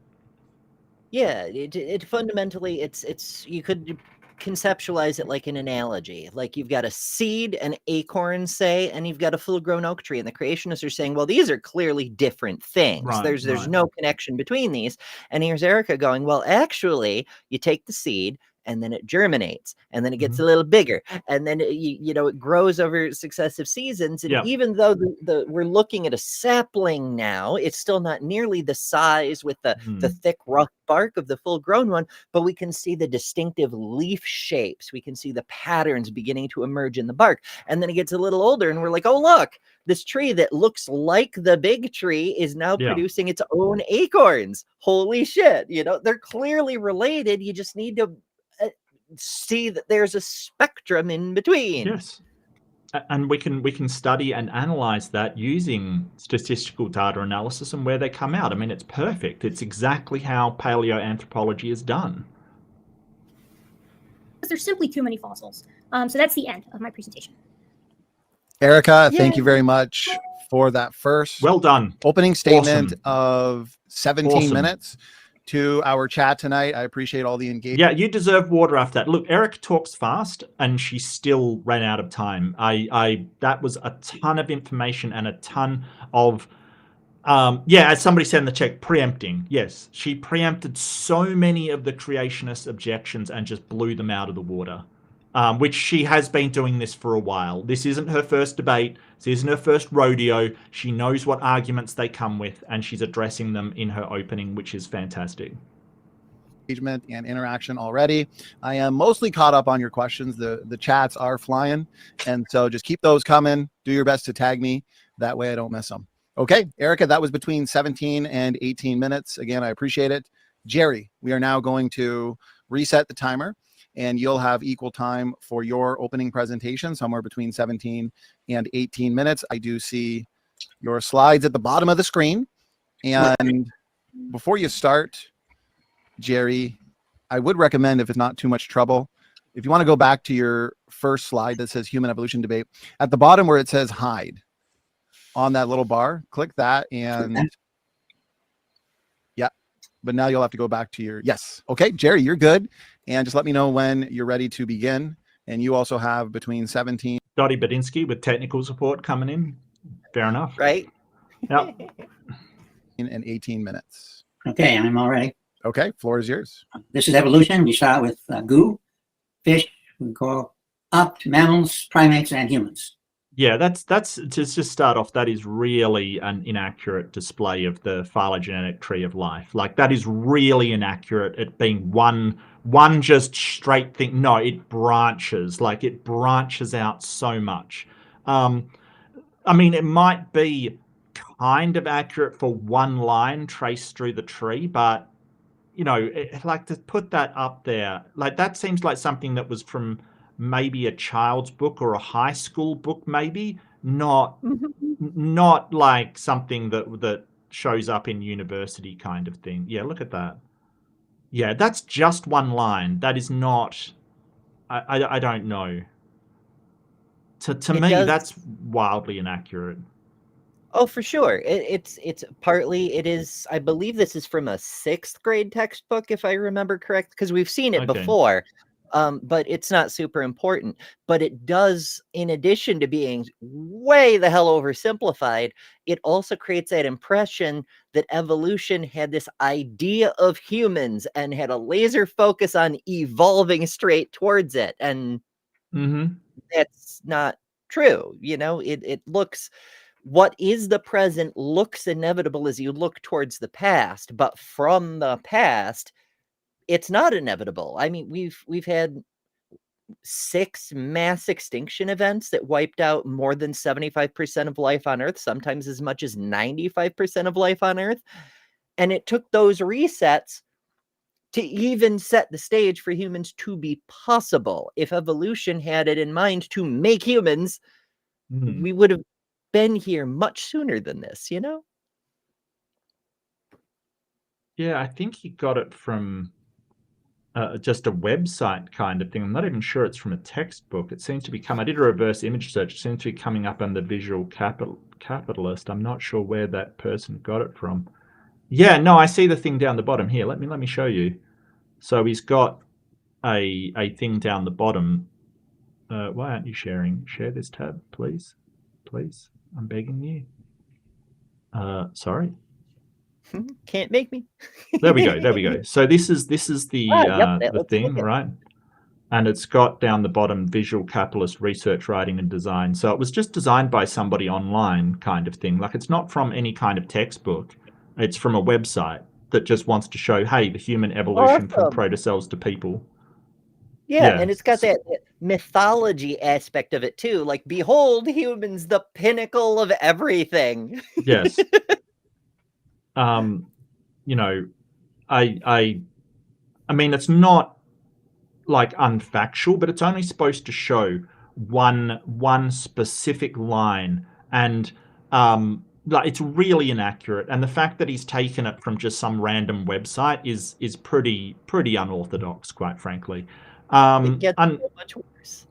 Yeah, it fundamentally, it's you could conceptualize it like an analogy. Like you've got a seed, an acorn, say, and you've got a full-grown oak tree, and the creationists are saying, well, these are clearly different things. Right, There's right. no connection between these. And here's Erika going, well, actually, you take the seed, and then it germinates, and then it gets a little bigger, and then it grows over successive seasons. And even though we're looking at a sapling now, it's still not nearly the size with the thick, rough bark of the full-grown one, but we can see the distinctive leaf shapes. We can see the patterns beginning to emerge in the bark. And then it gets a little older, and we're like, oh, look, this tree that looks like the big tree is now producing its own acorns. Holy shit. They're clearly related. You just need to see that there's a spectrum in between. Yes. And we can study and analyze that using statistical data analysis and where they come out. I mean, it's perfect. It's exactly how paleoanthropology is done. There's simply too many fossils. So that's the end of my presentation. Erika, thank you very much for that first well done opening statement of 17 minutes to our chat tonight. I appreciate all the engagement. Yeah, you deserve water after that. Look, Erika talks fast and she still ran out of time. That was a ton of information and a ton of as somebody said in the chat, preempting. Yes, she preempted so many of the creationist objections and just blew them out of the water. Which she has been doing this for a while. This isn't her first debate. This isn't her first rodeo. She knows what arguments they come with, and she's addressing them in her opening, which is fantastic. Engagement and interaction already. I am mostly caught up on your questions. The chats are flying, and so just keep those coming. Do your best to tag me. That way I don't miss them. Okay, Erika, that was between 17 and 18 minutes. Again, I appreciate it. Jerry, we are now going to reset the timer, and you'll have equal time for your opening presentation, somewhere between 17 and 18 minutes. I do see your slides at the bottom of the screen. And before you start, Jerry, I would recommend, if it's not too much trouble, if you want to go back to your first slide that says human evolution debate, at the bottom where it says hide, on that little bar, click that, and but now you'll have to go back to your, okay, Jerry, you're good. And just let me know when you're ready to begin. And you also have between 17. Dottie Badinsky with technical support coming in. Fair enough. Right? Yep. And 18 minutes. Okay, I'm all ready. Okay, floor is yours. This is evolution. We start with goo, fish, we go up to mammals, primates, and humans. Yeah, that's to just start off. That is really an inaccurate display of the phylogenetic tree of life. Like that is really inaccurate. It being one just straight thing. No, it branches. Like it branches out so much. I mean, it might be kind of accurate for one line traced through the tree, but like to put that up there, like that seems like something that was from maybe a child's book or a high school book, maybe not like something that shows up in university kind of thing. Yeah, look at that. Yeah, that's just one line. That is not, I don't know. To me, that's wildly inaccurate. Oh, for sure. It's partly, it is, I believe this is from a 6th grade textbook, if I remember correct, because we've seen it before. But it's not super important. But it does, in addition to being way the hell oversimplified, it also creates that impression that evolution had this idea of humans and had a laser focus on evolving straight towards it. And that's not true. It looks, what is the present looks inevitable as you look towards the past, but from the past, it's not inevitable. I mean, we've had 6 mass extinction events that wiped out more than 75% of life on Earth, sometimes as much as 95% of life on Earth. And it took those resets to even set the stage for humans to be possible. If evolution had it in mind to make humans, we would have been here much sooner than this, you know? Yeah, I think he got it from just a website kind of thing. I'm not even sure it's from a textbook. It seems to be I did a reverse image search. It seems to be coming up under Visual Capitalist. I'm not sure where that person got it from. Yeah, no, I see the thing down the bottom here. Let me show you. So he's got a thing down the bottom. Why aren't you sharing? Share this tab, please. Please. I'm begging you. Sorry. Can't make me. There we go. So this is the the thing, right? And it's got down the bottom Visual Capitalist Research, Writing and Design. So it was just designed by somebody online kind of thing. Like, it's not from any kind of textbook. It's from a website that just wants to show, hey, the human evolution from protocells to people. Yeah, and it's got that mythology aspect of it too. Like, behold, humans, the pinnacle of everything. Yes. You know, I mean, it's not like unfactual, but it's only supposed to show one specific line, and like, it's really inaccurate. And the fact that he's taken it from just some random website is pretty unorthodox, quite frankly. It gets so much worse.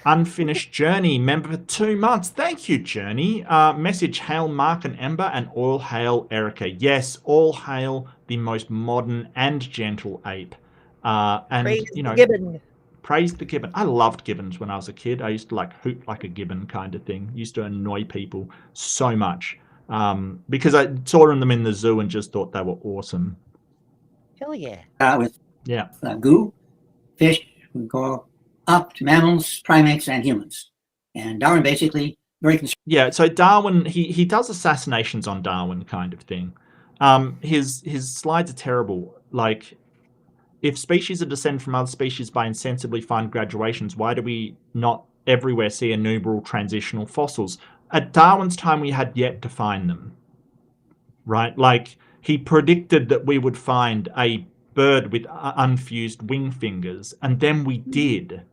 Unfinished Journey, member for 2 months. Thank you, Journey. Message, hail Mark and Ember, and all hail Erika. Yes, all hail the most modern and gentle ape. And praise you know, Gibbon. Praise the Gibbon. I loved gibbons when I was a kid. I used to like hoot like a gibbon kind of thing. Used to annoy people so much because I saw them in the zoo and just thought they were awesome. Hell yeah. With Yeah. goo, fish, we go up to mammals, primates, and humans. And Darwin basically very concerned. Yeah, so Darwin, he does assassinations on Darwin kind of thing. His slides are terrible. Like, if species are descended from other species by insensibly fine graduations, why do we not everywhere see innumerable transitional fossils? At Darwin's time, we had yet to find them, right? Like, he predicted that we would find a bird with unfused wing fingers, and then we did.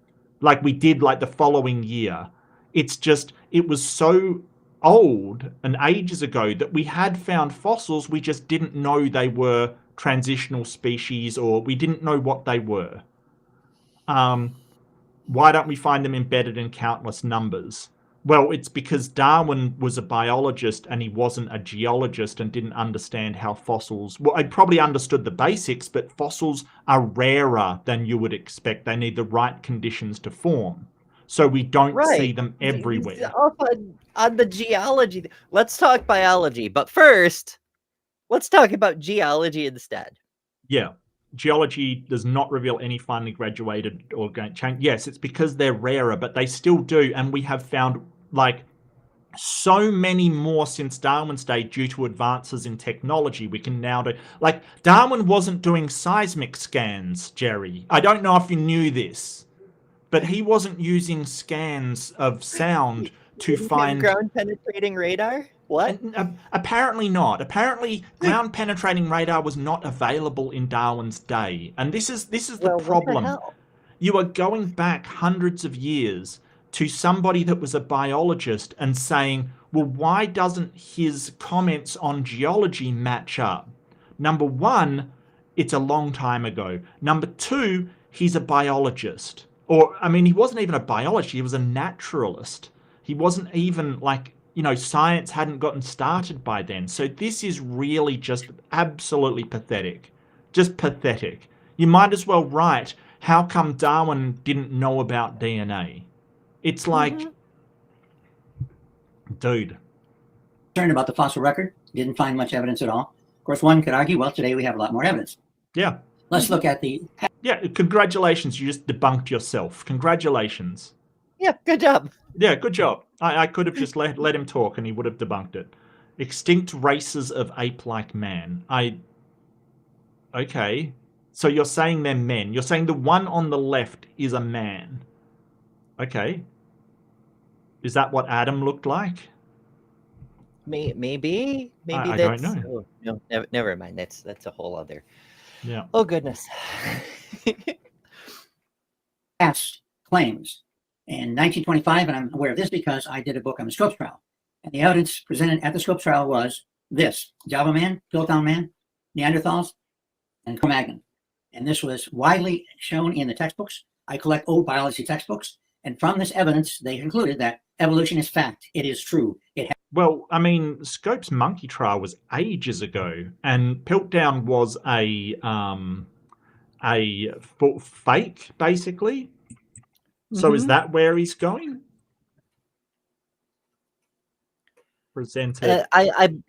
Like, we did, like, the following year. It's just, it was so old and ages ago that we had found fossils, we just didn't know they were transitional species, or we didn't know what they were. Why don't we find them embedded in countless numbers? Well, it's because Darwin was a biologist and he wasn't a geologist and didn't understand how fossils... Well, I probably understood the basics, but fossils are rarer than you would expect. They need the right conditions to form. So we don't see them everywhere. On the geology, let's talk biology. But first, let's talk about geology instead. Yeah. Geology does not reveal any finely graduated organic chain. Yes, it's because they're rarer, but they still do. And we have found, like, so many more since Darwin's day due to advances in technology. We can now do... Like, Darwin wasn't doing seismic scans, Jerry. I don't know if you knew this, but he wasn't using scans of sound to find... ground-penetrating radar? What? Apparently not. Apparently, ground-penetrating radar was not available in Darwin's day, and this is the problem. What the hell? You are going back hundreds of years to somebody that was a biologist and saying, well, why doesn't his comments on geology match up? Number one, it's a long time ago. Number two, he's a biologist. Or, I mean, he wasn't even a biologist. He was a naturalist. He wasn't even, like, you know, science hadn't gotten started by then. So this is really just absolutely pathetic. Just pathetic. You might as well write, how come Darwin didn't know about DNA? It's like, dude. Concerned about the fossil record, didn't find much evidence at all. Of course, one could argue, well, today we have a lot more evidence. Yeah. Let's look at the... Yeah, congratulations. You just debunked yourself. Congratulations. Yeah, good job. Yeah, good job. I could have just let him talk and he would have debunked it. Extinct races of ape-like man. Okay. So you're saying they're men. You're saying the one on the left is a man. Okay. Is that what Adam looked like? Maybe I that's... don't know. Oh, no, never mind. That's a whole other... Yeah. Oh, goodness. Past claims. In 1925, and I'm aware of this because I did a book on the Scopes trial, and the evidence presented at the Scopes trial was this: Java man, Piltdown man, Neanderthals, and Cro-Magnon. And this was widely shown in the textbooks. I collect old biology textbooks, and from this evidence, they concluded that evolution is fact. It is true. Well, I mean, Scope's monkey trial was ages ago, and Piltdown was a fake, basically. So is that where he's going? Presented.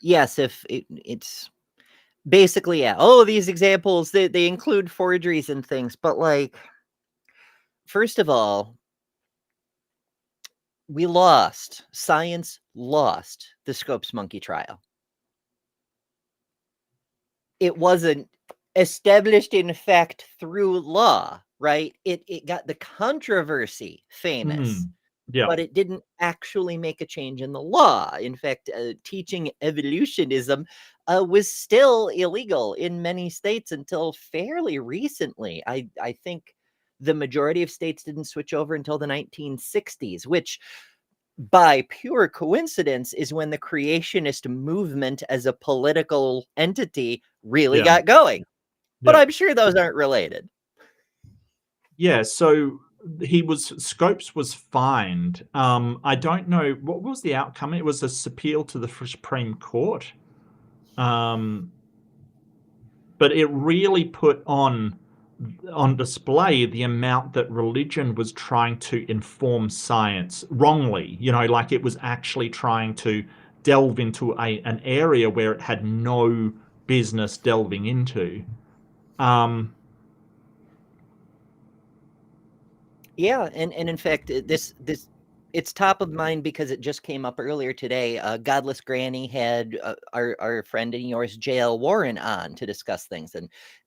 Yes, if it's basically, yeah. Oh, these examples, they include forgeries and things, but like, first of all, science lost the Scopes monkey trial. It wasn't established in fact through law, right? It got the controversy famous. Yeah. But it didn't actually make a change in the law. In fact, teaching evolutionism was still illegal in many states until fairly recently. I think the majority of states didn't switch over until the 1960s, which by pure coincidence is when the creationist movement as a political entity really got going. But I'm sure those aren't related. Yeah, so Scopes was fined. I don't know what was the outcome. It was a appeal to the Supreme Court. But it really put on display the amount that religion was trying to inform science wrongly. Like it was actually trying to delve into an area where it had no business delving into. Yeah, and in fact, this it's top of mind because it just came up earlier today. Godless Granny had our friend and yours, J.L. Warren, on to discuss things,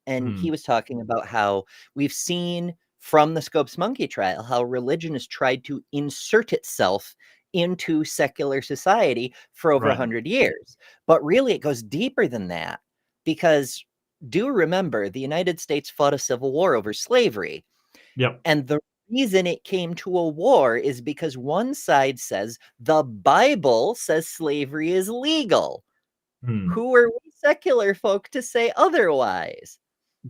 and he was talking about how we've seen from the Scopes monkey trial how religion has tried to insert itself into secular society for over 100 years, but really it goes deeper than that, because do remember the United States fought a civil war over slavery. Yep. And the reason it came to a war is because one side says the Bible says slavery is legal. Who are we secular folk to say otherwise?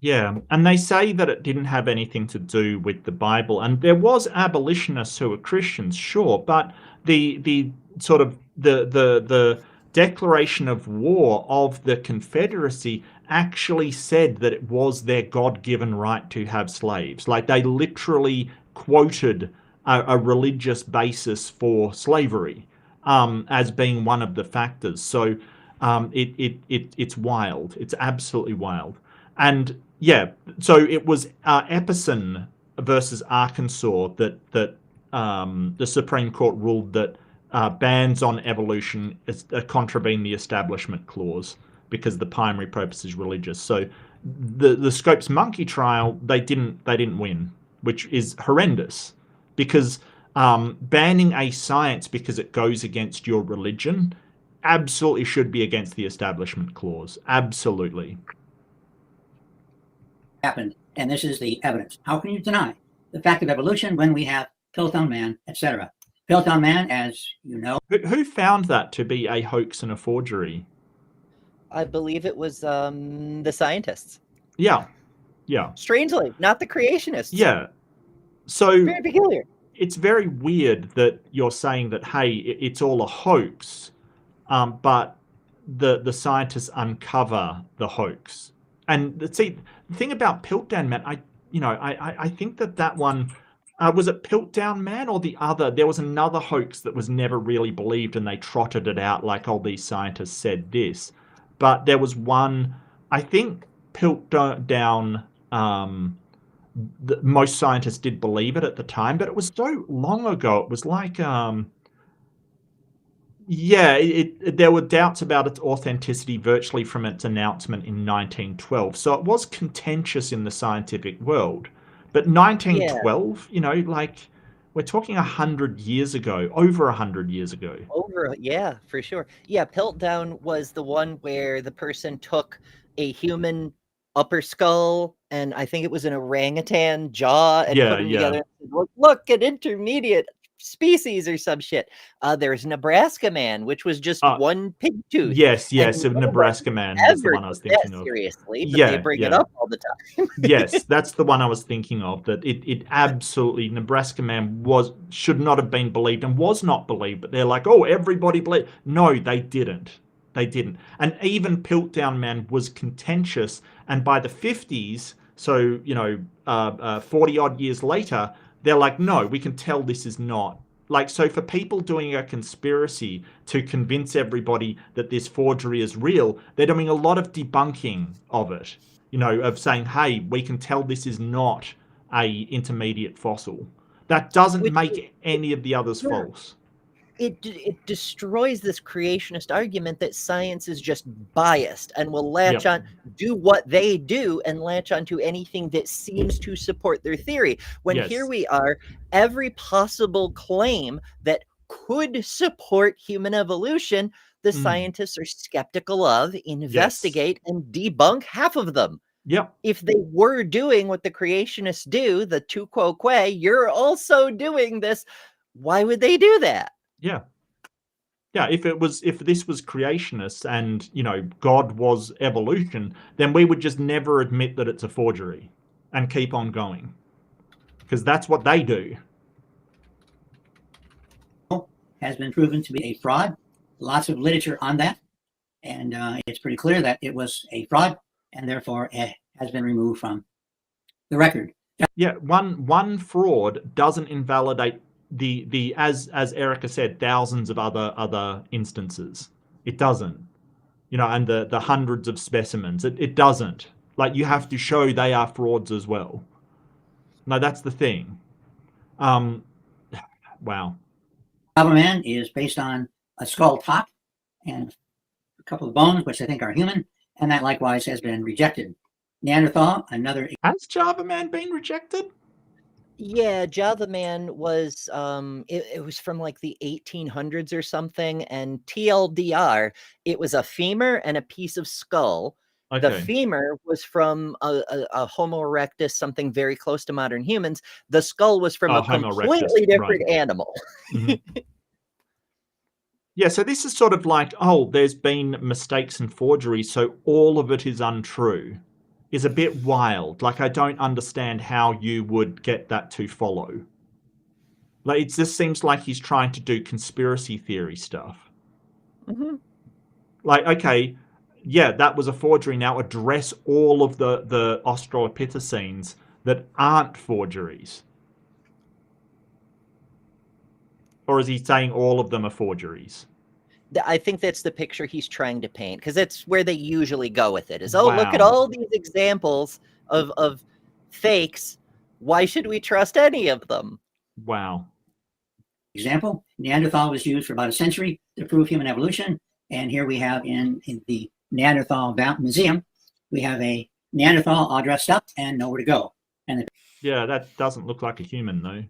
Yeah, and they say that it didn't have anything to do with the Bible, and there was abolitionists who were Christians, sure, but the sort of the declaration of war of the Confederacy actually said that it was their God-given right to have slaves. Like they literally quoted a religious basis for slavery as being one of the factors. So it's wild. It's absolutely wild. And yeah, so it was Epperson versus Arkansas that the Supreme Court ruled that bans on evolution contravene the Establishment Clause because the primary purpose is religious. So the Scopes monkey trial, they didn't win, which is horrendous, because banning a science because it goes against your religion absolutely should be against the Establishment Clause. Absolutely. Happened, and this is the evidence. How can you deny the fact of evolution when we have Piltdown man, etc.? Piltdown man, as you know. Who found that to be a hoax and a forgery? I believe it was the scientists. Yeah. Strangely, not the creationists. Yeah. So very peculiar. It's very weird that you're saying that, hey, it's all a hoax, but the scientists uncover the hoax. And see, the thing about Piltdown Man, I think that one was it Piltdown Man or the other? There was another hoax that was never really believed, and they trotted it out like, oh, these scientists said this. But there was one, I think Piltdown. Most scientists did believe it at the time, but it was so long ago. It was like, there were doubts about its authenticity virtually from its announcement in 1912. So it was contentious in the scientific world. But 1912, we're talking 100 years ago, over 100 years ago. Yeah, for sure. Yeah, Piltdown was the one where the person took a human upper skull, and I think it was an orangutan jaw, and Yeah, put them yeah. together. And said, look, an intermediate species or some shit. There's Nebraska Man, which was just one pig tooth. Yes, And yes, no one Nebraska Man was the ever one I was took that thinking of. seriously, but they Yeah, bring it yeah. up all the time. Yes, that's the one I was thinking of. That it absolutely, Nebraska Man should not have been believed and was not believed. But they're like, oh, everybody believed. No, they didn't. They didn't. And even Piltdown Man was contentious. And by the 50s, so 40 odd years later, they're like, no, we can tell this is not. Like, so for people doing a conspiracy to convince everybody that this forgery is real, they're doing a lot of debunking of it. Of saying, hey, we can tell this is not a intermediate fossil. That doesn't make any of the others false. It destroys this creationist argument that science is just biased and will latch on, do what they do, and latch onto anything that seems to support their theory. When here we are, every possible claim that could support human evolution, the scientists are skeptical of, investigate, and debunk half of them. Yep. If they were doing what the creationists do, the tu quo que, you're also doing this. Why would they do that? Yeah. Yeah, if this was creationists and, God was evolution, then we would just never admit that it's a forgery and keep on going. Because that's what they do. Has been proven to be a fraud. Lots of literature on that. And it's pretty clear that it was a fraud, and therefore it has been removed from the record. Yeah, one fraud doesn't invalidate the as Erika said, thousands of other instances. It doesn't. And the hundreds of specimens. It doesn't. Like, you have to show they are frauds as well. No, that's the thing. Wow. Java Man is based on a skull top and a couple of bones, which I think are human, and that likewise has been rejected. Neanderthal, another. Has Java Man been rejected? Yeah, Java Man was it was from like the 1800s or something, and TLDR, it was a femur and a piece of skull. Okay. The femur was from a Homo erectus, something very close to modern humans. The skull was from a completely different animal. Mm-hmm. Yeah, so this is sort of like, there's been mistakes and forgeries, so all of it is untrue. Is a bit wild. Like, I don't understand how you would get that to follow. Like, it just seems like he's trying to do conspiracy theory stuff. Mm-hmm. Like, okay, yeah, that was a forgery. Now address all of the Australopithecines that aren't forgeries. Or is he saying all of them are forgeries? I think that's the picture he's trying to paint, because that's where they usually go with it, is, look at all these examples of fakes. Why should we trust any of them? Wow. Example, Neanderthal was used for about a century to prove human evolution. And here we have in the Neanderthal Museum, we have a Neanderthal all dressed up and nowhere to go. And yeah, that doesn't look like a human, though.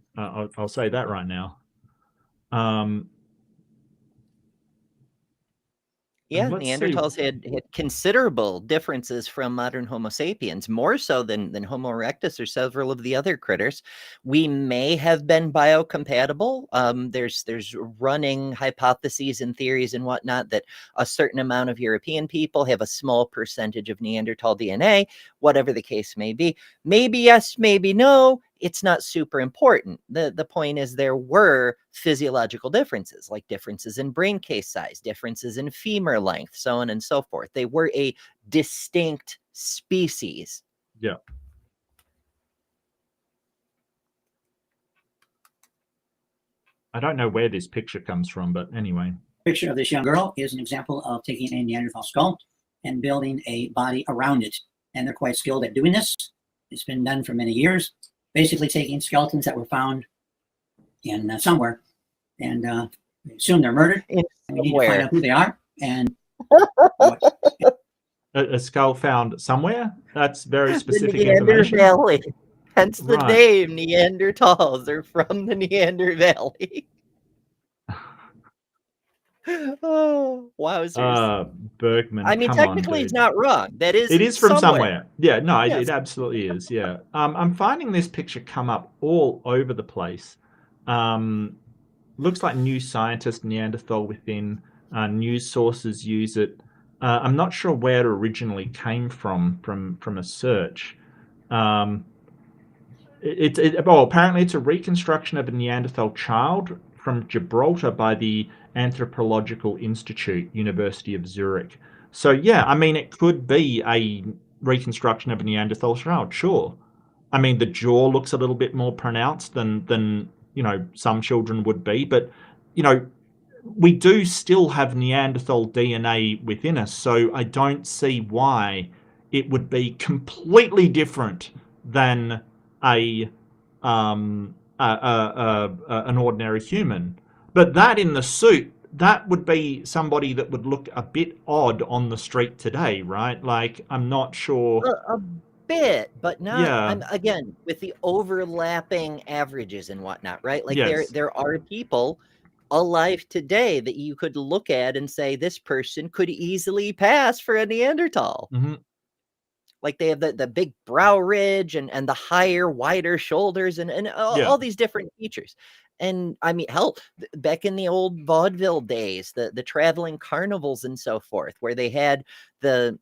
I'll say that right now. Yeah, Neanderthals had considerable differences from modern Homo sapiens, more so than Homo erectus or several of the other critters. We may have been biocompatible. There's running hypotheses and theories and whatnot that a certain amount of European people have a small percentage of Neanderthal DNA, whatever the case may be. Maybe yes, maybe no. It's not super important. The point is there were physiological differences, like differences in brain case size, differences in femur length, so on and so forth. They were a distinct species. Yeah. I don't know where this picture comes from, but anyway. Picture of this young girl is an example of taking a Neanderthal skull and building a body around it. And they're quite skilled at doing this. It's been done for many years. Basically taking skeletons that were found in somewhere, and assume they're murdered. And we need to find out who they are. And a skull found somewhere? That's very specific the Neander information. Valley. Hence the name Neanderthals. They're from the Neander Valley. Oh, wowzers. Bergman. I mean, come technically, on, he's dude. not wrong. That is It is from somewhere. Yeah, no, Yes. it absolutely is. Yeah. I'm finding this picture come up all over the place. Looks like New Scientist, Neanderthal within. News sources use it. I'm not sure where it originally came from a search. Apparently it's a reconstruction of a Neanderthal child from Gibraltar by the Anthropological Institute, University of Zurich. So yeah, I mean, it could be a reconstruction of a Neanderthal child, sure. I mean, the jaw looks a little bit more pronounced than some children would be, but we do still have Neanderthal DNA within us, so I don't see why it would be completely different than an ordinary human. But that in the suit, that would be somebody that would look a bit odd on the street today, right? Like, I'm not sure. A bit, but not. Yeah. Again, with the overlapping averages and whatnot, right? Like Yes. there are people alive today that you could look at and say this person could easily pass for a Neanderthal. Mm-hmm. Like they have the big brow ridge and the higher, wider shoulders and all these different features. And I mean, hell, back in the old vaudeville days, the traveling carnivals and so forth, where they had the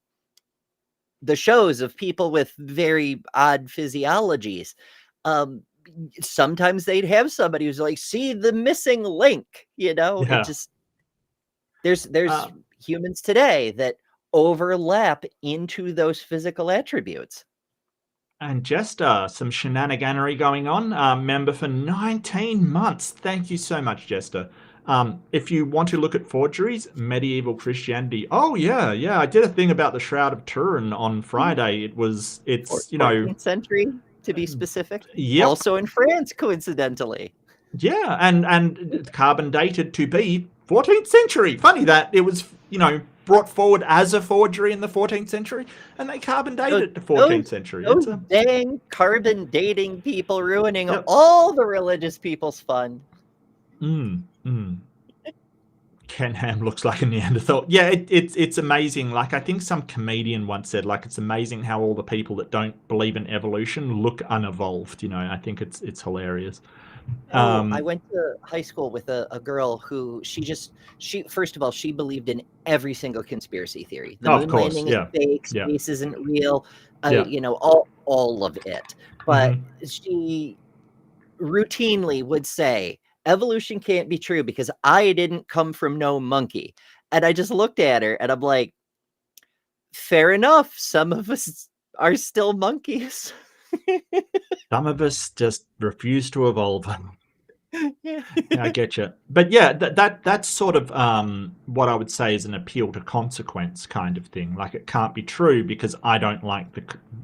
shows of people with very odd physiologies. Sometimes they'd have somebody who's like, see the missing link, Yeah. It just there's humans today that overlap into those physical attributes. And Jester, some shenaniganery going on. Member for 19 months. Thank you so much, Jester. If you want to look at forgeries, medieval Christianity. Oh yeah. I did a thing about the Shroud of Turin on Friday. It's 14th century to be specific. Yep. Also in France, coincidentally. Yeah, and carbon dated to be 14th century. Funny that it was brought forward as a forgery in the 14th century, and they carbon dated it to 14th century. Those dang carbon dating people ruining all the religious people's fun. Ken Ham looks like a Neanderthal. Yeah, it's amazing. Like, I think some comedian once said, like, it's amazing how all the people that don't believe in evolution look unevolved. I think it's hilarious. I went to high school with a girl who she first of all, she believed in every single conspiracy theory. The moon landing is fake, space isn't real, all of it. But she routinely would say, evolution can't be true because I didn't come from no monkey. And I just looked at her and I'm like, fair enough. Some of us are still monkeys. Some of us just refuse to evolve. Yeah, I get you. But yeah, that's sort of what I would say is an appeal to consequence kind of thing. Like, it can't be true because I don't like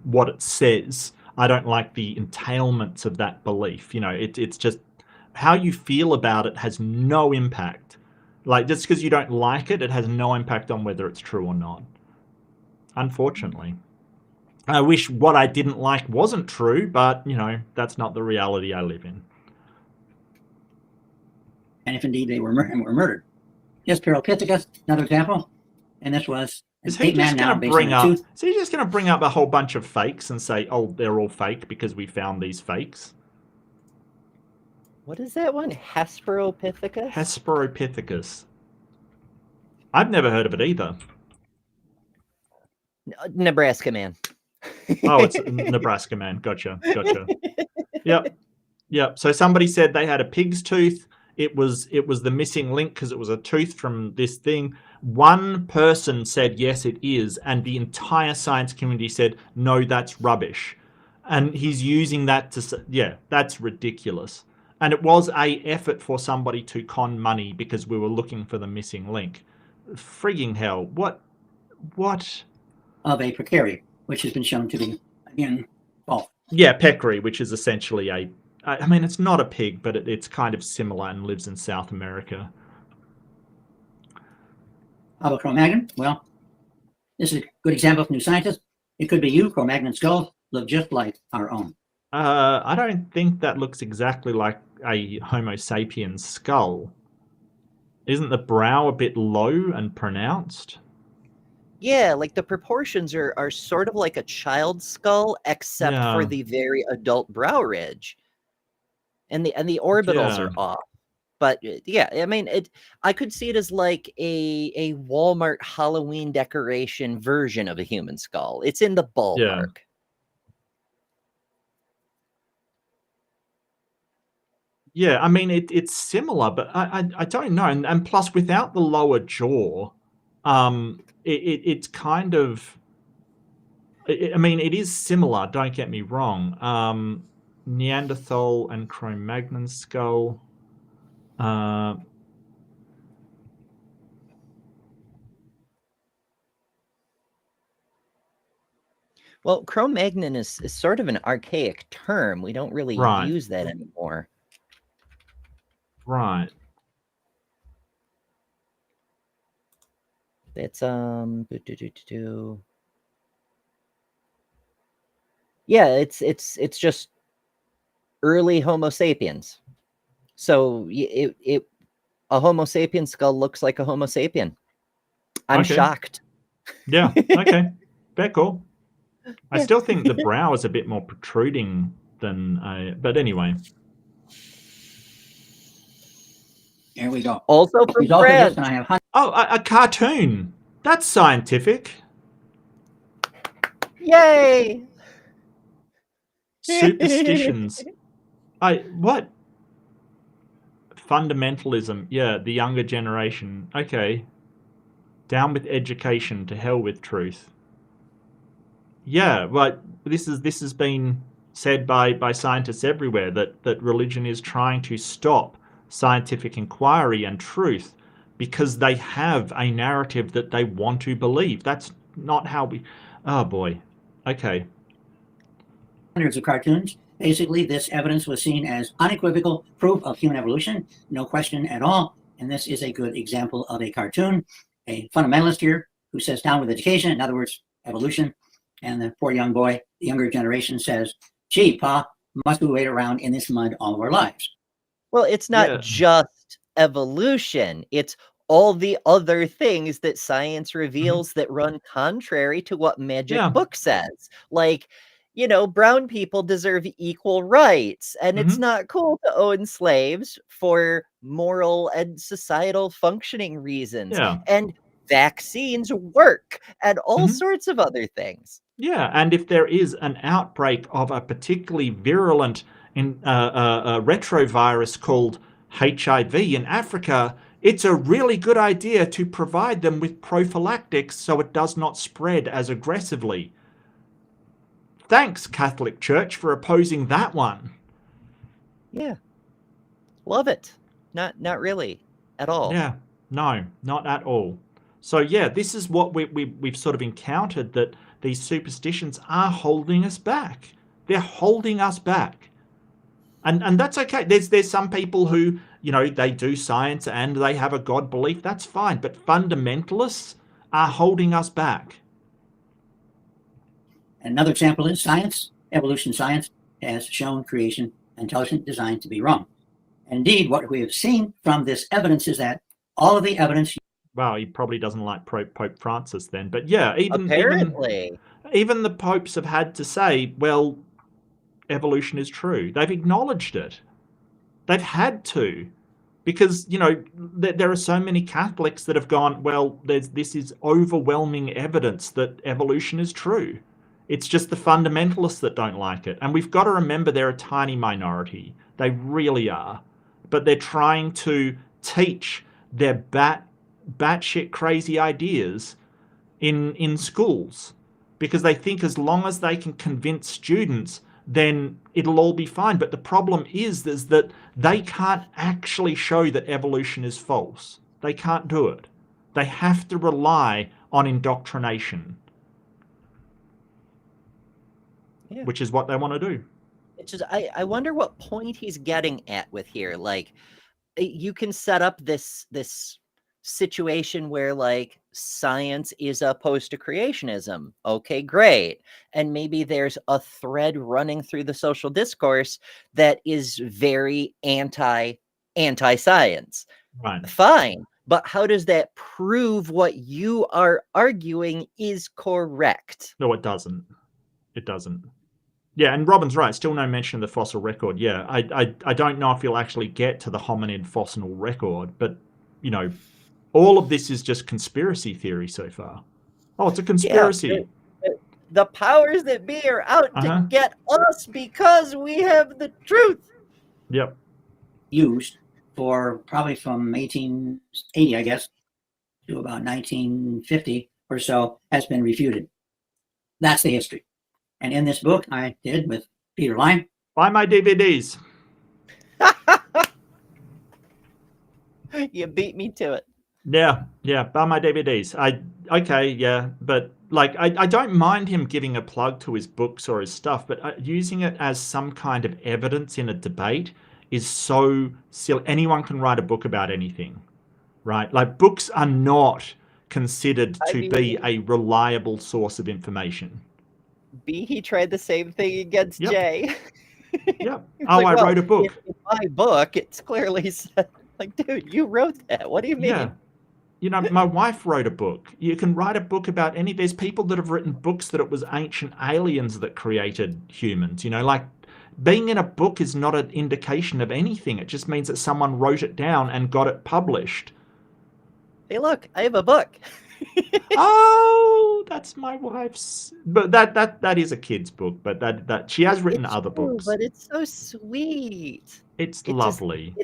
what it says. I don't like the entailments of that belief. It's just how you feel about it has no impact. Like, just because you don't like it, it has no impact on whether it's true or not. Unfortunately. I wish what I didn't like wasn't true, but, that's not the reality I live in. And if indeed they were murdered. Yes, Paralpithecus, another example. And this was Is he just going to bring up a whole bunch of fakes and say, oh, they're all fake because we found these fakes? What is that one? Hesperopithecus? Hesperopithecus. I've never heard of it either. Nebraska man. Oh, it's Nebraska man. Gotcha. Yep. So somebody said they had a pig's tooth. It was the missing link because it was a tooth from this thing. One person said, yes, it is. And the entire science community said, no, that's rubbish. And he's using that to say, yeah, that's ridiculous. And it was a effort for somebody to con money because we were looking for the missing link. Frigging hell. What? Of a peccary, which has been shown to be, again, false. Yeah, peccary, which is essentially it's not a pig, but it's kind of similar and lives in South America. How about Cro-Magnon? Well, this is a good example of New Scientist. It could be you. Cro-Magnon skulls look just like our own. I don't think that looks exactly like a Homo sapiens skull. Isn't the brow a bit low and pronounced? Yeah, like the proportions are sort of like a child's skull, except for Yeah. the very adult brow ridge. And the orbitals Yeah. are off. But yeah, I mean, I could see it as like a Walmart Halloween decoration version of a human skull. It's in the ballpark. Yeah, I mean it's similar, but I don't know, and plus without the lower jaw, it's kind of. I mean, it is similar. Don't get me wrong. Neanderthal and Cro-Magnon skull. Well, Cro-Magnon is sort of an archaic term. We don't really use that anymore. Right. It's yeah, it's just early Homo sapiens. So a Homo sapien skull looks like a Homo sapien. I'm shocked. Yeah. Okay. Very cool. I still think the brow is a bit more protruding than but anyway. Here we go. Also from France. I have a cartoon. That's scientific. Yay! Superstitions. What? Fundamentalism. Yeah, the younger generation. Okay. Down with education, to hell with truth. Yeah, but this has been said by scientists everywhere that religion is trying to stop scientific inquiry and truth because they have a narrative that they want to believe. That's not how we. Oh boy. Okay. Hundreds of cartoons. Basically, this evidence was seen as unequivocal proof of human evolution, no question at all. And this is a good example of a cartoon. A fundamentalist here who says down with education, in other words, evolution. And the poor young boy, the younger generation says, gee, Pa, must we wait around in this mud all of our lives? Well, it's not just evolution. It's all the other things that science reveals that run contrary to what Magic Book says. Like, you know, brown people deserve equal rights, and it's not cool to own slaves for moral and societal functioning reasons. And vaccines work, and all sorts of other things. Yeah, and if there is an outbreak of a particularly virulent retrovirus called HIV in Africa, it's a really good idea to provide them with prophylactics so it does not spread as aggressively. Thanks, Catholic Church, for opposing that one. Yeah. Love it. Not really at all. Yeah, no, not at all. So yeah, this is what we've sort of encountered, that these superstitions are holding us back. They're holding us back. And that's okay. There's some people who, you know, they do science and they have a God belief. That's fine. But fundamentalists are holding us back. Another example is science. Evolution science has shown creation, intelligent design to be wrong. Indeed, what we have seen from this evidence is that all of the evidence. Well, he probably doesn't like Pope Francis then. But yeah, even the popes have had to say, well, evolution is true. They've acknowledged it. They've had to. Because, you know, there are so many Catholics that have gone, well, this is overwhelming evidence that evolution is true. It's just the fundamentalists that don't like it. And we've got to remember they're a tiny minority. They really are. But they're trying to teach their batshit crazy ideas in schools. Because they think as long as they can convince students, then it'll all be fine. But the problem is that they can't actually show that evolution is false. They can't do it. They have to rely on indoctrination. Yeah. Which is what they want to do. It's just, I wonder what point he's getting at with here. Like, you can set up this situation where, like, science is opposed to creationism. Okay, great. And maybe there's a thread running through the social discourse that is very anti-science. Right. Fine. But how does that prove what you are arguing is correct? No, it doesn't. It doesn't. Yeah, and Robin's right. Still no mention of the fossil record. Yeah, I don't know if you'll actually get to the hominid fossil record, but, you know, all of this is just conspiracy theory so far. Oh, it's a conspiracy. Yeah, the powers that be are out to get us because we have the truth. Yep. Used for probably from 1880, I guess, to about 1950 or so, has been refuted. That's the history. And in this book I did with Peter Lime. Buy my DVDs. You beat me to it. Yeah, buy my DVDs. Okay, yeah, but like I don't mind him giving a plug to his books or his stuff, but using it as some kind of evidence in a debate is so silly. Anyone can write a book about anything, right? Like, books are not considered to be a reliable source of information. He tried the same thing against Jay. Yep. Oh, like, I wrote a book. In my book, it's clearly said, like, dude, you wrote that. What do you mean? Yeah. You know, my wife wrote a book. You can write a book about any. There's people that have written books that it was ancient aliens that created humans. You know, like, being in a book is not an indication of anything. It just means that someone wrote it down and got it published. Hey, look, I have a book. Oh, that's my wife's. But that is a kid's book. But that she has written other books. But it's so sweet. It's lovely.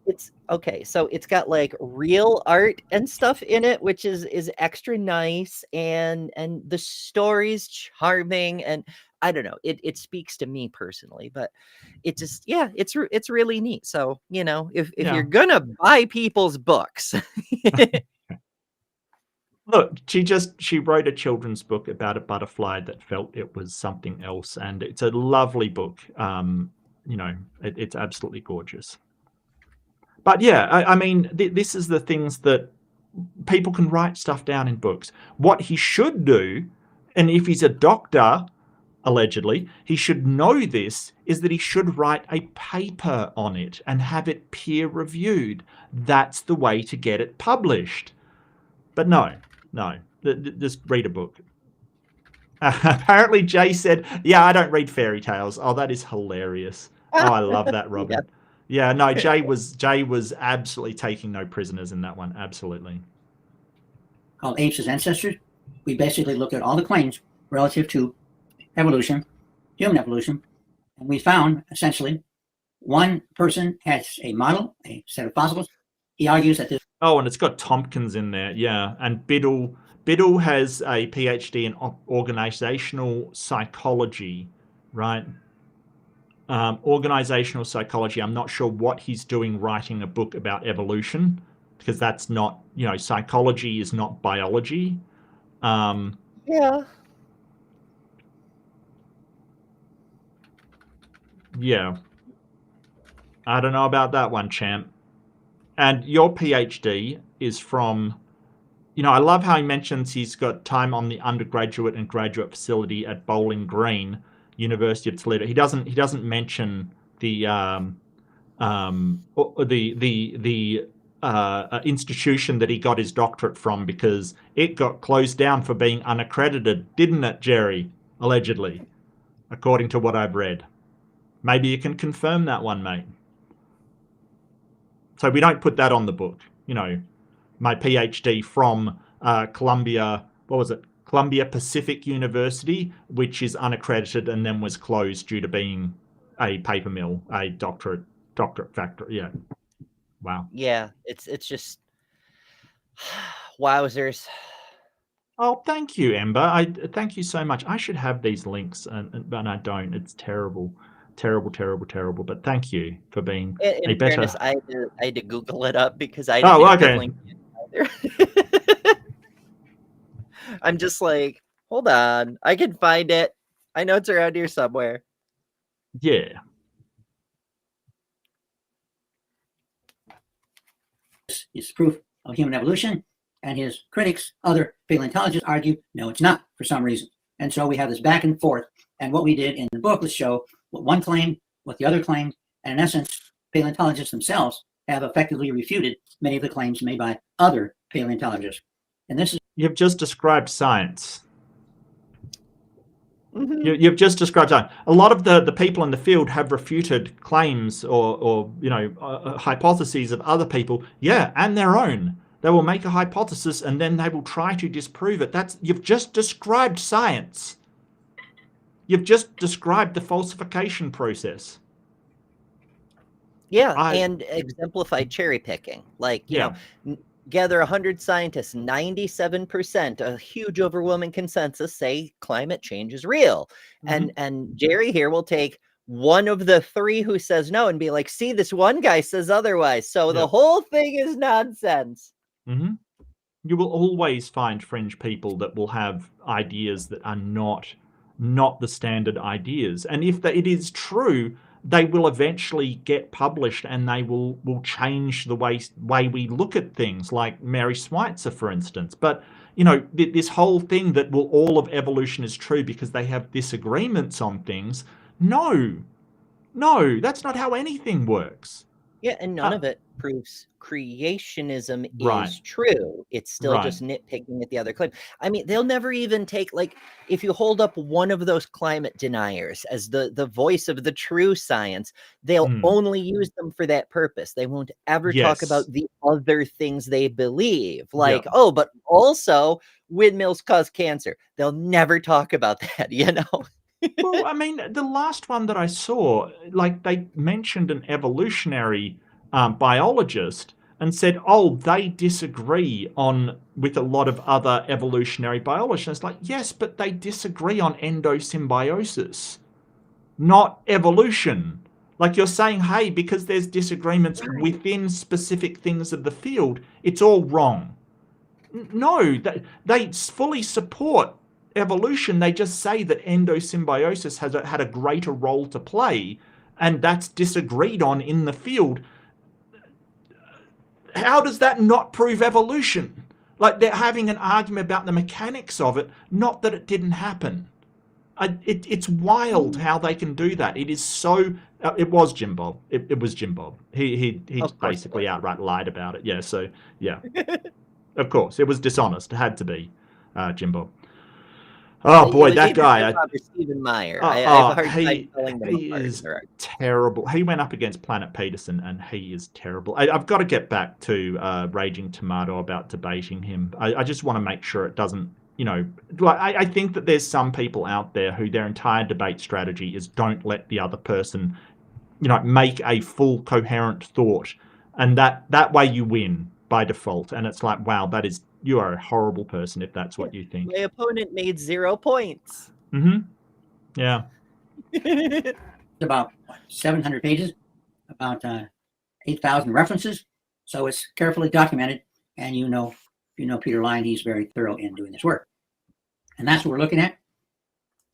It's okay. So it's got like real art and stuff in it, which is extra nice, and the story's charming, and I don't know. It speaks to me personally, but it just, yeah, it's really neat. So, you know, if you're gonna buy people's books. Look, she wrote a children's book about a butterfly that felt it was something else, and it's a lovely book. You know, it's absolutely gorgeous. But yeah, I mean, this is the things that people can write stuff down in books. What he should do, and if he's a doctor, allegedly, he should know this, is that he should write a paper on it and have it peer reviewed. That's the way to get it published. But no, just read a book. Apparently Jay said, yeah, I don't read fairy tales. Oh, that is hilarious. Oh, I love that, Robin. Yeah, no, Jay was absolutely taking no prisoners in that one. Absolutely. Called Apes as Ancestors. We basically looked at all the claims relative to evolution, human evolution, and we found essentially one person has a model, a set of fossils. He argues that this. Oh, and it's got Tompkins in there, yeah. And Biddle has a PhD in organizational psychology, right? Organizational psychology. I'm not sure what he's doing writing a book about evolution, because that's not, you know, psychology is not biology. Yeah. Yeah. I don't know about that one, champ. And your PhD is from, you know, I love how he mentions he's got time on the undergraduate and graduate facility at Bowling Green, University of Toledo. He doesn't mention the institution that he got his doctorate from, because it got closed down for being unaccredited, didn't it, Jerry? Allegedly, according to what I've read. Maybe you can confirm that one, mate. So we don't put that on the book. You know, my PhD from Columbia, what was it? Columbia Pacific University, which is unaccredited and then was closed due to being a paper mill, a doctorate factory. Yeah. Wow. Yeah, it's just wowzers. Oh, thank you, Ember. Thank you so much. I should have these links, but I don't. It's terrible. Terrible. But thank you for being in a better. Fairness, I had to Google it up because I didn't have the link either. I'm just like, hold on, I can find it. I know it's around here somewhere. Yeah. Is proof of human evolution, and his critics, other paleontologists, argue no, it's not for some reason. And so we have this back and forth. And what we did in the book was show what one claimed, what the other claimed, and in essence, paleontologists themselves have effectively refuted many of the claims made by other paleontologists. And this is You've just described science. Mhm. You've just described science. A lot of the people in the field have refuted claims or hypotheses of other people. Yeah, and their own. They will make a hypothesis and then they will try to disprove it. You've just described science. You've just described the falsification process. Yeah, and exemplified cherry picking. Like, you know, gather 100 scientists, 97%, a huge overwhelming consensus, say climate change is real. Mhm. And Jerry here will take one of the three who says no and be like, see, this one guy says otherwise. So the whole thing is nonsense. Mm-hmm. You will always find fringe people that will have ideas that are not the standard ideas. And if it is true, they will eventually get published and they will change the way we look at things, like Mary Schweitzer, for instance. But, you know, this whole thing that all of evolution is true because they have disagreements on things. No, that's not how anything works. Yeah, and none of it proves creationism Right. is true. It's still just nitpicking at the other claim. I mean, they'll never even take, like, if you hold up one of those climate deniers as the voice of the true science, they'll only use them for that purpose. They won't ever talk about the other things they believe. Like, oh, but also windmills cause cancer. They'll never talk about that, you know? Well, I mean, the last one that I saw, like, they mentioned an evolutionary biologist and said, oh, they disagree with a lot of other evolutionary biologists. Like, yes, but they disagree on endosymbiosis, not evolution. Like, you're saying, hey, because there's disagreements within specific things of the field, it's all wrong. No, they fully support evolution. They just say that endosymbiosis has had a greater role to play, and that's disagreed on in the field. How does that not prove evolution? Like, they're having an argument about the mechanics of it, not that it didn't happen. It's wild how they can do that. It is so. It was Jim Bob. It was Jim Bob. He basically outright lied about it. Yeah. So yeah. Of course, it was dishonest. It had to be Jim Bob. Oh boy, that guy! Stephen Meyer. He is terrible. He went up against Planet Peterson, and he is terrible. I've got to get back to Raging Tomato about debating him. I just want to make sure it doesn't. You know, like I think that there's some people out there who their entire debate strategy is don't let the other person, you know, make a full coherent thought, and that way you win by default. And it's like, wow, you are a horrible person if that's what you think. My opponent made 0 points. Mm-hmm. Yeah. It's about 700 pages, about 8,000 references. So it's carefully documented. And you know Peter Lyon, he's very thorough in doing this work. And that's what we're looking at,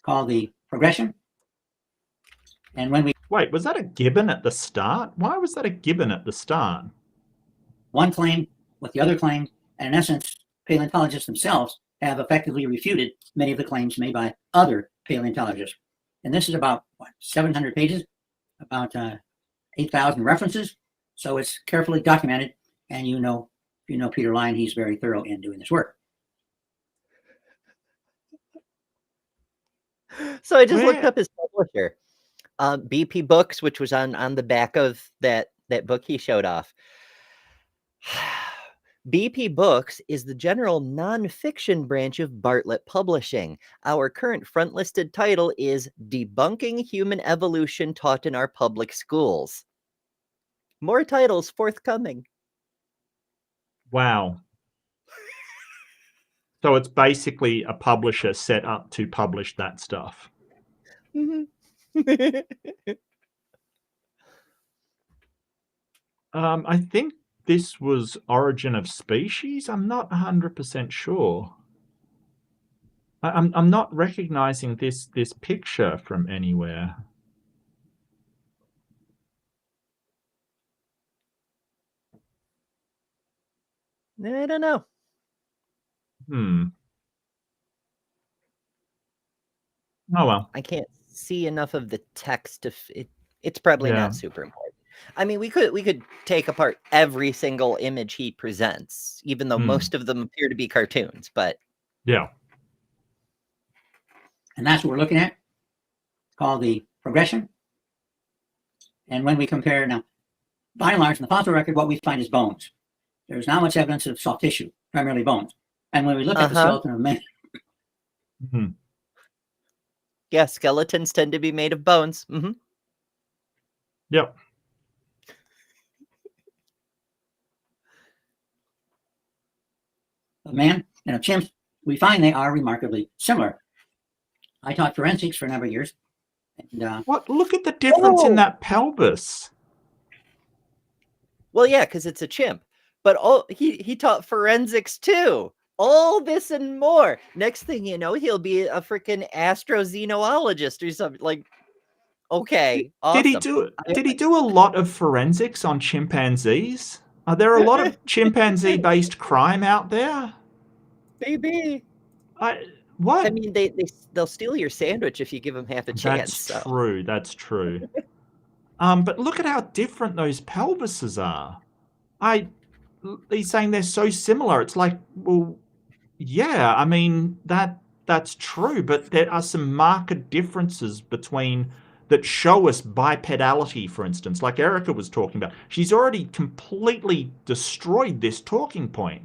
called the progression. And when we... Wait, was that a Gibbon at the start? Why was that a Gibbon at the start? One claim with the other claim, and in essence, paleontologists themselves have effectively refuted many of the claims made by other paleontologists. And this is about 700 pages, about 8,000 references. So it's carefully documented. And you know Peter Lyon, he's very thorough in doing this work. So I just looked up his publisher, BP Books, which was on the back of that book he showed off. BP Books is the general nonfiction branch of Bartlett Publishing. Our current front-listed title is Debunking Human Evolution Taught in Our Public Schools. More titles forthcoming. Wow. So it's basically a publisher set up to publish that stuff. Mm-hmm. I think this was Origin of Species. I'm not 100% sure. I'm not recognizing this picture from anywhere. I don't know. Oh well. I can't see enough of the text. It's probably not super important. I mean, we could take apart every single image he presents, even though most of them appear to be cartoons, but Yeah. And that's what we're looking at. It's called the progression. And when we compare now, by and large, in the fossil record, what we find is bones. There's not much evidence of soft tissue, primarily bones. And when we look at the skeleton of man, yeah, skeletons tend to be made of bones. Yep. of man and of chimps, we find they are remarkably similar. I taught forensics for a number of years. And, What? Look at the difference in that pelvis. Well, yeah, because it's a chimp. But he taught forensics too. All this and more. Next thing you know, he'll be a freaking astroxenologist or something. Like, okay, awesome. Did he do a lot of forensics on chimpanzees? Are there a lot of chimpanzee-based crime out there? Maybe. What? I mean, they'll steal your sandwich if you give them half a chance. That's true. That's true. But look at how different those pelvises are. He's saying they're so similar. It's like, well, yeah. I mean that's true, but there are some marked differences between that show us bipedality, for instance, like Erika was talking about. She's already completely destroyed this talking point.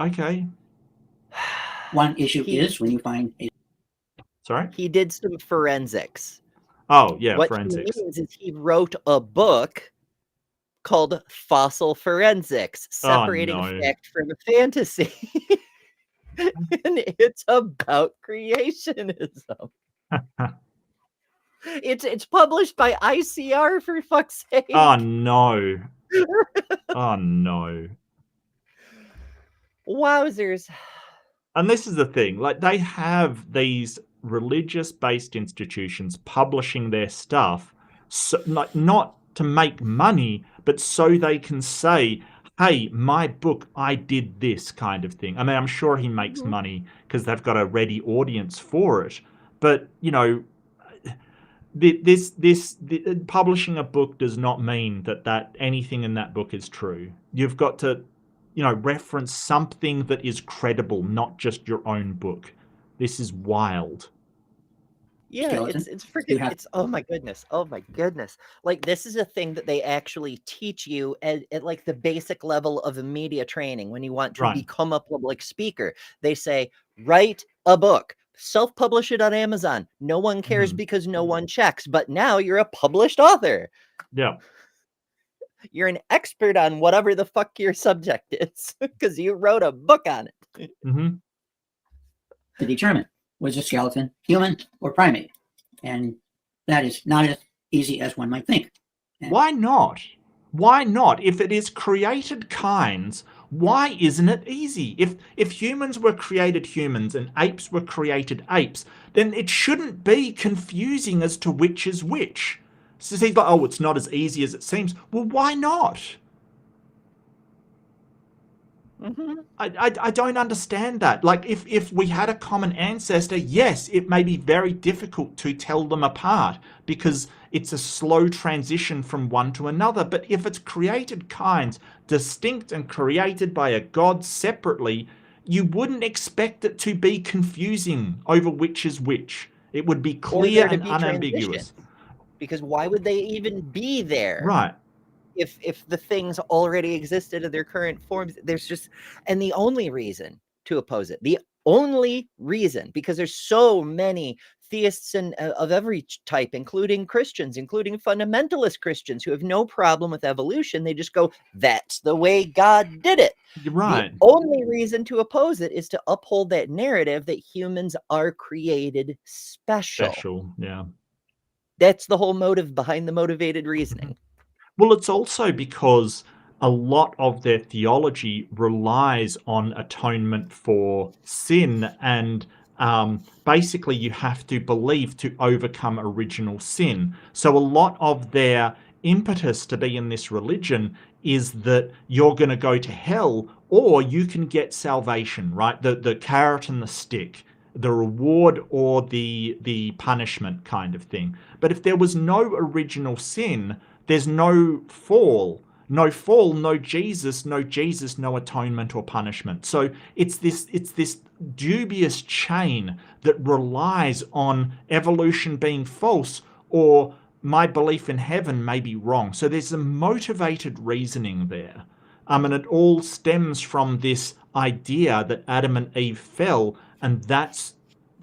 Okay. One issue is when you find Sorry? He did some forensics. Oh, yeah, what forensics. He means is he wrote a book called Fossil Forensics, separating fact from fantasy. And it's about creationism. It's published by ICR, for fuck's sake. Oh no. Oh no. Wowzers. And this is the thing, like they have these religious-based institutions publishing their stuff, so, like, not to make money, but so they can say, hey, my book, I did this kind of thing. I mean, I'm sure he makes money because they've got a ready audience for it. But, you know, publishing a book does not mean that anything in that book is true. You've got to, you know, reference something that is credible, not just your own book. This is wild. Yeah, it's freaking, it's, oh my goodness. Like, this is a thing that they actually teach you at like the basic level of a media training when you want to become a public speaker. They say, write a book, self-publish it on Amazon. No one cares because no one checks, but now you're a published author. Yeah. You're an expert on whatever the fuck your subject is because you wrote a book on it. To determine, was a skeleton human or primate? And that is not as easy as one might think. And why not? Why not? If it is created kinds, why isn't it easy? If humans were created humans and apes were created apes, then it shouldn't be confusing as to which is which. So he's like, oh, it's not as easy as it seems. Well, why not? I don't understand that. Like, if we had a common ancestor, yes, it may be very difficult to tell them apart because it's a slow transition from one to another. But if it's created kinds, distinct and created by a god separately, you wouldn't expect it to be confusing over which is which. It would be clear and unambiguous. Because why would they even be there? Right. If the things already existed in their current forms, there's just, and the only reason to oppose it, because there's so many theists and of every type, including Christians, including fundamentalist Christians who have no problem with evolution. They just go, that's the way God did it. Right. The only reason to oppose it is to uphold that narrative that humans are created special. Yeah. That's the whole motive behind the motivated reasoning. Well, it's also because a lot of their theology relies on atonement for sin, and basically you have to believe to overcome original sin. So a lot of their impetus to be in this religion is that you're going to go to hell or you can get salvation, right? The carrot and the stick. the reward or the punishment kind of thing. But if there was no original sin, there's no fall. No fall, no Jesus, no atonement or punishment. So it's this dubious chain that relies on evolution being false, or my belief in heaven may be wrong. So there's a motivated reasoning there. And it all stems from this idea that Adam and Eve fell, and that's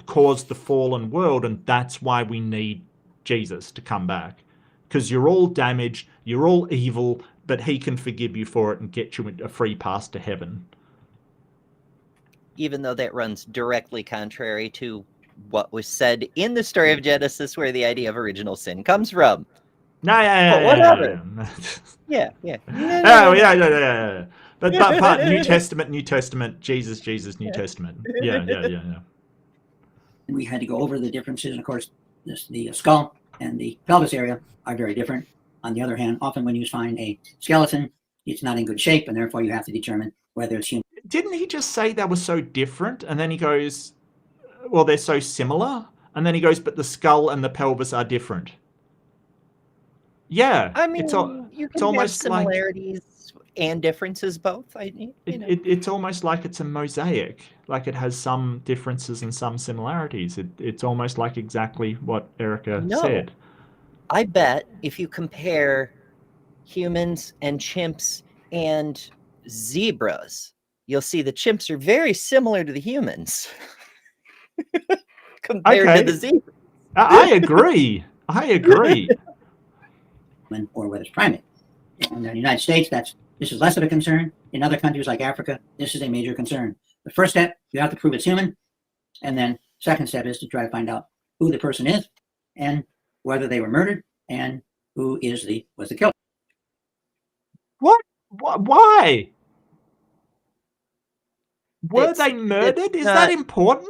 caused the fallen world, and that's why we need Jesus to come back. Because you're all damaged, you're all evil, but he can forgive you for it and get you a free pass to heaven. Even though that runs directly contrary to what was said in the story of Genesis, where the idea of original sin comes from. No, But whatever. Yeah. But New Testament, Jesus, New Testament. Yeah. We had to go over the differences. And of course, the skull and the pelvis area are very different. On the other hand, often when you find a skeleton, it's not in good shape, and therefore you have to determine whether it's human. Didn't he just say they were so different? And then he goes, well, they're so similar. And then he goes, but the skull and the pelvis are different. Yeah. I mean, you can almost have similarities and differences both. It's almost like it's a mosaic. Like it has some differences and some similarities. It's almost like exactly what Erika said. I bet if you compare humans and chimps and zebras, you'll see the chimps are very similar to the humans compared to the zebras. I agree. Or whether it's primate. In the United States, this is less of a concern. In other countries like Africa, this is a major concern. The first step, you have to prove it's human. And then second step is to try to find out who the person is and whether they were murdered and who was the killer. What? Why? Were they murdered? Is that important?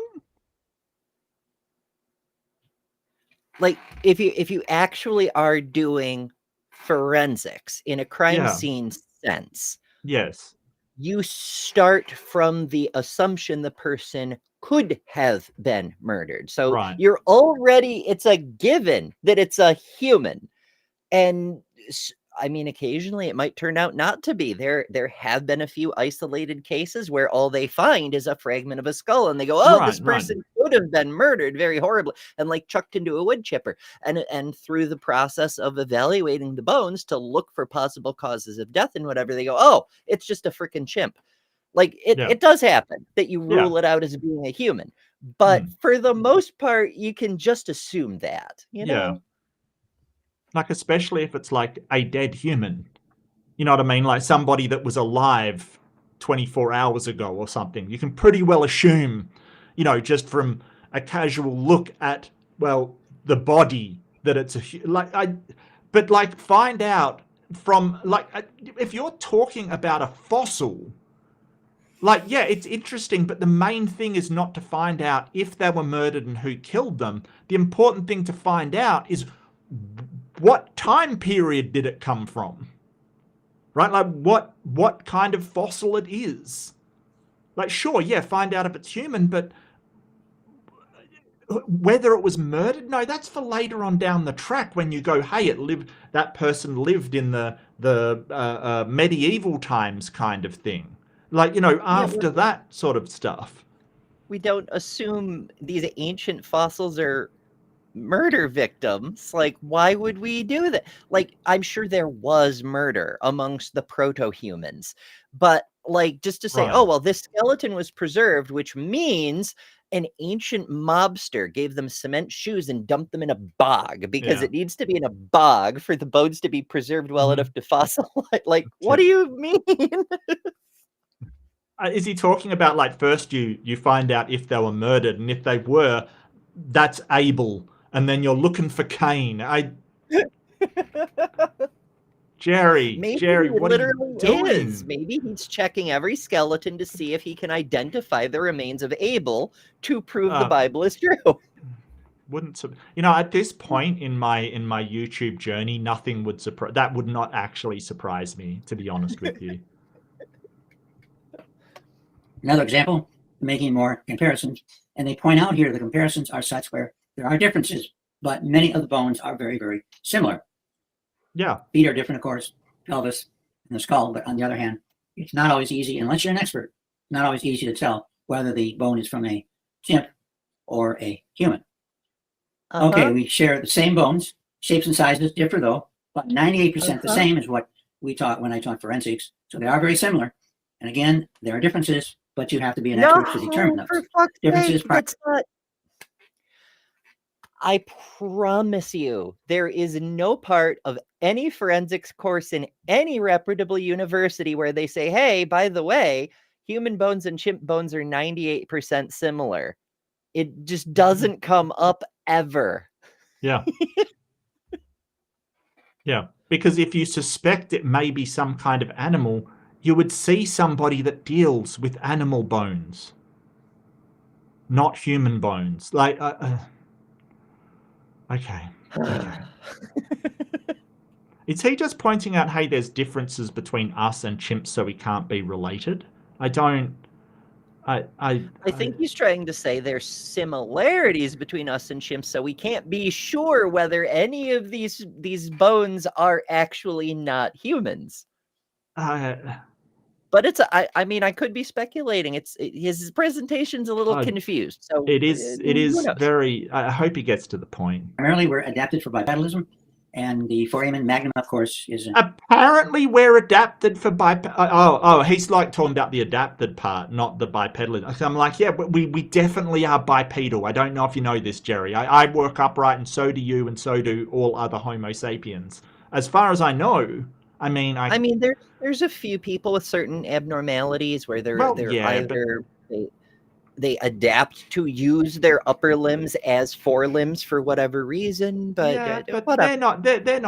Like if you actually are doing forensics in a crime scene sense, yes, you start from the assumption the person could have been murdered. So you're already, it's a given that it's a human. And I mean, occasionally it might turn out not to be. There have been a few isolated cases where all they find is a fragment of a skull, and they go, "Oh, this person could have been murdered very horribly," and like chucked into a wood chipper. And through the process of evaluating the bones to look for possible causes of death and whatever, they go, "Oh, it's just a freaking chimp." Like it does happen that you rule it out as being a human, but for the most part, you can just assume that, you know. Like, especially if it's like a dead human, you know what I mean? Like somebody that was alive 24 hours ago or something. You can pretty well assume, you know, just from a casual look at, well, the body that it's but like find out from like, if you're talking about a fossil, like, yeah, it's interesting, but the main thing is not to find out if they were murdered and who killed them. The important thing to find out is what time period did it come from? Right? Like what kind of fossil it is. Like, sure, yeah, find out if it's human, but whether it was murdered, no, that's for later on down the track when you go, hey, that person lived in the medieval times kind of thing. Like, you know, after that sort of stuff. We don't assume these ancient fossils are murder victims. Like, why would we do that? Like, I'm sure there was murder amongst the proto-humans, but like, just to say, oh, well, this skeleton was preserved, which means an ancient mobster gave them cement shoes and dumped them in a bog because it needs to be in a bog for the bones to be preserved well enough to fossilize. Like, what do you mean? Is he talking about, like, first you find out if they were murdered, and if they were, that's Abel, and then you're looking for Cain. Jerry, what are you doing? Maybe he's checking every skeleton to see if he can identify the remains of Abel to prove the Bible is true. At this point in my YouTube journey, nothing would surprise. That would not actually surprise me, to be honest with you. Another example, making more comparisons. And they point out here the comparisons are such where there are differences, but many of the bones are very, very similar. Yeah. Feet are different, of course, pelvis and the skull, but on the other hand, it's not always easy, unless you're an expert, not always easy to tell whether the bone is from a chimp or a human. Okay, we share the same bones. Shapes and sizes differ, though, but 98% the same is what we taught when I taught forensics. So they are very similar. And again, there are differences, but you have to be an expert to determine those. For fuck's Differences. sake, that's not... I promise you, there is no part of any forensics course in any reputable university where they say, hey, by the way, human bones and chimp bones are 98% similar. It just doesn't come up ever. Yeah. Yeah. Because if you suspect it may be some kind of animal, you would see somebody that deals with animal bones, not human bones. Like, okay. Is he just pointing out, hey, there's differences between us and chimps, so we can't be related? I think he's trying to say there's similarities between us and chimps, so we can't be sure whether any of these bones are actually not humans. But it's I mean, I could be speculating. His presentation's a little confused. So it is very. I hope he gets to the point. Primarily, we're adapted for bipedalism, and the foramen magnum, of course, is apparently we're adapted for he's like talking about the adapted part, not the bipedalism. So I'm like, yeah, but we definitely are bipedal. I don't know if you know this, Jerry. I work upright, and so do you, and so do all other Homo sapiens. As far as I know. I mean, there's a few people with certain abnormalities where they adapt to use their upper limbs as forelimbs for whatever reason. But they're not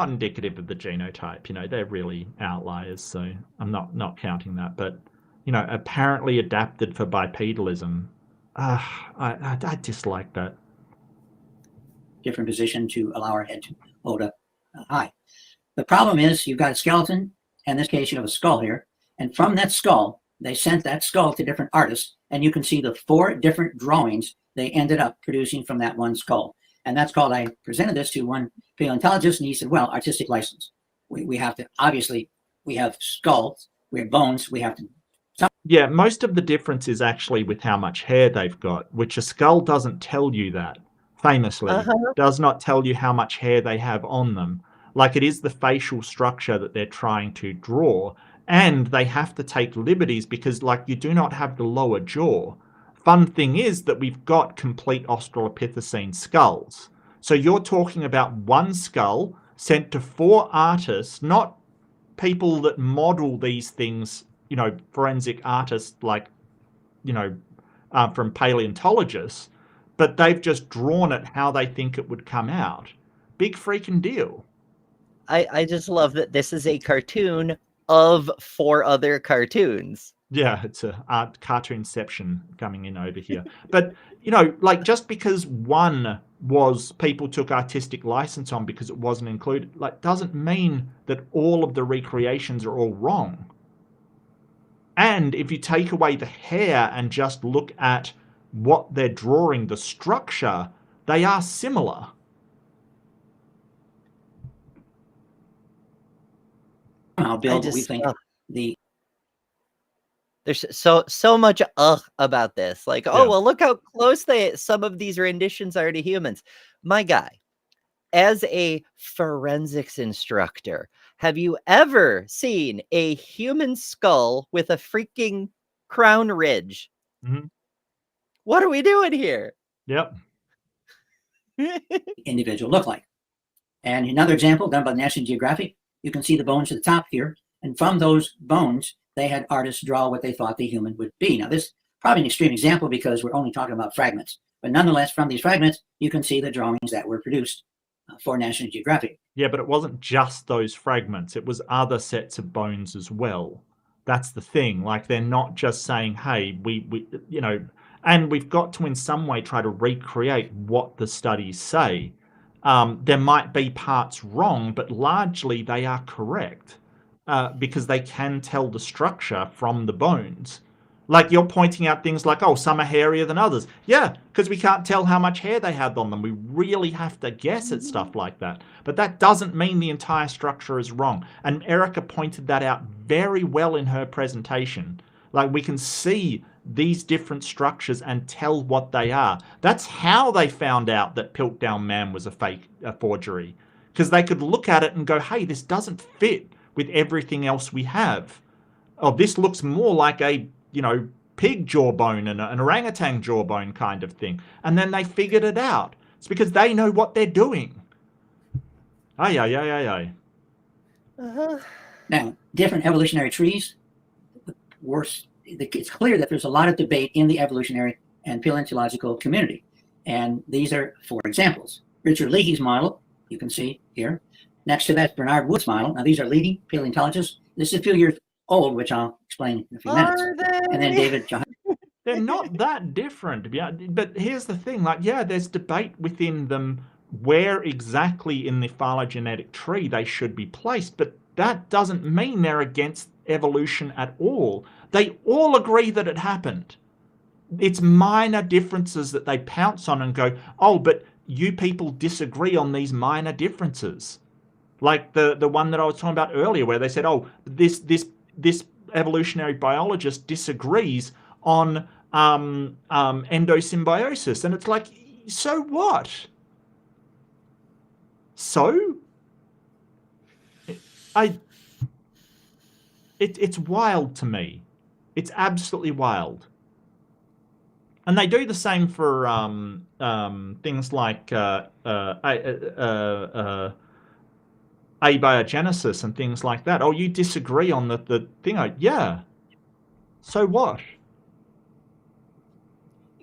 indicative of the genotype. You know, they're really outliers. So I'm not counting that. But you know, apparently adapted for bipedalism. I dislike that. Different position to allow our head to hold up high. The problem is you've got a skeleton, in this case you have a skull here, and from that skull, they sent that skull to different artists, and you can see the 4 different drawings they ended up producing from that one skull. And that's called, I presented this to one paleontologist, and he said, well, artistic license. We have to, obviously, we have skulls, we have bones, we have to... Yeah, most of the difference is actually with how much hair they've got, which a skull doesn't tell you that, famously. Does not tell you how much hair they have on them. Like, it is the facial structure that they're trying to draw, and they have to take liberties because, like, you do not have the lower jaw. Fun thing is that we've got complete Australopithecine skulls. So you're talking about one skull sent to 4 artists, not people that model these things, you know, forensic artists like, you know, from paleontologists, but they've just drawn it how they think it would come out. Big freaking deal. I just love that this is a cartoon of 4 other cartoons. Yeah, it's a cartoonception coming in over here. But, you know, like, just because one was people took artistic license on because it wasn't included, like, doesn't mean that all of the recreations are all wrong. And if you take away the hair and just look at what they're drawing, the structure, they are similar. Build, we think there's so much about this. Like, well, look how close some of these renditions are to humans. My guy, as a forensics instructor, have you ever seen a human skull with a freaking crown ridge? Mm-hmm. What are we doing here? Yep. Individual look like. And another example done by National Geographic, you can see the bones at the top here. And from those bones, they had artists draw what they thought the human would be. Now, this is probably an extreme example because we're only talking about fragments. But nonetheless, from these fragments, you can see the drawings that were produced for National Geographic. Yeah, but it wasn't just those fragments. It was other sets of bones as well. That's the thing. Like, they're not just saying, hey, we you know, and we've got to in some way try to recreate what the studies say. There might be parts wrong, but largely they are correct because they can tell the structure from the bones. Like you're pointing out things like, oh, some are hairier than others. Yeah, because we can't tell how much hair they had on them. We really have to guess at stuff like that. But that doesn't mean the entire structure is wrong. And Erika pointed that out very well in her presentation. Like we can see these different structures and tell what they are. That's how they found out that Piltdown Man was a forgery. Because they could look at it and go, hey, this doesn't fit with everything else we have. Oh, this looks more like a, pig jawbone and an orangutan jawbone kind of thing. And then they figured it out. It's because they know what they're doing. Aye. Now, different evolutionary trees, it's clear that there's a lot of debate in the evolutionary and paleontological community. And these are 4 examples. Richard Leahy's model, you can see here. Next to that, Bernard Wood's model. Now, these are leading paleontologists. This is a few years old, which I'll explain in a few minutes. And then David John. They're not that different. Yeah, but here's the thing. There's debate within them where exactly in the phylogenetic tree they should be placed. But that doesn't mean they're against evolution at all. They all agree that it happened. It's minor differences that they pounce on and go, oh, but you people disagree on these minor differences. Like the one that I was talking about earlier, where they said, oh, this evolutionary biologist disagrees on endosymbiosis. And it's like, so what? So? It's wild to me. It's absolutely wild. And they do the same for things like abiogenesis and things like that. Oh, you disagree on the thing? Yeah. So what?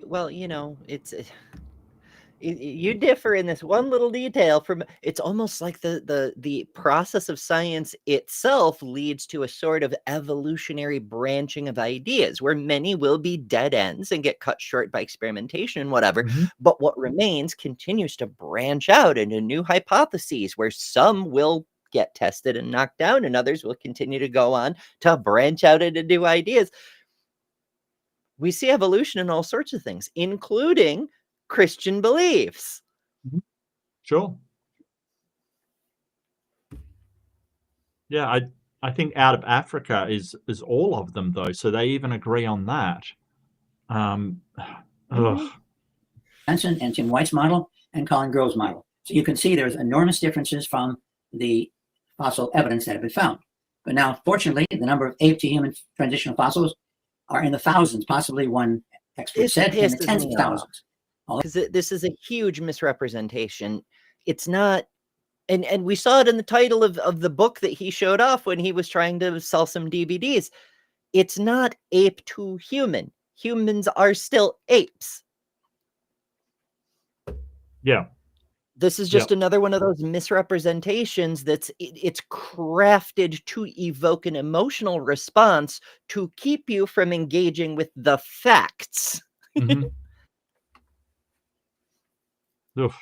Well, you differ in this one little detail from. It's almost like the process of science itself leads to a sort of evolutionary branching of ideas, where many will be dead ends and get cut short by experimentation and whatever. Mm-hmm. But what remains continues to branch out into new hypotheses, where some will get tested and knocked down, and others will continue to go on to branch out into new ideas. We see evolution in all sorts of things, including Christian beliefs. Sure. Yeah, I think out of Africa is all of them, though, so they even agree on that. Benson and Tim White's model and Colin Grove's model. So you can see there's enormous differences from the fossil evidence that have been found. But now, fortunately, the number of ape to human transitional fossils are in the thousands, possibly one expert said in the tens of thousands. Because this is a huge misrepresentation. It's not, and we saw it in the title of the book that he showed off when he was trying to sell some DVDs. It's not ape to human. Humans are still apes. Yeah. This is just another one of those misrepresentations it's crafted to evoke an emotional response to keep you from engaging with the facts. Mm-hmm. Oof.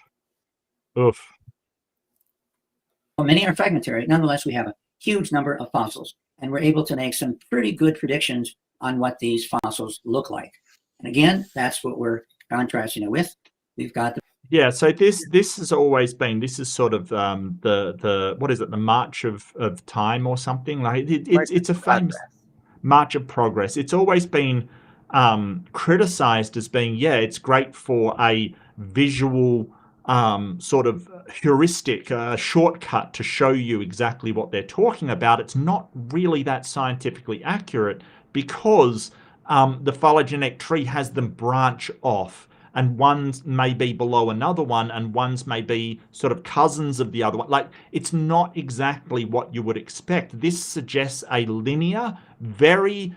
Well, many are fragmentary. Nonetheless, we have a huge number of fossils, and we're able to make some pretty good predictions on what these fossils look like. And again, that's what we're contrasting it with. We've got the so this has always been, this is sort of the what is it, the march of time or something, like it's a famous march of progress. It's always been criticized as being, it's great for a visual sort of heuristic shortcut to show you exactly what they're talking about. It's not really that scientifically accurate, because the phylogenetic tree has them branch off, and ones may be below another one, and ones may be sort of cousins of the other one. Like, it's not exactly what you would expect. This suggests a linear, very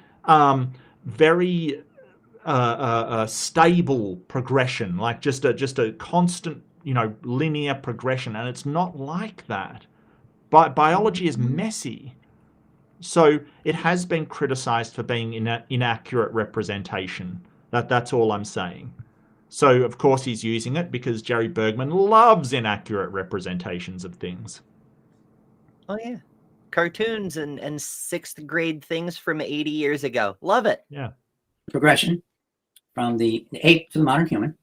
stable progression, like just a constant, linear progression, and it's not like that. But biology is messy, so it has been criticized for being inaccurate representation. That's all I'm saying. So of course he's using it because Jerry Bergman loves inaccurate representations of things. Oh yeah, cartoons and 6th grade things from 80 years ago. Love it. Yeah. progression from the ape to the modern human.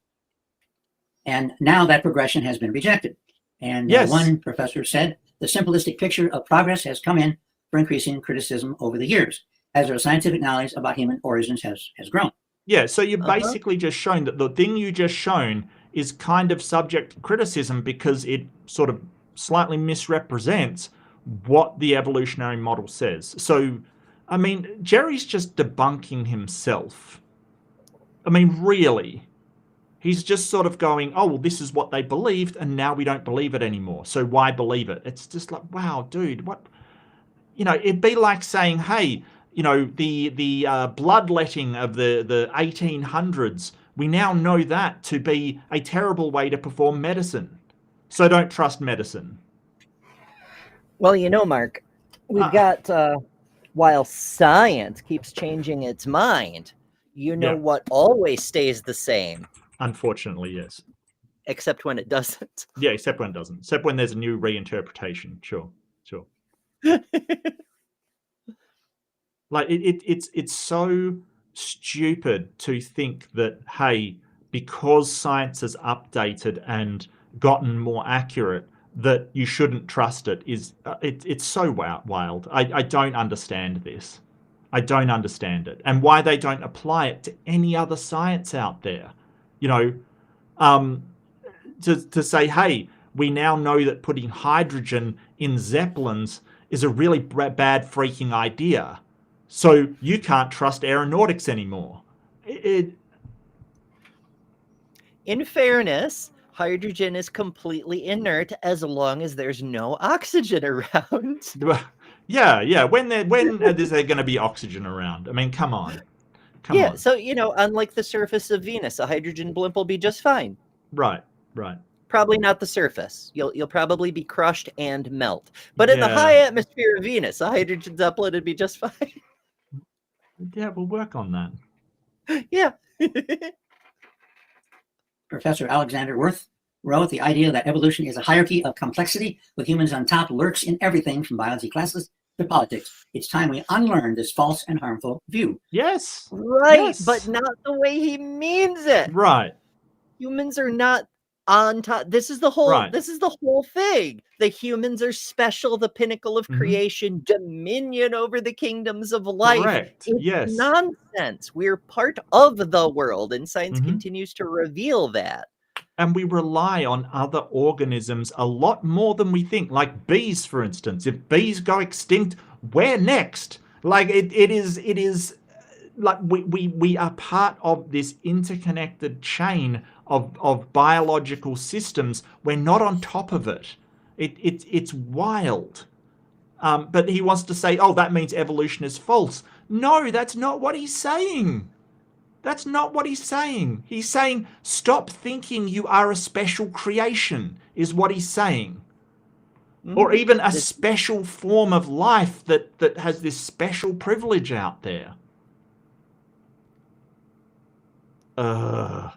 And now that progression has been rejected. And Yes. One professor said, the simplistic picture of progress has come in for increasing criticism over the years, as our scientific knowledge about human origins has grown. Yeah, so you've basically just shown that the thing you just shown is kind of subject to criticism because it sort of slightly misrepresents what the evolutionary model says. So, I mean, Jerry's just debunking himself. I mean, really. He's just sort of going, oh, well, this is what they believed, and now we don't believe it anymore. So why believe it? It's just like, wow, dude, what? You know, it'd be like saying, hey, you know, the bloodletting of the 1800s, we now know that to be a terrible way to perform medicine. So don't trust medicine. Well, you know, Mark, we've got, while science keeps changing its mind, you know what always stays the same? Unfortunately, yes. Except when it doesn't. Yeah, except when it doesn't. Except when there's a new reinterpretation. Sure. Like it's so stupid to think that, hey, because science has updated and gotten more accurate, that you shouldn't trust it. It's so wild. I don't understand this. I don't understand it, and why they don't apply it to any other science out there. You know, to say, hey, we now know that putting hydrogen in Zeppelins is a really bad freaking idea. So you can't trust aeronautics anymore. In fairness, hydrogen is completely inert as long as there's no oxygen around. Yeah. When is there going to be oxygen around? I mean, come on. Come on. So, you know, unlike the surface of Venus, a hydrogen blimp will be just fine. Right. Probably not the surface. You'll probably be crushed and melt. But in the high atmosphere of Venus, a hydrogen zeppelin would be just fine. Yeah, we'll work on that. Yeah. Professor Alexander Wirth wrote, the idea that evolution is a hierarchy of complexity with humans on top lurks in everything from biology classes to politics. It's time we unlearn this false and harmful view. Yes. Right, yes. But not the way he means it. Right. Humans are not on top. This is the whole thing. The humans are special, the pinnacle of creation, dominion over the kingdoms of life. Correct. It's nonsense. We're part of the world, and science continues to reveal that. And we rely on other organisms a lot more than we think. Like bees, for instance. If bees go extinct, we're next. Like it is like we are part of this interconnected chain of biological systems. We're not on top of it. It's wild. But he wants to say, oh, that means evolution is false. No, that's not what he's saying. That's not what he's saying. He's saying, stop thinking you are a special creation, is what he's saying. Or even a special form of life that has this special privilege out there. And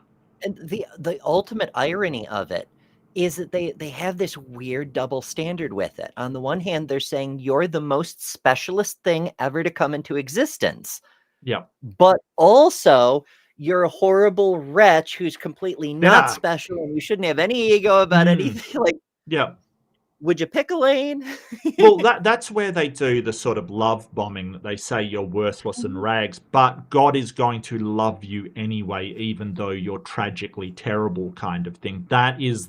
the ultimate irony of it is that they have this weird double standard with it. On the one hand, they're saying you're the most specialist thing ever to come into existence. Yeah. But also, you're a horrible wretch who's completely not special, and you shouldn't have any ego about anything. Like, would you pick a lane? Well, that's where they do the sort of love bombing that they say you're worthless and rags, but God is going to love you anyway, even though you're tragically terrible kind of thing. That is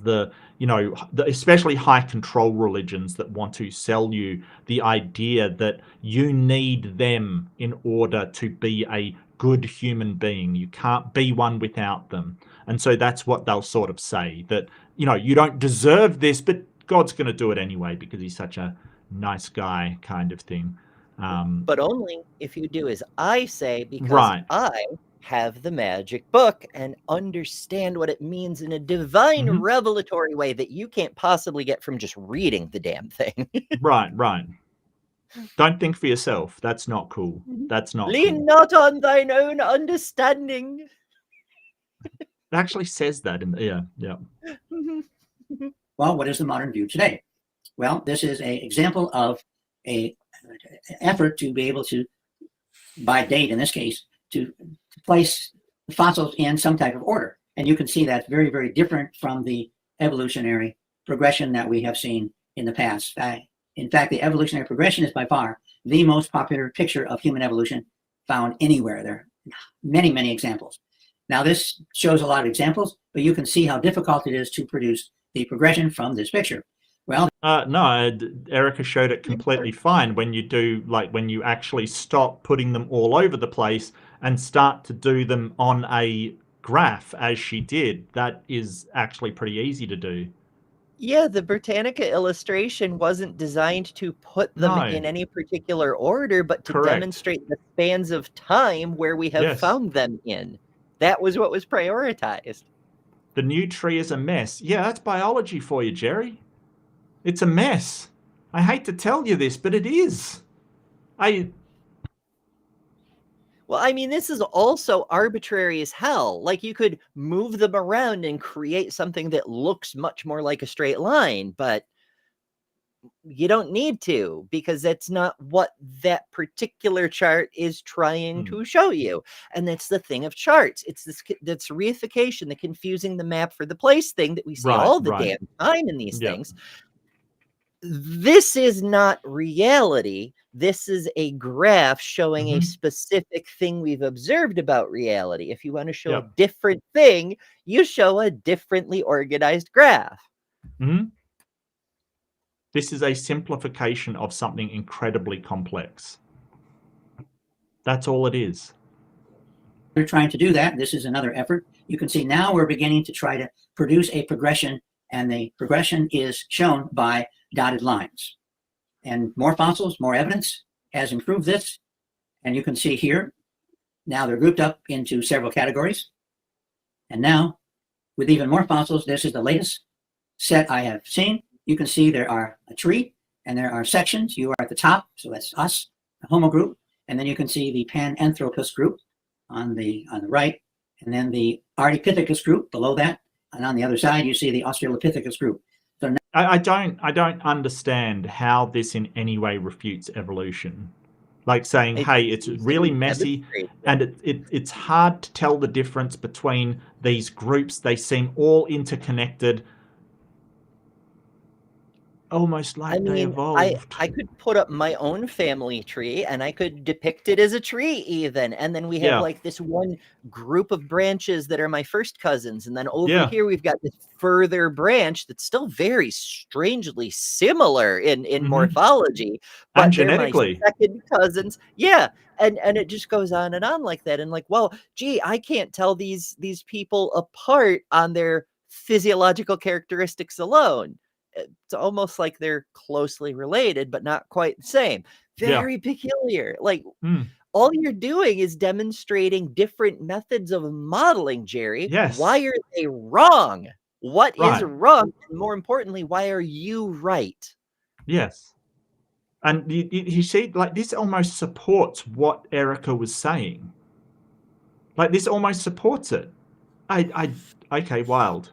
especially high control religions that want to sell you the idea that you need them in order to be a good human being. You can't be one without them. And so that's what they'll sort of say, that, you don't deserve this, but God's going to do it anyway because he's such a nice guy kind of thing. But only if you do as I say, because I have the magic book and understand what it means in a divine revelatory way that you can't possibly get from just reading the damn thing. Right. Don't think for yourself. That's not cool. That's not Lean cool. not on thine own understanding. It actually says that yeah. Well, what is the modern view today? Well, this is an example of an effort to be able to, by date in this case, to place fossils in some type of order. And you can see that's very, very different from the evolutionary progression that we have seen in the past. In fact, the evolutionary progression is by far the most popular picture of human evolution found anywhere. There are many, many examples. Now, this shows a lot of examples, but you can see how difficult it is to produce the progression from this picture. Well, no, Erika showed it completely fine when you do, like, when you actually stop putting them all over the place and start to do them on a graph as she did. That is actually pretty easy to do. Yeah, the Britannica illustration wasn't designed to put them in any particular order, but to demonstrate the spans of time where we have found them in. That was what was prioritized. The new tree is a mess. Yeah, that's biology for you, Jerry. It's a mess. I hate to tell you this, but it is. Well, I mean, this is also arbitrary as hell. Like, you could move them around and create something that looks much more like a straight line, but you don't need to, because that's not what that particular chart is trying to show you. And that's the thing of charts. It's that's reification, the confusing the map for the place thing that we see all the damn time in these things. This is not reality. This is a graph showing a specific thing we've observed about reality. If you want to show a different thing, you show a differently organized graph. This is a simplification of something incredibly complex. That's all it is. We're trying to do that. This is another effort. You can see now we're beginning to try to produce a progression, and the progression is shown by dotted lines. And more fossils, more evidence has improved this. And you can see here, now they're grouped up into several categories. And now, with even more fossils, this is the latest set I have seen. You can see there are a tree and there are sections. You are at the top, so that's us, the Homo group. And then you can see the Pananthropus group on the right, and then the Ardipithecus group below that. And on the other side, you see the Australopithecus group. So now, I don't understand how this in any way refutes evolution. Like saying, hey, it's really messy, and it's hard to tell the difference between these groups. They seem all interconnected, almost like they evolved. I could put up my own family tree, and I could depict it as a tree even, and then we have like this one group of branches that are my first cousins, and then over here we've got this further branch that's still very strangely similar in morphology, but and genetically they're my second cousins. And it just goes on and on like that. And like, well, gee, I can't tell these people apart on their physiological characteristics alone. It's almost like they're closely related, but not quite the same. Very peculiar. Like, all you're doing is demonstrating different methods of modeling, Jerry. Why are they wrong? What is wrong? And more importantly, why are you right? Yes. And you see, like, this almost supports what Erika was saying. Like, this almost supports it. Okay, wild.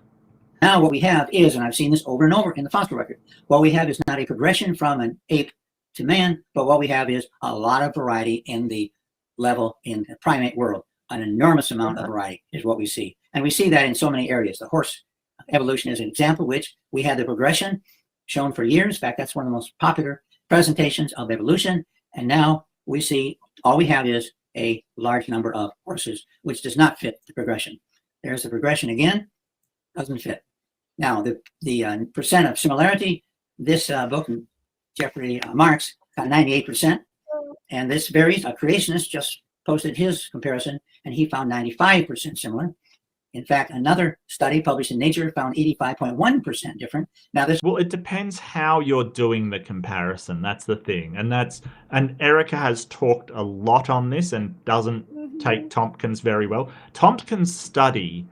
Now what we have is, and I've seen this over and over in the fossil record, what we have is not a progression from an ape to man, but what we have is a lot of variety in the level in the primate world. An enormous amount of variety is what we see. And we see that in so many areas. The horse evolution is an example, which we had the progression shown for years. In fact, that's one of the most popular presentations of evolution. And now we see all we have is a large number of horses, which does not fit the progression. There's the progression again, doesn't fit. Now, the percent of similarity, this book, Jeffrey Marks, got 98%. And this varies. A creationist just posted his comparison, and he found 95% similar. In fact, another study published in Nature found 85.1% different. Now, well, it depends how you're doing the comparison. That's the thing. And Erika has talked a lot on this and doesn't take Tompkins very well. Tompkins' study,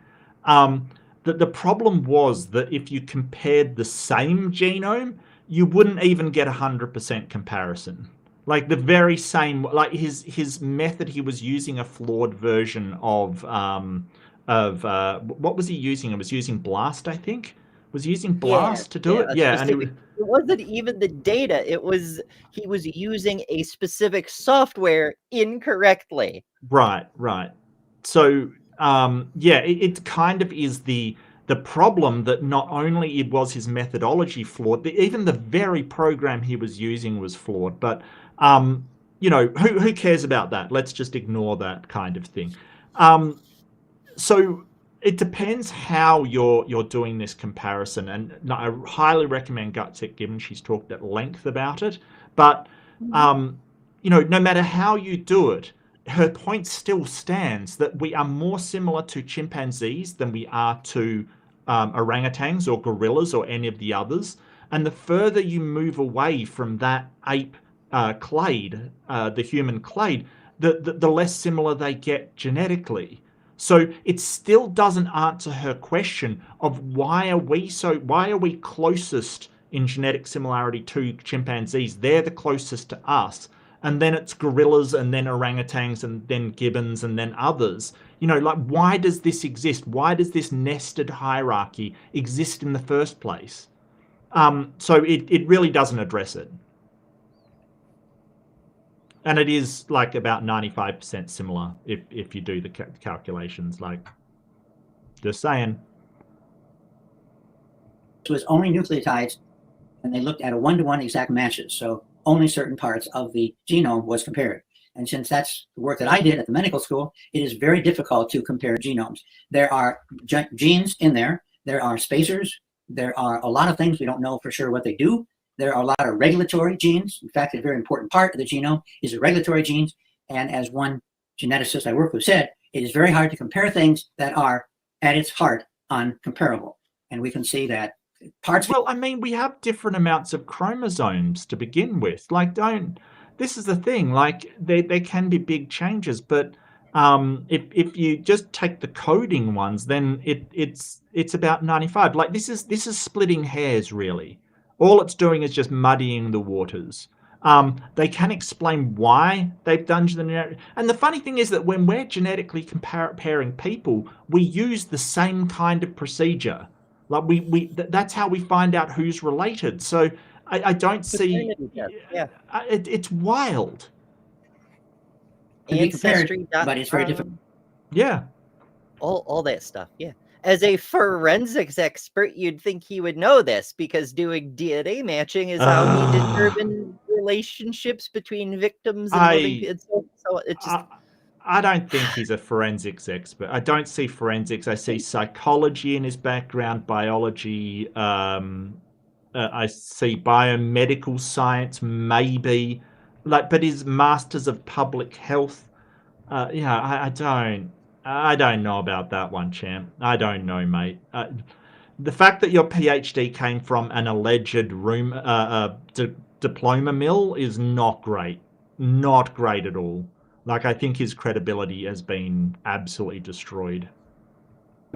the problem was that if you compared the same genome, you wouldn't even get 100% comparison. Like the very same, like his method, he was using a flawed version of what was he using? It was using BLAST, I think, Was he using BLAST to do it? Yeah, and it wasn't even the data. It was he was using a specific software incorrectly. Right. So it kind of is the problem that not only it was his methodology flawed, even the very program he was using was flawed. But who cares about that? Let's just ignore that kind of thing. So it depends how you're doing this comparison, and I highly recommend Gutsick, given she's talked at length about it. But no matter how you do it, her point still stands that we are more similar to chimpanzees than we are to orangutans or gorillas or any of the others. And the further you move away from that ape clade, the human clade, the less similar they get genetically. So it still doesn't answer her question of why are we closest in genetic similarity to chimpanzees? They're the closest to us. And then it's gorillas, and then orangutans, and then gibbons, and then others. Why does this exist? Why does this nested hierarchy exist in the first place? So it really doesn't address it. And it is like about 95% similar if you do the calculations. Like, just saying. It was only nucleotides, and they looked at a 1-to-1 exact matches. So only certain parts of the genome was compared. And since that's the work that I did at the medical school, it is very difficult to compare genomes. There are genes in there. There are spacers. There are a lot of things we don't know for sure what they do. There are a lot of regulatory genes. In fact, a very important part of the genome is the regulatory genes. And as one geneticist I work with said, it is very hard to compare things that are at its heart uncomparable. And we can see that parts. Well, I mean, we have different amounts of chromosomes to begin with. Like, this is the thing. Like, there can be big changes, but if you just take the coding ones, then it's about 95. Like, this is splitting hairs, really. All it's doing is just muddying the waters. They can explain why they've done genetic. And the funny thing is that when we're genetically comparing people, we use the same kind of procedure. Like that's how we find out who's related. So I don't see. Yeah. It's wild. Ancestry, but it's very difficult. Yeah. All that stuff. Yeah. As a forensics expert, you'd think he would know this, because doing DNA matching is how he determined relationships between victims and living people. So it's just. I don't think he's a forensics expert. I don't see forensics. I see psychology in his background, biology. I see biomedical science, maybe. But his masters of public health. I don't know about that one, champ. I don't know, mate. The fact that your PhD came from an alleged diploma mill is not great. Not great at all. Like, I think his credibility has been absolutely destroyed.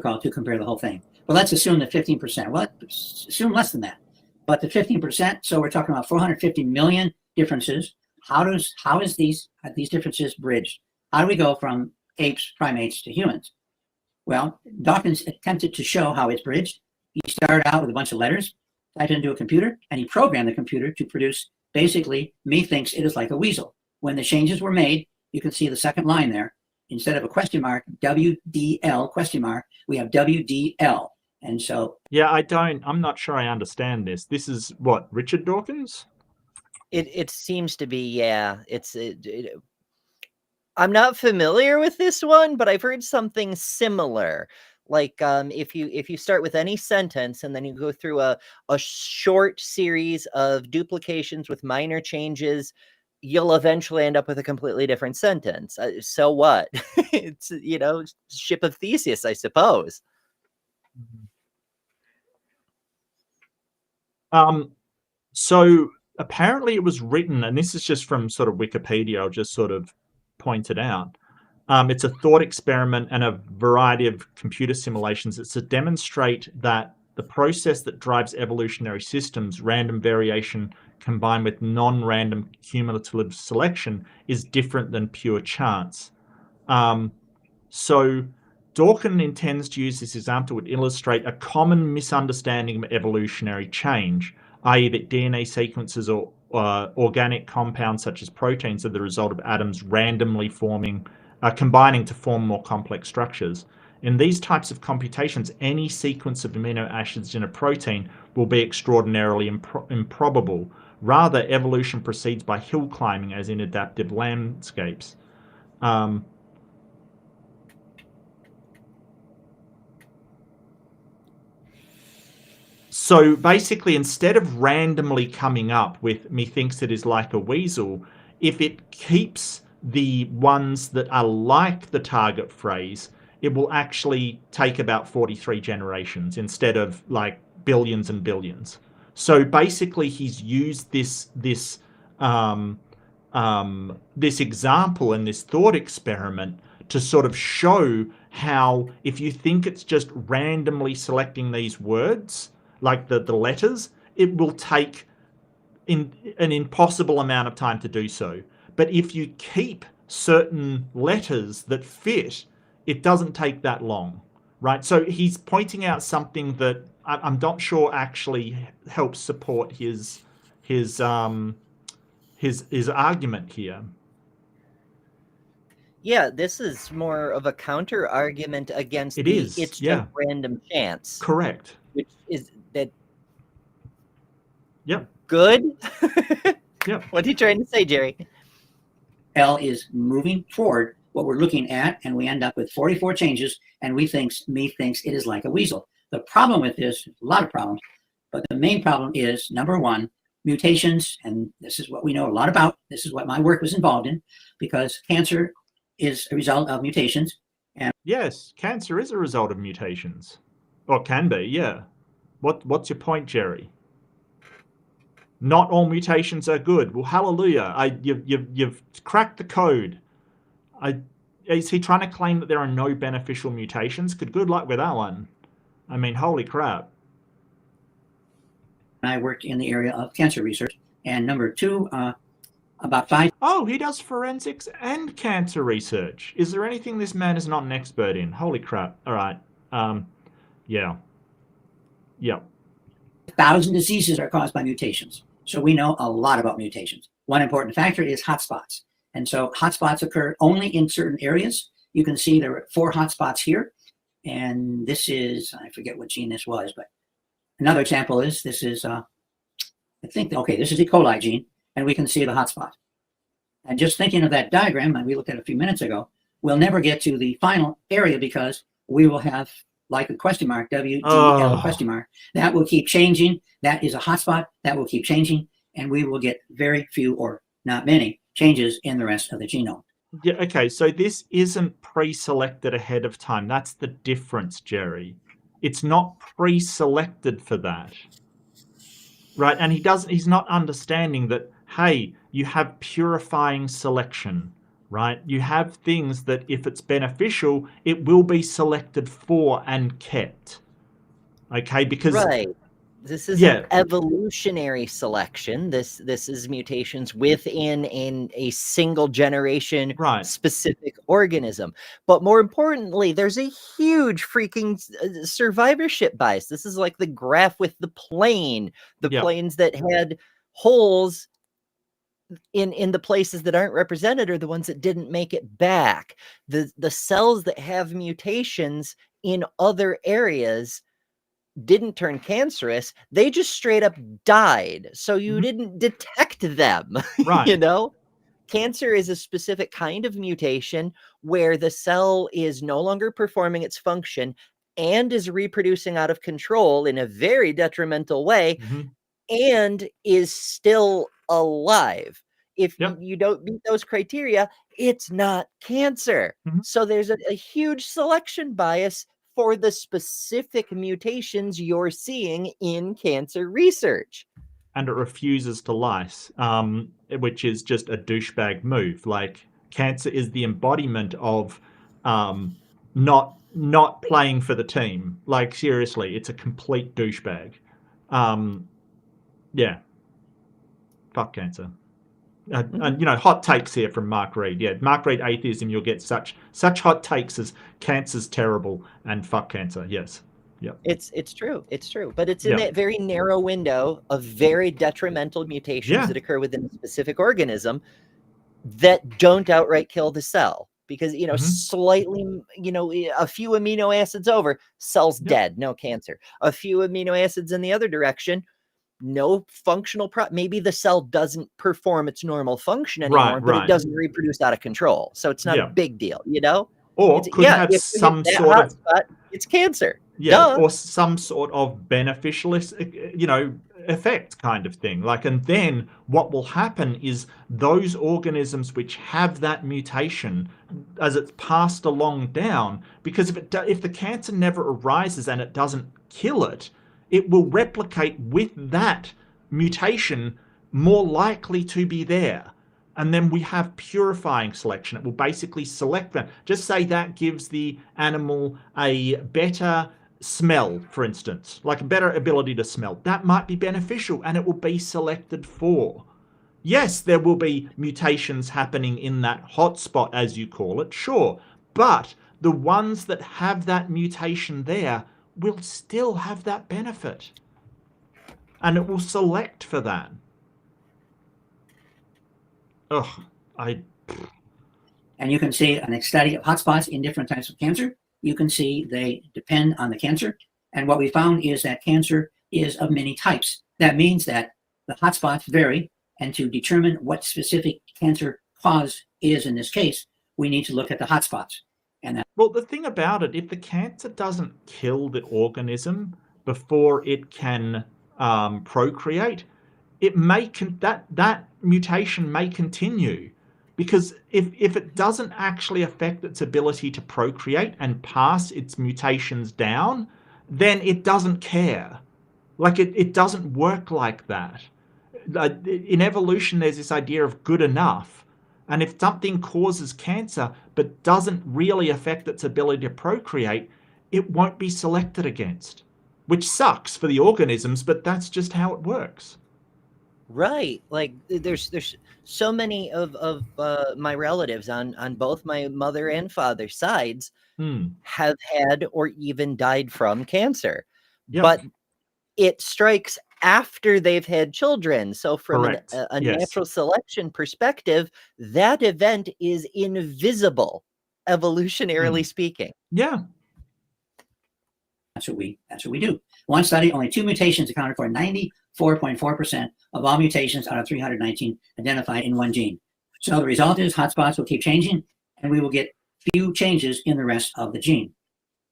To compare the whole thing. Well, let's assume that 15%. Well, assume less than that. But the 15%, so we're talking about 450 million differences. How is these differences bridged? How do we go from apes, primates to humans? Well, Dawkins attempted to show how it's bridged. He started out with a bunch of letters, typed it into a computer, and he programmed the computer to produce, basically, methinks it is like a weasel. When the changes were made, you can see the second line there. Instead of a question mark, WDL question mark, we have WDL. And so. Yeah, I'm not sure I understand this. This is what, Richard Dawkins? It seems to be, yeah. I'm not familiar with this one, but I've heard something similar. Like, if you start with any sentence and then you go through a short series of duplications with minor changes, you'll eventually end up with a completely different sentence. So what? It's, ship of Theseus, I suppose. So apparently it was written, and this is just from sort of Wikipedia, I'll just sort of point it out. It's a thought experiment and a variety of computer simulations. It's to demonstrate that the process that drives evolutionary systems, random variation combined with non-random cumulative selection, is different than pure chance. So Dawkins intends to use this example to illustrate a common misunderstanding of evolutionary change, i.e. that DNA sequences or organic compounds such as proteins are the result of atoms randomly combining to form more complex structures. In these types of computations, any sequence of amino acids in a protein will be extraordinarily improbable. Rather, evolution proceeds by hill climbing as in adaptive landscapes. So basically, instead of randomly coming up with methinks it is like a weasel, if it keeps the ones that are like the target phrase, it will actually take about 43 generations instead of like billions and billions. So basically, he's used this example and this thought experiment to sort of show how if you think it's just randomly selecting these words, like the letters, it will take an impossible amount of time to do so. But if you keep certain letters that fit, it doesn't take that long, right? So he's pointing out something that I'm not sure actually helps support his argument here. Yeah, this is more of a counter argument against it's just random chance. Correct. Which is that. Yep. Good. Yep. What are you trying to say, Jerry? L is moving toward what we're looking at, and we end up with 44 changes, and methinks it is like a weasel. The problem with this, a lot of problems, but the main problem is, number one, mutations, and this is what we know a lot about. This is what my work was involved in, because cancer is a result of mutations. And yes, cancer is a result of mutations. Or can be, yeah. What's your point, Jerry? Not all mutations are good. Well, hallelujah! You've cracked the code. Is he trying to claim that there are no beneficial mutations? Good luck with that one. I mean, holy crap. I worked in the area of cancer research. And number two, about 5. Oh, he does forensics and cancer research. Is there anything this man is not an expert in? Holy crap. All right. Yeah. Yep. 1,000 diseases are caused by mutations. So we know a lot about mutations. One important factor is hotspots. And so hotspots occur only in certain areas. You can see there are 4 hotspots here. And this is, I forget what gene this was, but another example is, this is, this is E. coli gene, and we can see the hotspot. And just thinking of that diagram that we looked at a few minutes ago, we'll never get to the final area because we will have like a question mark, WDL question mark, that will keep changing. That is a hotspot that will keep changing, and we will get very few or not many changes in the rest of the genome. Yeah, okay, so this isn't pre-selected ahead of time. That's the difference, Jerry. It's not pre-selected for that. Right? And he's not understanding that, hey, you have purifying selection, right? You have things that if it's beneficial, it will be selected for and kept. Okay, because right. This is an evolutionary selection. This is mutations within a single generation specific organism. But more importantly, there's a huge freaking survivorship bias. This is like the graph with the plane. The planes that had holes in the places that aren't represented are the ones that didn't make it back. The cells that have mutations in other areas didn't turn cancerous, they just straight up died. So you didn't detect them. Right. You know, cancer is a specific kind of mutation where the cell is no longer performing its function and is reproducing out of control in a very detrimental way and is still alive. If you don't meet those criteria, it's not cancer. So there's a huge selection bias for the specific mutations you're seeing in cancer research. And it refuses to lyse, which is just a douchebag move. Like, cancer is the embodiment of not playing for the team. Like, seriously, it's a complete douchebag. Yeah. Fuck cancer. And you know, hot takes here from Mark Reed. Yeah, Mark Reed atheism. You'll get such hot takes as cancer's terrible and fuck cancer. Yes. Yep. It's true. It's true. But it's in Yep. that very narrow window of very detrimental mutations Yeah. that occur within a specific organism that don't outright kill the cell. Because, you know, slightly, you know, a few amino acids over, cell's dead, no cancer. A few amino acids in the other direction, no functional maybe the cell doesn't perform its normal function anymore, but it doesn't reproduce out of control. So it's not a big deal, you know? Or could have some sort of spot, it's cancer. Yeah, or some sort of beneficial, you know, effect kind of thing. Like, and then what will happen is those organisms which have that mutation, as it's passed along down, because if the cancer never arises and it doesn't kill it, it will replicate with that mutation more likely to be there. And then we have purifying selection. It will basically select them. Just say that gives the animal a better smell, for instance, like a better ability to smell. That might be beneficial and it will be selected for. Yes, there will be mutations happening in that hotspot, as you call it, sure. But the ones that have that mutation there will still have that benefit. And it will select for that. And you can see an study of hotspots in different types of cancer. You can see they depend on the cancer. And what we found is that cancer is of many types. That means that the hotspots vary. And to determine what specific cancer cause is in this case, we need to look at the hotspots. And well, the thing about it, if the cancer doesn't kill the organism before it can procreate, it may that mutation may continue, because if it doesn't actually affect its ability to procreate and pass its mutations down, then it doesn't care. Like it doesn't work like that. In evolution, there's this idea of good enough. And if something causes cancer but doesn't really affect its ability to procreate, it won't be selected against, which sucks for the organisms, but that's just how it works. Right. Like there's so many of my relatives on both my mother and father's sides have had or even died from cancer. Yep. But it strikes after they've had children. So from a natural selection perspective, that event is invisible, evolutionarily speaking. Yeah. That's what we do. One study, only 2 mutations accounted for 94.4% of all mutations out of 319 identified in one gene. So the result is hotspots will keep changing, and we will get few changes in the rest of the gene.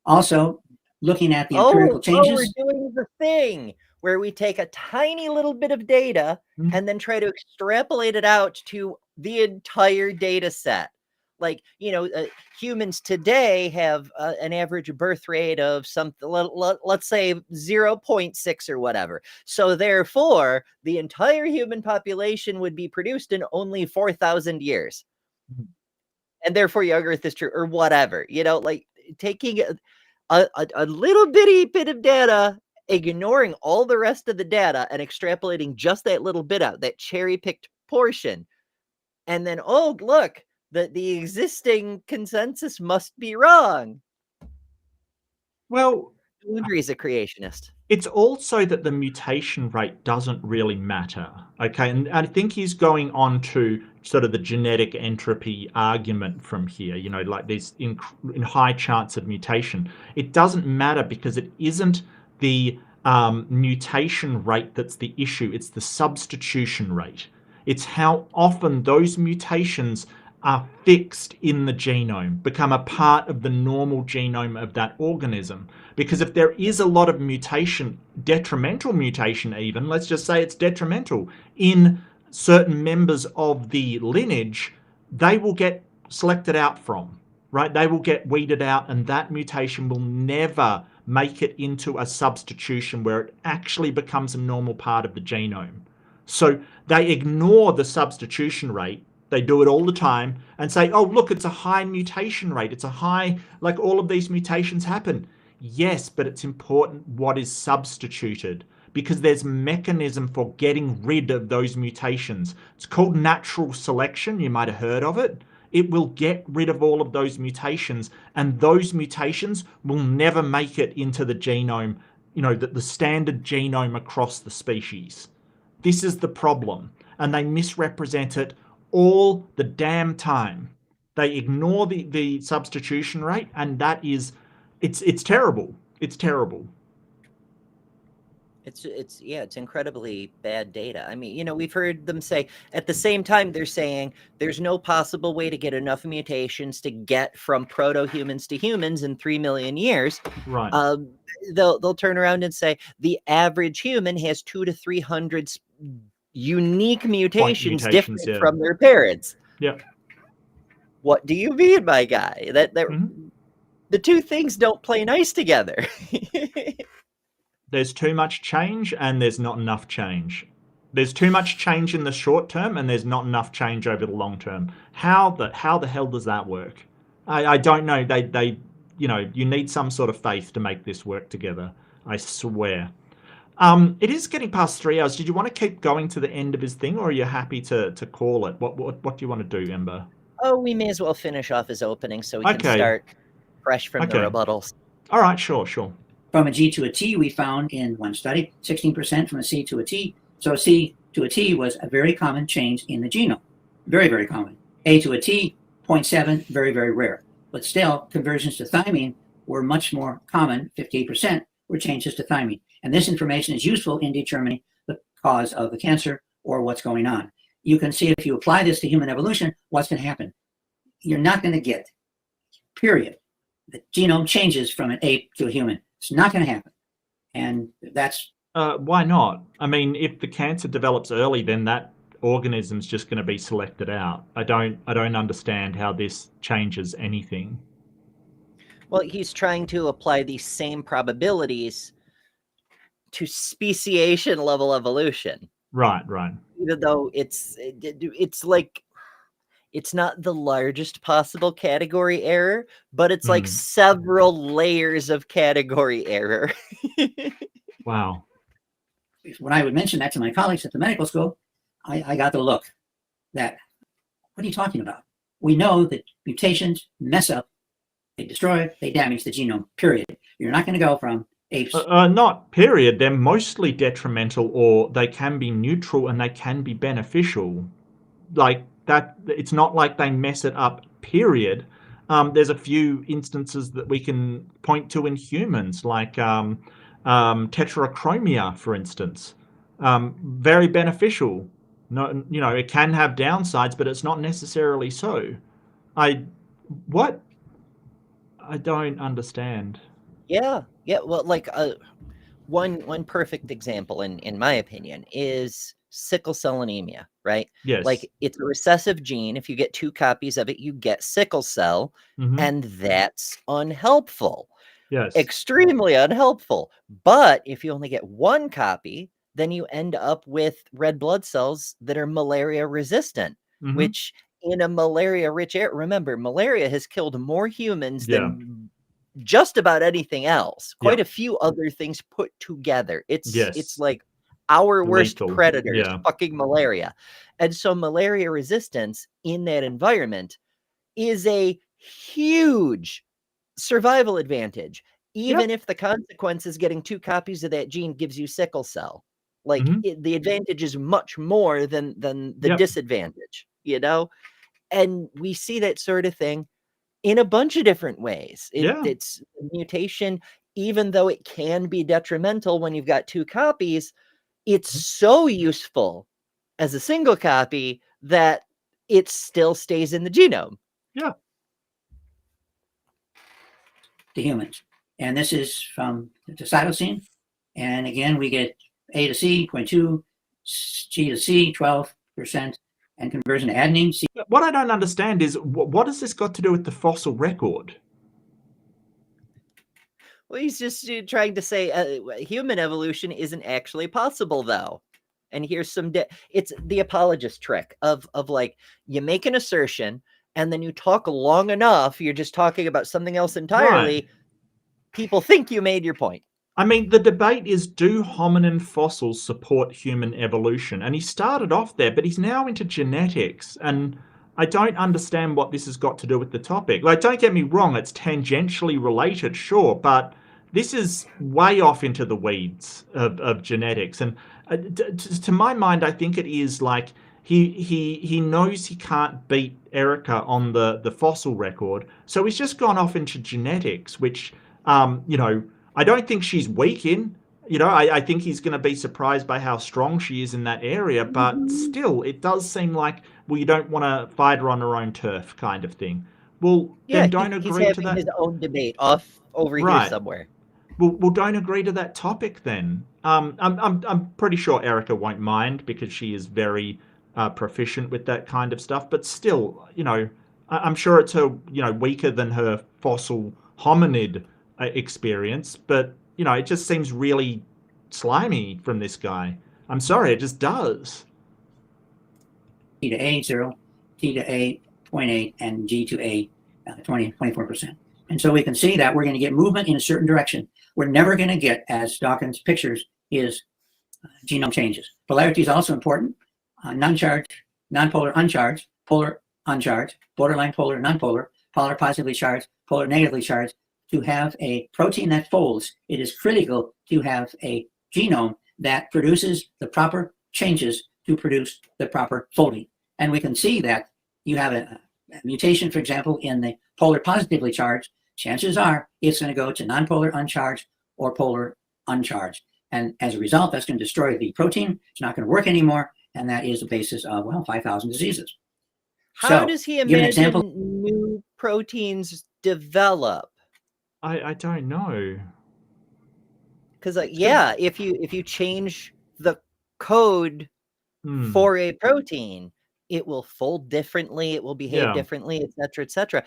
Also, looking at the empirical changes. We're doing the thing where we take a tiny little bit of data and then try to extrapolate it out to the entire data set. Like, you know, humans today have an average birth rate of something, let's say 0.6 or whatever. So therefore, the entire human population would be produced in only 4,000 years. And therefore, young Earth is true, or whatever. You know, like taking a little bitty bit of data, ignoring all the rest of the data and extrapolating just that little bit out, that cherry-picked portion. And then, oh, look, the existing consensus must be wrong. Well, Laundry is a creationist. It's also that the mutation rate doesn't really matter. Okay, and I think he's going on to sort of the genetic entropy argument from here, you know, like this in high chance of mutation. It doesn't matter because it isn't the mutation rate that's the issue, it's the substitution rate. It's how often those mutations are fixed in the genome, become a part of the normal genome of that organism. Because if there is a lot of mutation, detrimental mutation even, let's just say it's detrimental, in certain members of the lineage, they will get selected out from, right? They will get weeded out, and that mutation will never make it into a substitution where it actually becomes a normal part of the genome. So they ignore the substitution rate. They do it all the time and say, oh, look, it's a high mutation rate. It's a high, like all of these mutations happen. Yes, but it's important what is substituted, because there's mechanism for getting rid of those mutations. It's called natural selection. You might have heard of it. It will get rid of all of those mutations, and those mutations will never make it into the genome, the standard genome across the species. This is the problem, and they misrepresent it all the damn time. They ignore the substitution rate, and that is, it's terrible. It's terrible. It's incredibly bad data. I mean, we've heard them say at the same time they're saying there's no possible way to get enough mutations to get from proto-humans to humans in 3 million years. Right. They'll turn around and say the average human has 200 to 300 unique mutations different from their parents. Yeah. What do you mean, my guy? That the two things don't play nice together. There's too much change and there's not enough change. There's too much change in the short term and there's not enough change over the long term. How the hell does that work? I don't know. They you need some sort of faith to make this work together. I swear. It is getting past 3 hours. Did you want to keep going to the end of his thing, or are you happy to call it? What do you want to do, Ember? Oh, we may as well finish off his opening so we can start fresh from the rebuttals. All right, sure. From a G to a T, we found in one study, 16% from a C to a T. So C to a T was a very common change in the genome. Very, very common. A to a T, 0.7, very, very rare. But still, conversions to thymine were much more common, 58% were changes to thymine. And this information is useful in determining the cause of the cancer or what's going on. You can see if you apply this to human evolution, what's going to happen. You're not going to get, period. The genome changes from an ape to a human. It's not going to happen. And that's... why not? I mean, if the cancer develops early, then that organism's just going to be selected out. I don't understand how this changes anything. Well, he's trying to apply these same probabilities to speciation level evolution. Right. Even though it's like, it's not the largest possible category error, but it's like several layers of category error. Wow. When I would mention that to my colleagues at the medical school, I got the look that, what are you talking about? We know that mutations mess up, they destroy, they damage the genome, period. You're not going to go from apes. Not period. They're mostly detrimental, or they can be neutral and they can be beneficial. Like that, it's not like they mess it up, period. There's a few instances that we can point to in humans, like tetrachromia, for instance. Very beneficial. No, it can have downsides, but it's not necessarily so. I don't understand. Yeah. Well, like one perfect example, in my opinion, is sickle cell anemia, right? Yes. Like, it's a recessive gene. If you get 2 copies of it, you get sickle cell, and that's unhelpful. Yes. Extremely unhelpful. But if you only get 1 copy, then you end up with red blood cells that are malaria resistant, which in a malaria-rich area, remember, malaria has killed more humans than just about anything else. Quite a few other things put together. It's like our worst predator is fucking malaria. And so malaria resistance in that environment is a huge survival advantage, even if the consequence is getting 2 copies of that gene gives you sickle cell. Like, the advantage is much more than the disadvantage, and we see that sort of thing in a bunch of different ways. It's mutation, even though it can be detrimental when you've got 2 copies, it's so useful as a single copy that it still stays in the genome. Yeah. To humans. And this is from the cytosine. And again, we get A to C, 0.2, G to C, 12%, and conversion to adenine. C. What I don't understand is, what has this got to do with the fossil record? Well, he's just trying to say human evolution isn't actually possible, though. And here's some... it's the apologist trick of like, you make an assertion, and then you talk long enough, you're just talking about something else entirely. Right. People think you made your point. I mean, the debate is, do hominin fossils support human evolution? And he started off there, but he's now into genetics. And I don't understand what this has got to do with the topic. Like, don't get me wrong, it's tangentially related, sure, but this is way off into the weeds of genetics. And to my mind, I think it is like he knows he can't beat Erika on the fossil record, so he's just gone off into genetics, which, you know, I don't think she's weak in. You know, I think he's going to be surprised by how strong she is in that area, but still, it does seem like, well, you don't want to fight her on her own turf kind of thing. Well, Yeah, then don't he's agree to having that. his own debate off over here Right. somewhere. Well, don't agree to that topic then. I'm pretty sure Erika won't mind because she is very proficient with that kind of stuff. But still, you know, I'm sure it's her, you know, weaker than her fossil hominid experience. But you know, it just seems really slimy from this guy. I'm sorry, it just does. T to A 0, T to A 0.8, and G to A 24%. And so we can see that we're going to get movement in a certain direction. We're never going to get, as Dawkins pictures, is genome changes. Polarity is also important. Non-charged, non-polar, uncharged, polar, uncharged, borderline polar, non-polar, polar positively charged, polar negatively charged. To have a protein that folds, it is critical to have a genome that produces the proper changes to produce the proper folding. And we can see that you have a mutation, for example, in the polar positively charged, chances are it's going to go to non-polar uncharged or polar uncharged. And as a result, that's going to destroy the protein. It's not going to work anymore. And that is the basis of, well, 5,000 diseases. How does he give an imagine example. new proteins develop? I don't know. Because yeah, if you change the code for a protein, it will fold differently, it will behave differently, etc., etc.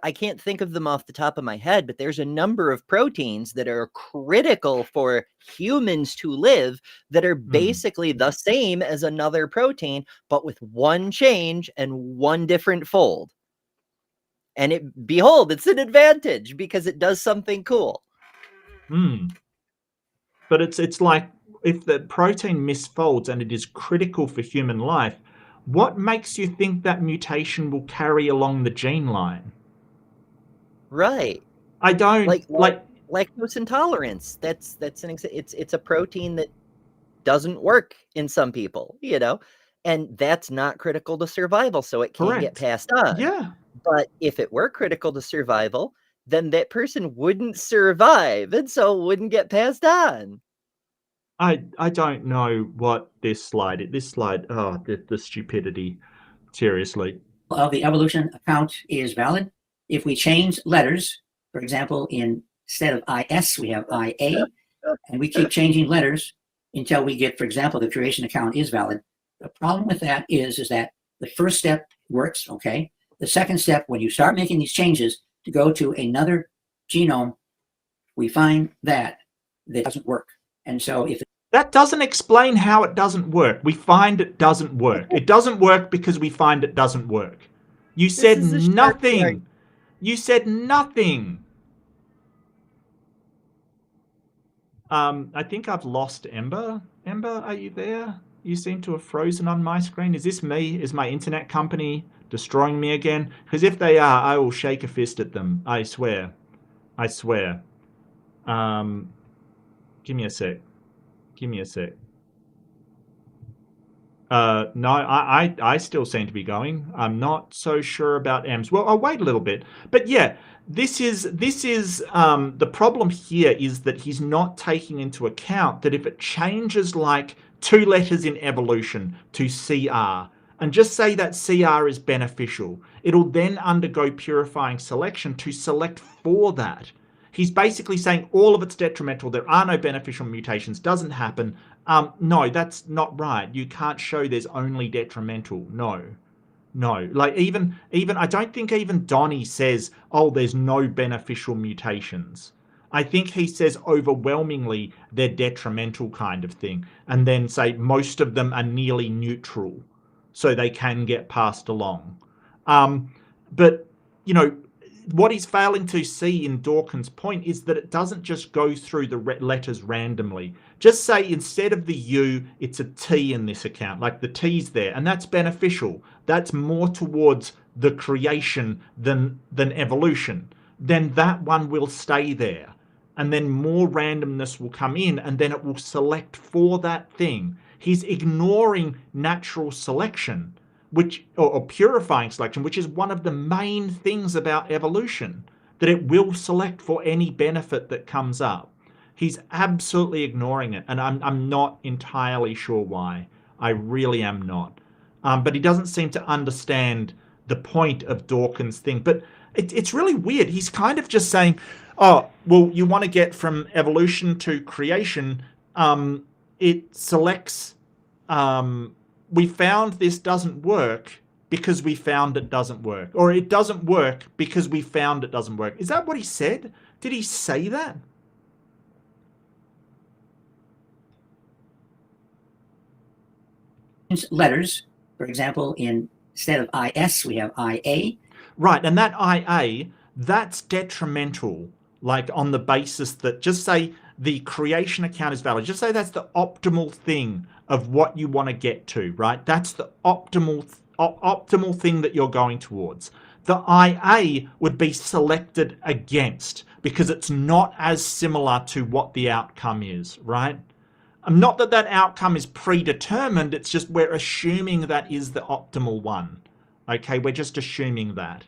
I can't think of them off the top of my head, but there's a number of proteins that are critical for humans to live that are basically the same as another protein, but with one change and one different fold. And behold, it's an advantage because it does something cool. But it's like, if the protein misfolds and it is critical for human life, what makes you think that mutation will carry along the gene line? Right. I don't like lactose intolerance. That's it's a protein that doesn't work in some people, you know, and that's not critical to survival, so it can't get passed on. Yeah. But if it were critical to survival, then that person wouldn't survive, and so wouldn't get passed on. I don't know what this slide, oh, the stupidity, seriously. Of the evolution account is valid. If we change letters, for example, instead of IS, we have IA, and we keep changing letters until we get, for example, the creation account is valid. The problem with that is that the first step works, okay? The second step, when you start making these changes to go to another genome, we find that doesn't work. And so if that doesn't explain how it doesn't work. We find it doesn't work. It doesn't work because we find it doesn't work. You said nothing. You said nothing. I think I've lost Ember. Ember, are you there? You seem to have frozen on my screen. Is this me? Is my internet company destroying me again? Because if they are, I will shake a fist at them. I swear. I swear. Give me a sec. Give me a sec. No, I still seem to be going. I'm not so sure about Ems. Well, I'll wait a little bit. But yeah, this is the problem here is that he's not taking into account that if it changes like 2 letters in evolution to CR, and just say that CR is beneficial, it'll then undergo purifying selection to select for that. He's basically saying all of it's detrimental. There are no beneficial mutations. Doesn't happen. No, that's not right. You can't show there's only detrimental. No. Like even I don't think even Donnie says, oh, there's no beneficial mutations. I think he says overwhelmingly they're detrimental kind of thing. And then say most of them are nearly neutral, so they can get passed along. But, you know, what he's failing to see in Dawkins' point is that it doesn't just go through the letters randomly. Just say instead of the U, it's a T in this account, like the T's there, and that's beneficial. That's more towards the creation than evolution. Then that one will stay there. And then more randomness will come in, and then it will select for that thing. He's ignoring natural selection, or purifying selection, which is one of the main things about evolution, that it will select for any benefit that comes up. He's absolutely ignoring it, and I'm not entirely sure why. I really am not. But he doesn't seem to understand the point of Dawkins' thing. But it's really weird. He's kind of just saying, oh, well, you want to get from evolution to creation. It selects, we found this doesn't work because we found it doesn't work. Or it doesn't work because we found it doesn't work. Is that what he said? Did he say that? Letters, for example, instead of IS, we have IA. Right, and that IA, that's detrimental, like on the basis that, just say the creation account is valid. Just say that's the optimal thing of what you want to get to, right? That's the optimal thing that you're going towards. The IA would be selected against because it's not as similar to what the outcome is, right? Not that that outcome is predetermined, it's just we're assuming that is the optimal one. Okay, we're just assuming that.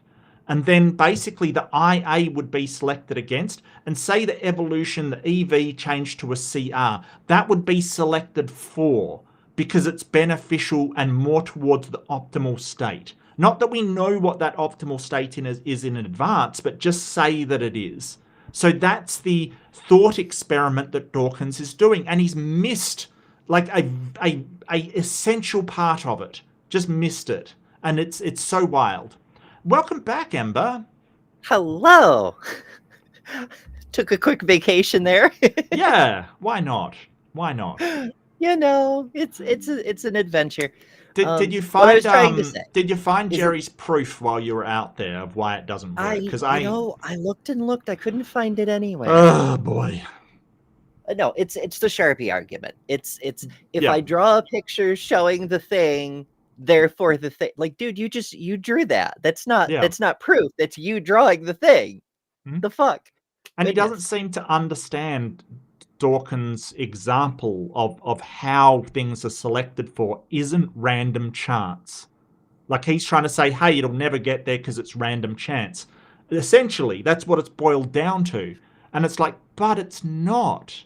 And then basically the IA would be selected against, and say the evolution, the EV changed to a CR, that would be selected for because it's beneficial and more towards the optimal state. Not that we know what that optimal state is in advance, but just say that it is. So that's the thought experiment that Dawkins is doing, and he's missed like a essential part of it. Just missed it, and it's so wild. Welcome back, Ember. Hello. Took a quick vacation there. Yeah, why not? Why not? You know, it's an adventure. Did you what I was find trying to say did you find is Jerry's proof while you were out there of why it doesn't work? Because I looked and looked, I couldn't find it anywhere. Oh boy. No, it's the Sharpie argument. It's if Yeah. I draw a picture showing the thing, therefore the thing, like, dude, you drew that. That's not proof. That's you drawing the thing. Hmm? The fuck. And he Goodness. doesn't seem to understand Dawkins' example of how things are selected for isn't random chance. Like he's trying to say, hey, it'll never get there because it's random chance. Essentially, that's what it's boiled down to. And it's like, but it's not.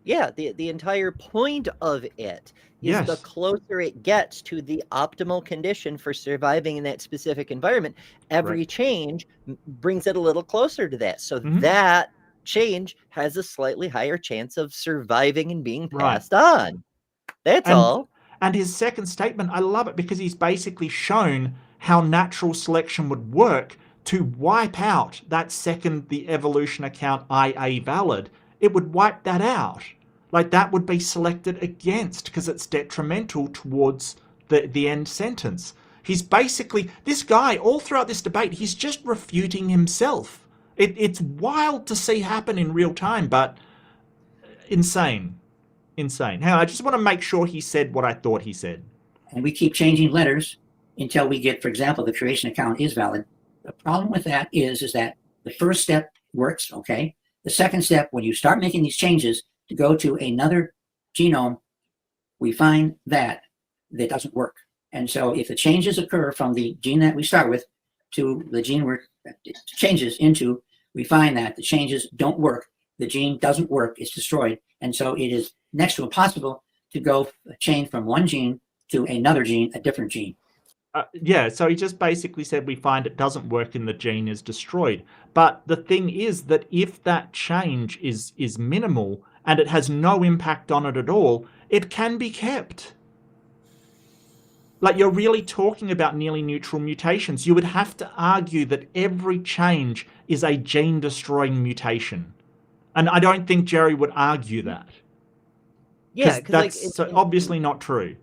Yeah, the entire point of it is Yes. the closer it gets to the optimal condition for surviving in that specific environment, every Right. change brings it a little closer to that. So Mhm. that change has a slightly higher chance of surviving and being Right. passed on. That's And- all. And his second statement, I love it because he's basically shown how natural selection would work to wipe out that second, the evolution account IA valid. It would wipe that out. Like that would be selected against because it's detrimental towards the end sentence. He's basically, this guy, all throughout this debate, he's just refuting himself. It's wild to see happen in real time, but insane. Insane. Now, I just want to make sure he said what I thought he said. And we keep changing letters until we get, for example, the creation account is valid. The problem with that is that the first step works, okay? The second step, when you start making these changes to go to another genome, we find that doesn't work. And so if the changes occur from the gene that we start with to the gene where it changes into, we find that the changes don't work. The gene doesn't work, it's destroyed. And so it is next to impossible to go change from one gene to another gene, a different gene. Yeah, so he just basically said we find it doesn't work and the gene is destroyed. But the thing is that if that change is minimal and it has no impact on it at all, it can be kept. Like, you're really talking about nearly neutral mutations. You would have to argue that every change is a gene-destroying mutation. And I don't think Jerry would argue that. Yeah, because that's obviously not true.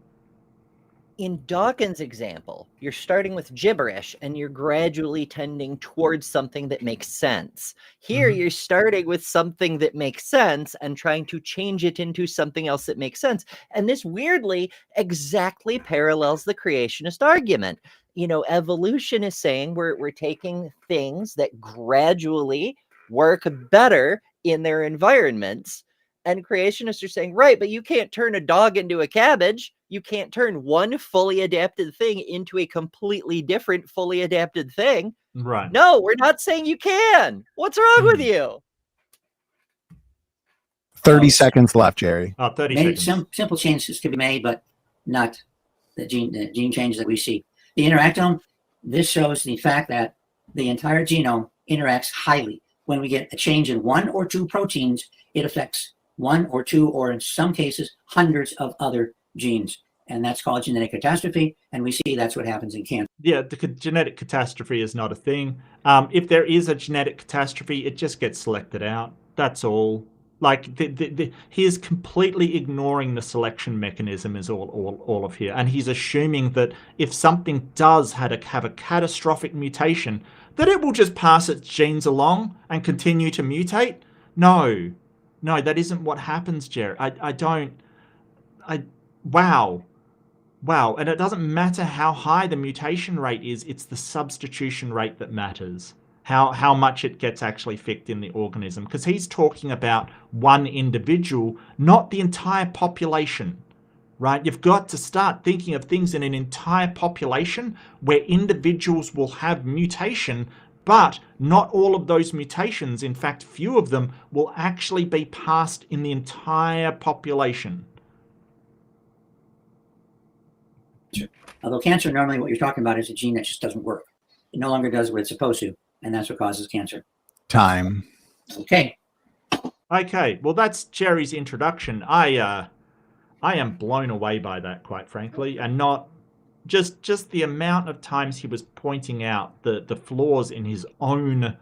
in Dawkins' example, you're starting with gibberish and you're gradually tending towards something that makes sense. Here, you're starting with something that makes sense and trying to change it into something else that makes sense. And this weirdly exactly parallels the creationist argument. You know, evolution is saying we're taking things that gradually work better in their environments. And creationists are saying, right, but you can't turn a dog into a cabbage. You can't turn one fully adapted thing into a completely different fully adapted thing. Right. No, we're not saying you can. What's wrong with you? 30 seconds left, Jerry. 30 Made seconds. simple changes can be made, but not the gene changes that we see. The interactome, this shows the fact that the entire genome interacts highly. When we get a change in 1 or 2 proteins, it affects 1 or 2, or in some cases, hundreds of other genes. And that's called genetic catastrophe. And we see that's what happens in cancer. Yeah, the genetic catastrophe is not a thing. If there is a genetic catastrophe, it just gets selected out. That's all. Like, he is completely ignoring the selection mechanism is all of here. And he's assuming that if something does have a catastrophic mutation, that it will just pass its genes along and continue to mutate. No, that isn't what happens, Jerry. Wow. And it doesn't matter how high the mutation rate is, it's the substitution rate that matters. How much it gets actually fixed in the organism. Because he's talking about one individual, not the entire population, right? You've got to start thinking of things in an entire population where individuals will have mutation, but not all of those mutations, in fact, few of them, will actually be passed in the entire population. Although cancer, normally what you're talking about is a gene that just doesn't work. It no longer does what it's supposed to, and that's what causes cancer. Time. Okay. Well, that's Jerry's introduction. I am blown away by that, quite frankly, and not just the amount of times he was pointing out the flaws in his own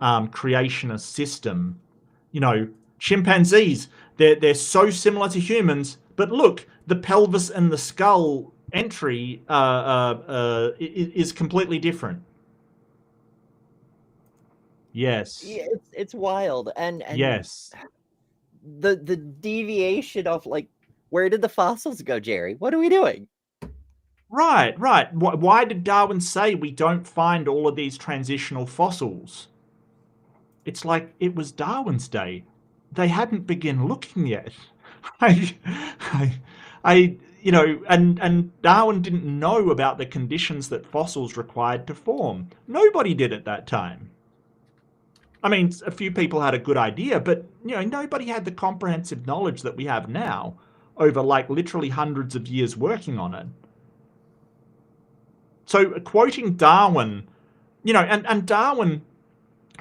creationist system. You know, chimpanzees, they're so similar to humans, but look, the pelvis and the skull entry is completely different. Yes. Yeah, it's wild. And yes. The deviation of, like, where did the fossils go, Jerry? What are we doing? Right. Why did Darwin say we don't find all of these transitional fossils? It's like it was Darwin's day. They hadn't begun looking yet. You know, and Darwin didn't know about the conditions that fossils required to form. Nobody did at that time. I mean, a few people had a good idea, but, you know, nobody had the comprehensive knowledge that we have now over, like, literally hundreds of years working on it. So quoting Darwin, you know, and Darwin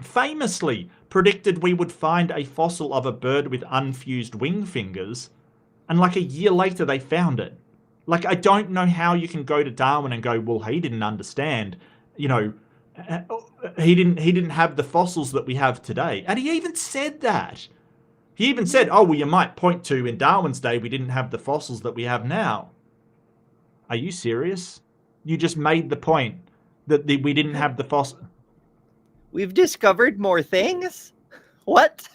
famously predicted we would find a fossil of a bird with unfused wing fingers, and like a year later they found it. Like, I don't know how you can go to Darwin and go, well, he didn't understand, you know, he didn't have the fossils that we have today. And he even said that. He even said, oh, well, you might point to in Darwin's day we didn't have the fossils that we have now. Are you serious? You just made the point that we didn't have the fossil. We've discovered more things? What?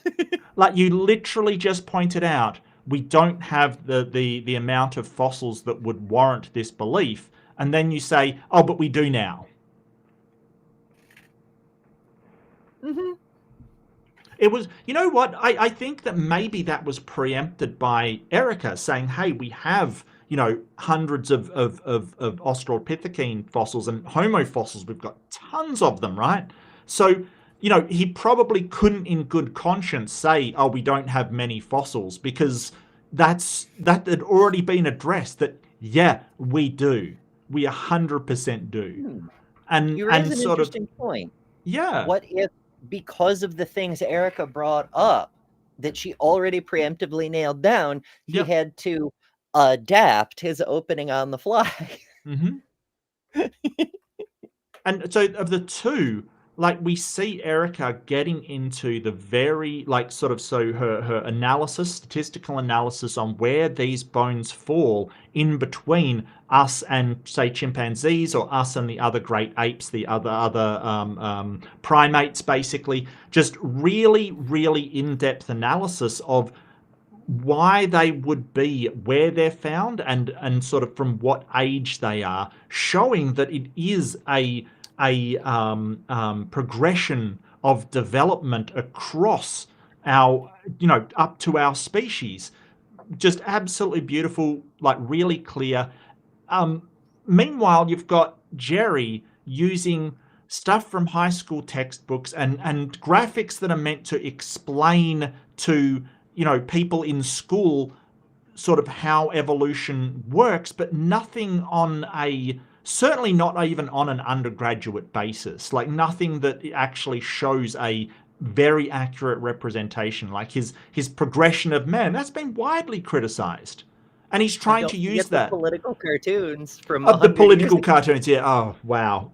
Like, you literally just pointed out we don't have the amount of fossils that would warrant this belief. And then you say, oh, but we do now. Mm-hmm. It was, you know what? I think that maybe that was preempted by Erika saying, hey, we have, you know, hundreds of Australopithecine fossils and Homo fossils. We've got tons of them, right? So, you know, he probably couldn't in good conscience say, oh, we don't have many fossils, because that had already been addressed that, yeah, we do. We 100% do. And you raise an sort interesting point. Yeah. What if, because of the things Erika brought up that she already preemptively nailed down, he had to adapt his opening on the fly? Mm-hmm. And so of the two, like we see Erika getting into the very her analysis, statistical analysis on where these bones fall in between us and say chimpanzees, or us and the other great apes, the other primates, basically just really in-depth analysis of why they would be where they're found, and sort of from what age they are, showing that it is a progression of development across our, up to our species. Just absolutely beautiful, like really clear. Meanwhile, you've got Jerry using stuff from high school textbooks and graphics that are meant to explain to, people in school sort of how evolution works, but nothing certainly not even on an undergraduate basis, like nothing that actually shows a very accurate representation, like his progression of man. That's been widely criticized, and he's trying to use that. The political cartoons from the political cartoons, yeah. Oh, wow.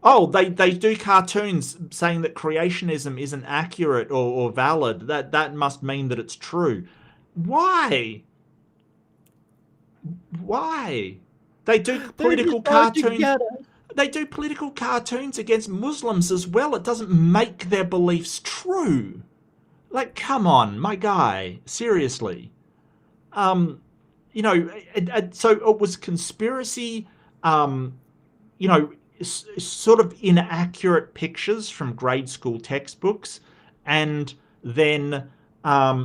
Oh, they do cartoons saying that creationism isn't accurate or valid. That must mean that it's true. Why? They do political cartoons. They do political cartoons against Muslims as well. It doesn't make their beliefs true. Like, come on, my guy. Seriously. So it was conspiracy, sort of inaccurate pictures from grade school textbooks, and then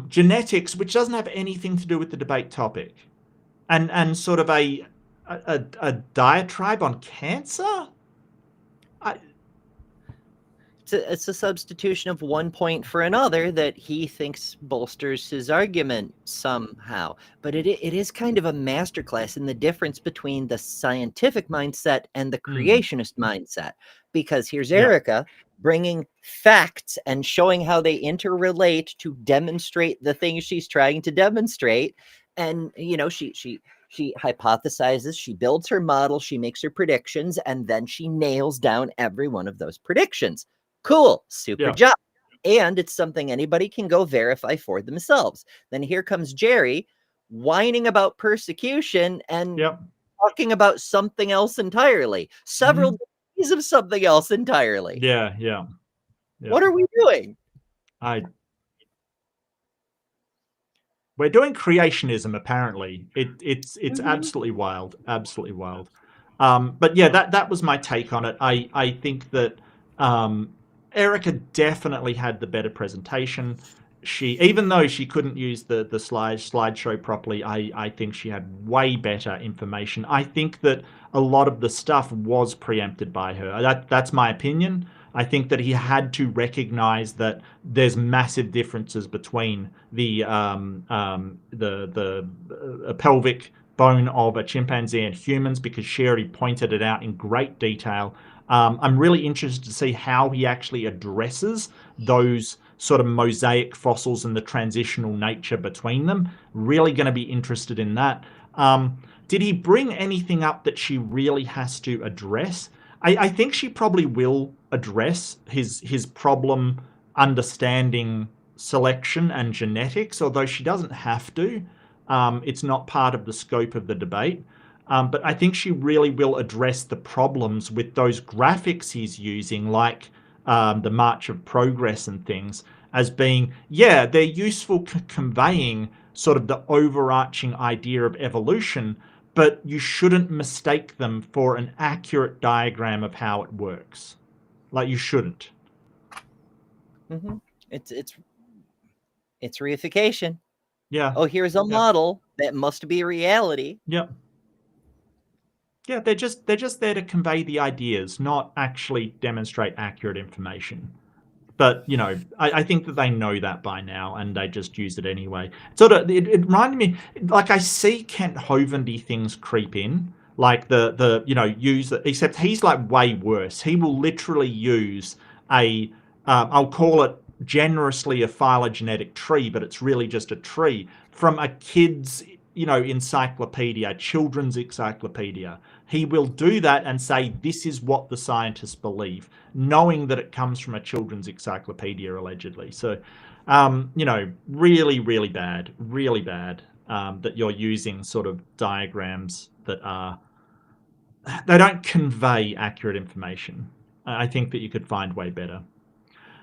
genetics, which doesn't have anything to do with the debate topic, and sort of a diatribe on cancer. It's a substitution of one point for another that he thinks bolsters his argument somehow. But it is kind of a masterclass in the difference between the scientific mindset and the creationist mindset. Because here's Erika bringing facts and showing how they interrelate to demonstrate the things she's trying to demonstrate. And, she hypothesizes, she builds her model, she makes her predictions, and then she nails down every one of those predictions. Cool, super job. And it's something anybody can go verify for themselves. Then here comes Jerry whining about persecution and talking about something else entirely. Several days of something else entirely. Yeah. What are we doing? We're doing creationism, apparently. It's absolutely wild. Absolutely wild. But yeah, that was my take on it. I think that Erika definitely had the better presentation. Even though she couldn't use the slideshow properly, I think she had way better information. I think that a lot of the stuff was preempted by her. That's my opinion. I think that he had to recognize that there's massive differences between the pelvic bone of a chimpanzee and humans, because she already pointed it out in great detail. I'm really interested to see how he actually addresses those sort of mosaic fossils and the transitional nature between them. Really going to be interested in that. Did he bring anything up that she really has to address? I think she probably will address his problem understanding selection and genetics, although she doesn't have to. It's not part of the scope of the debate. But I think she really will address the problems with those graphics he's using, like the March of Progress and things, as being, they're useful conveying sort of the overarching idea of evolution, but you shouldn't mistake them for an accurate diagram of how it works. Like, you shouldn't. Mm-hmm. It's reification. Yeah. Oh, here's a model that must be reality. Yep. Yeah, they're just there to convey the ideas, not actually demonstrate accurate information. But, I think that they know that by now, and they just use it anyway. It reminded me, like, I see Kent Hovendy things creep in, like except he's like way worse. He will literally use I'll call it generously a phylogenetic tree, but it's really just a tree from a kid's encyclopedia, children's encyclopedia. He will do that and say, this is what the scientists believe, knowing that it comes from a children's encyclopedia, allegedly. So, really, really bad that you're using sort of diagrams that they don't convey accurate information. I think that you could find way better.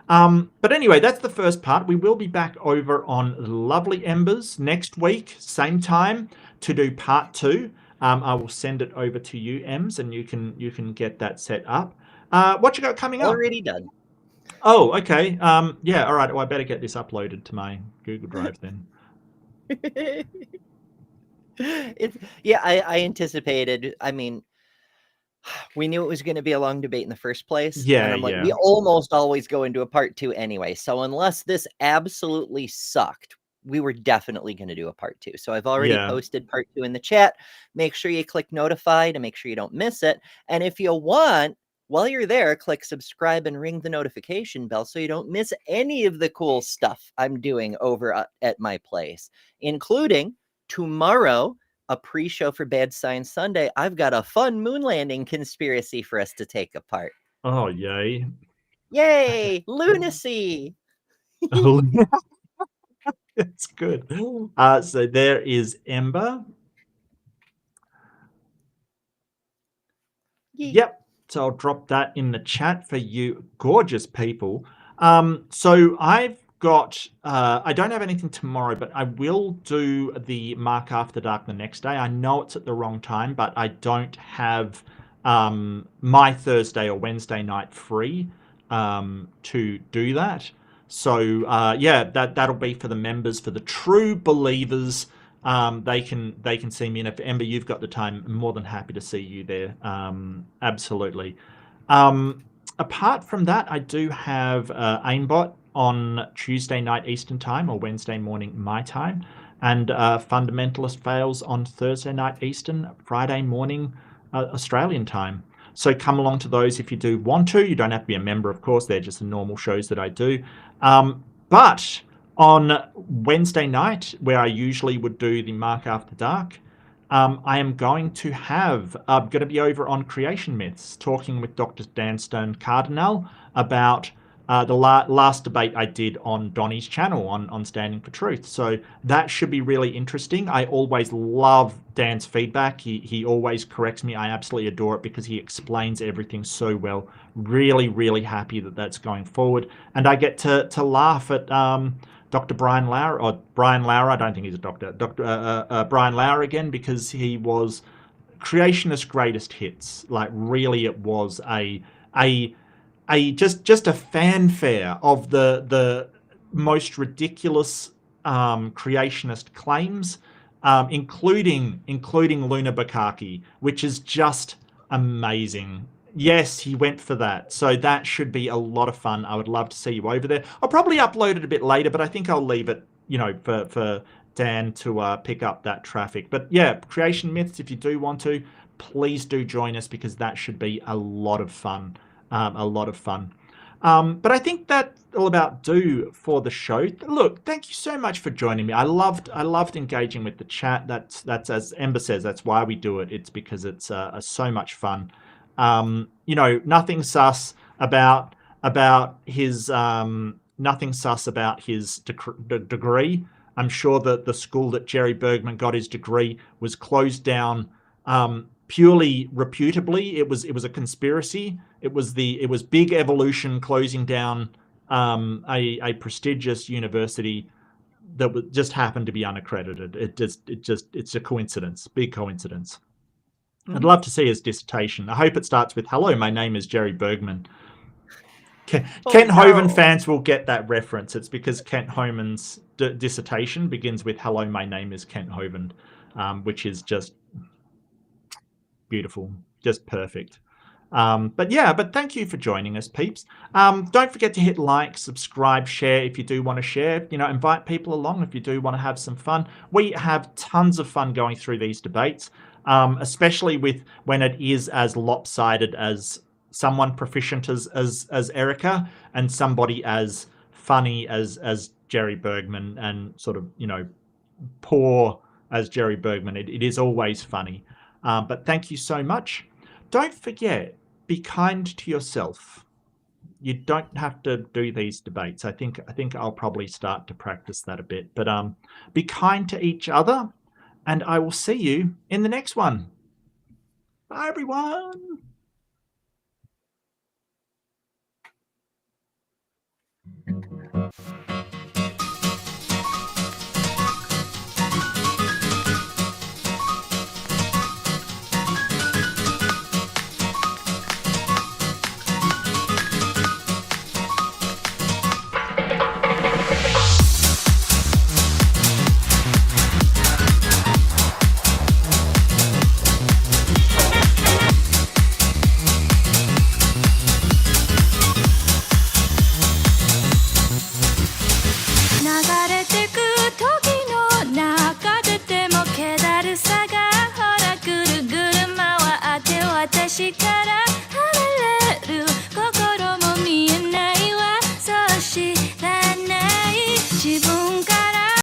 But anyway, that's the first part. We will be back over on Lovely Embers next week, same time, to do part 2. I will send it over to you, Ems, and you can get that set up. What you got coming up? Already done. Oh, okay. Yeah, all right. Well, I better get this uploaded to my Google Drive then. I anticipated. I mean, we knew it was going to be a long debate in the first place. Yeah, and I'm like, yeah. we almost always go into a part 2 anyway. So unless this absolutely sucked, we were definitely going to do a part 2. So I've already posted part 2 in the chat. Make sure you click notify to make sure you don't miss it. And if you want, while you're there, click subscribe and ring the notification bell so you don't miss any of the cool stuff I'm doing over at my place, including tomorrow, a pre-show for Bad Science Sunday. I've got a fun moon landing conspiracy for us to take apart. Oh, yay. Yay! Lunacy! That's good. So there is Ember. Yep. So I'll drop that in the chat for you gorgeous people. So I've got, I don't have anything tomorrow, but I will do the Mark After Dark the next day. I know it's at the wrong time, but I don't have my Thursday or Wednesday night free to do that. So yeah, that'll be for the members, for the true believers. They can see me, and if Ember, you've got the time, I'm more than happy to see you there. Absolutely. Apart from that, I do have aimbot on Tuesday night Eastern time or Wednesday morning my time, and Fundamentalist Fails on Thursday night Eastern, Friday morning Australian time. So come along to those if you do want to. You don't have to be a member, of course. They're just the normal shows that I do. But on Wednesday night, where I usually would do the Mark After Dark, I am going to be over on Creation Myths, talking with Dr. Dan Stone Cardinal about the last debate I did on Donnie's channel on Standing for Truth. So that should be really interesting. I always love Dan's feedback. He always corrects me. I absolutely adore it because he explains everything so well. Really, really happy that that's going forward. And I get to laugh at Dr. Brian Lauer, I don't think he's a doctor, Brian Lauer again, because he was Creationist Greatest Hits. Like, really, it was just a fanfare of the most ridiculous creationist claims, including Luna Bukaki, which is just amazing. Yes, he went for that. So that should be a lot of fun. I would love to see you over there. I'll probably upload it a bit later, but I think I'll leave it, for Dan to pick up that traffic. But yeah, Creation Myths, if you do want to, please do join us, because that should be a lot of fun. But I think that's all about do for the show. Look, thank you so much for joining me. I loved engaging with the chat. That's as Ember says, that's why we do it. It's because it's so much fun. Nothing sus about his degree. I'm sure that the school that Jerry Bergman got his degree was closed down purely reputably. It was a conspiracy. It was Big Evolution closing down a prestigious university that just happened to be unaccredited. It's a coincidence, big coincidence. I'd love to see his dissertation. I hope it starts with, "Hello, my name is Jerry Bergman." Kent Hovind fans will get that reference. It's because Kent Hovind's dissertation begins with, "Hello, my name is Kent Hovind," which is just beautiful, just perfect. But thank you for joining us, peeps. Don't forget to hit like, subscribe, share if you do want to share. Invite people along if you do want to have some fun. We have tons of fun going through these debates. Especially when it is as lopsided as someone proficient as Erika and somebody as funny as Jerry Bergman, and sort of poor as Jerry Bergman. It is always funny. But thank you so much. Don't forget, be kind to yourself. You don't have to do these debates. I think I'll probably start to practice that a bit. But be kind to each other, and I will see you in the next one. Bye, everyone.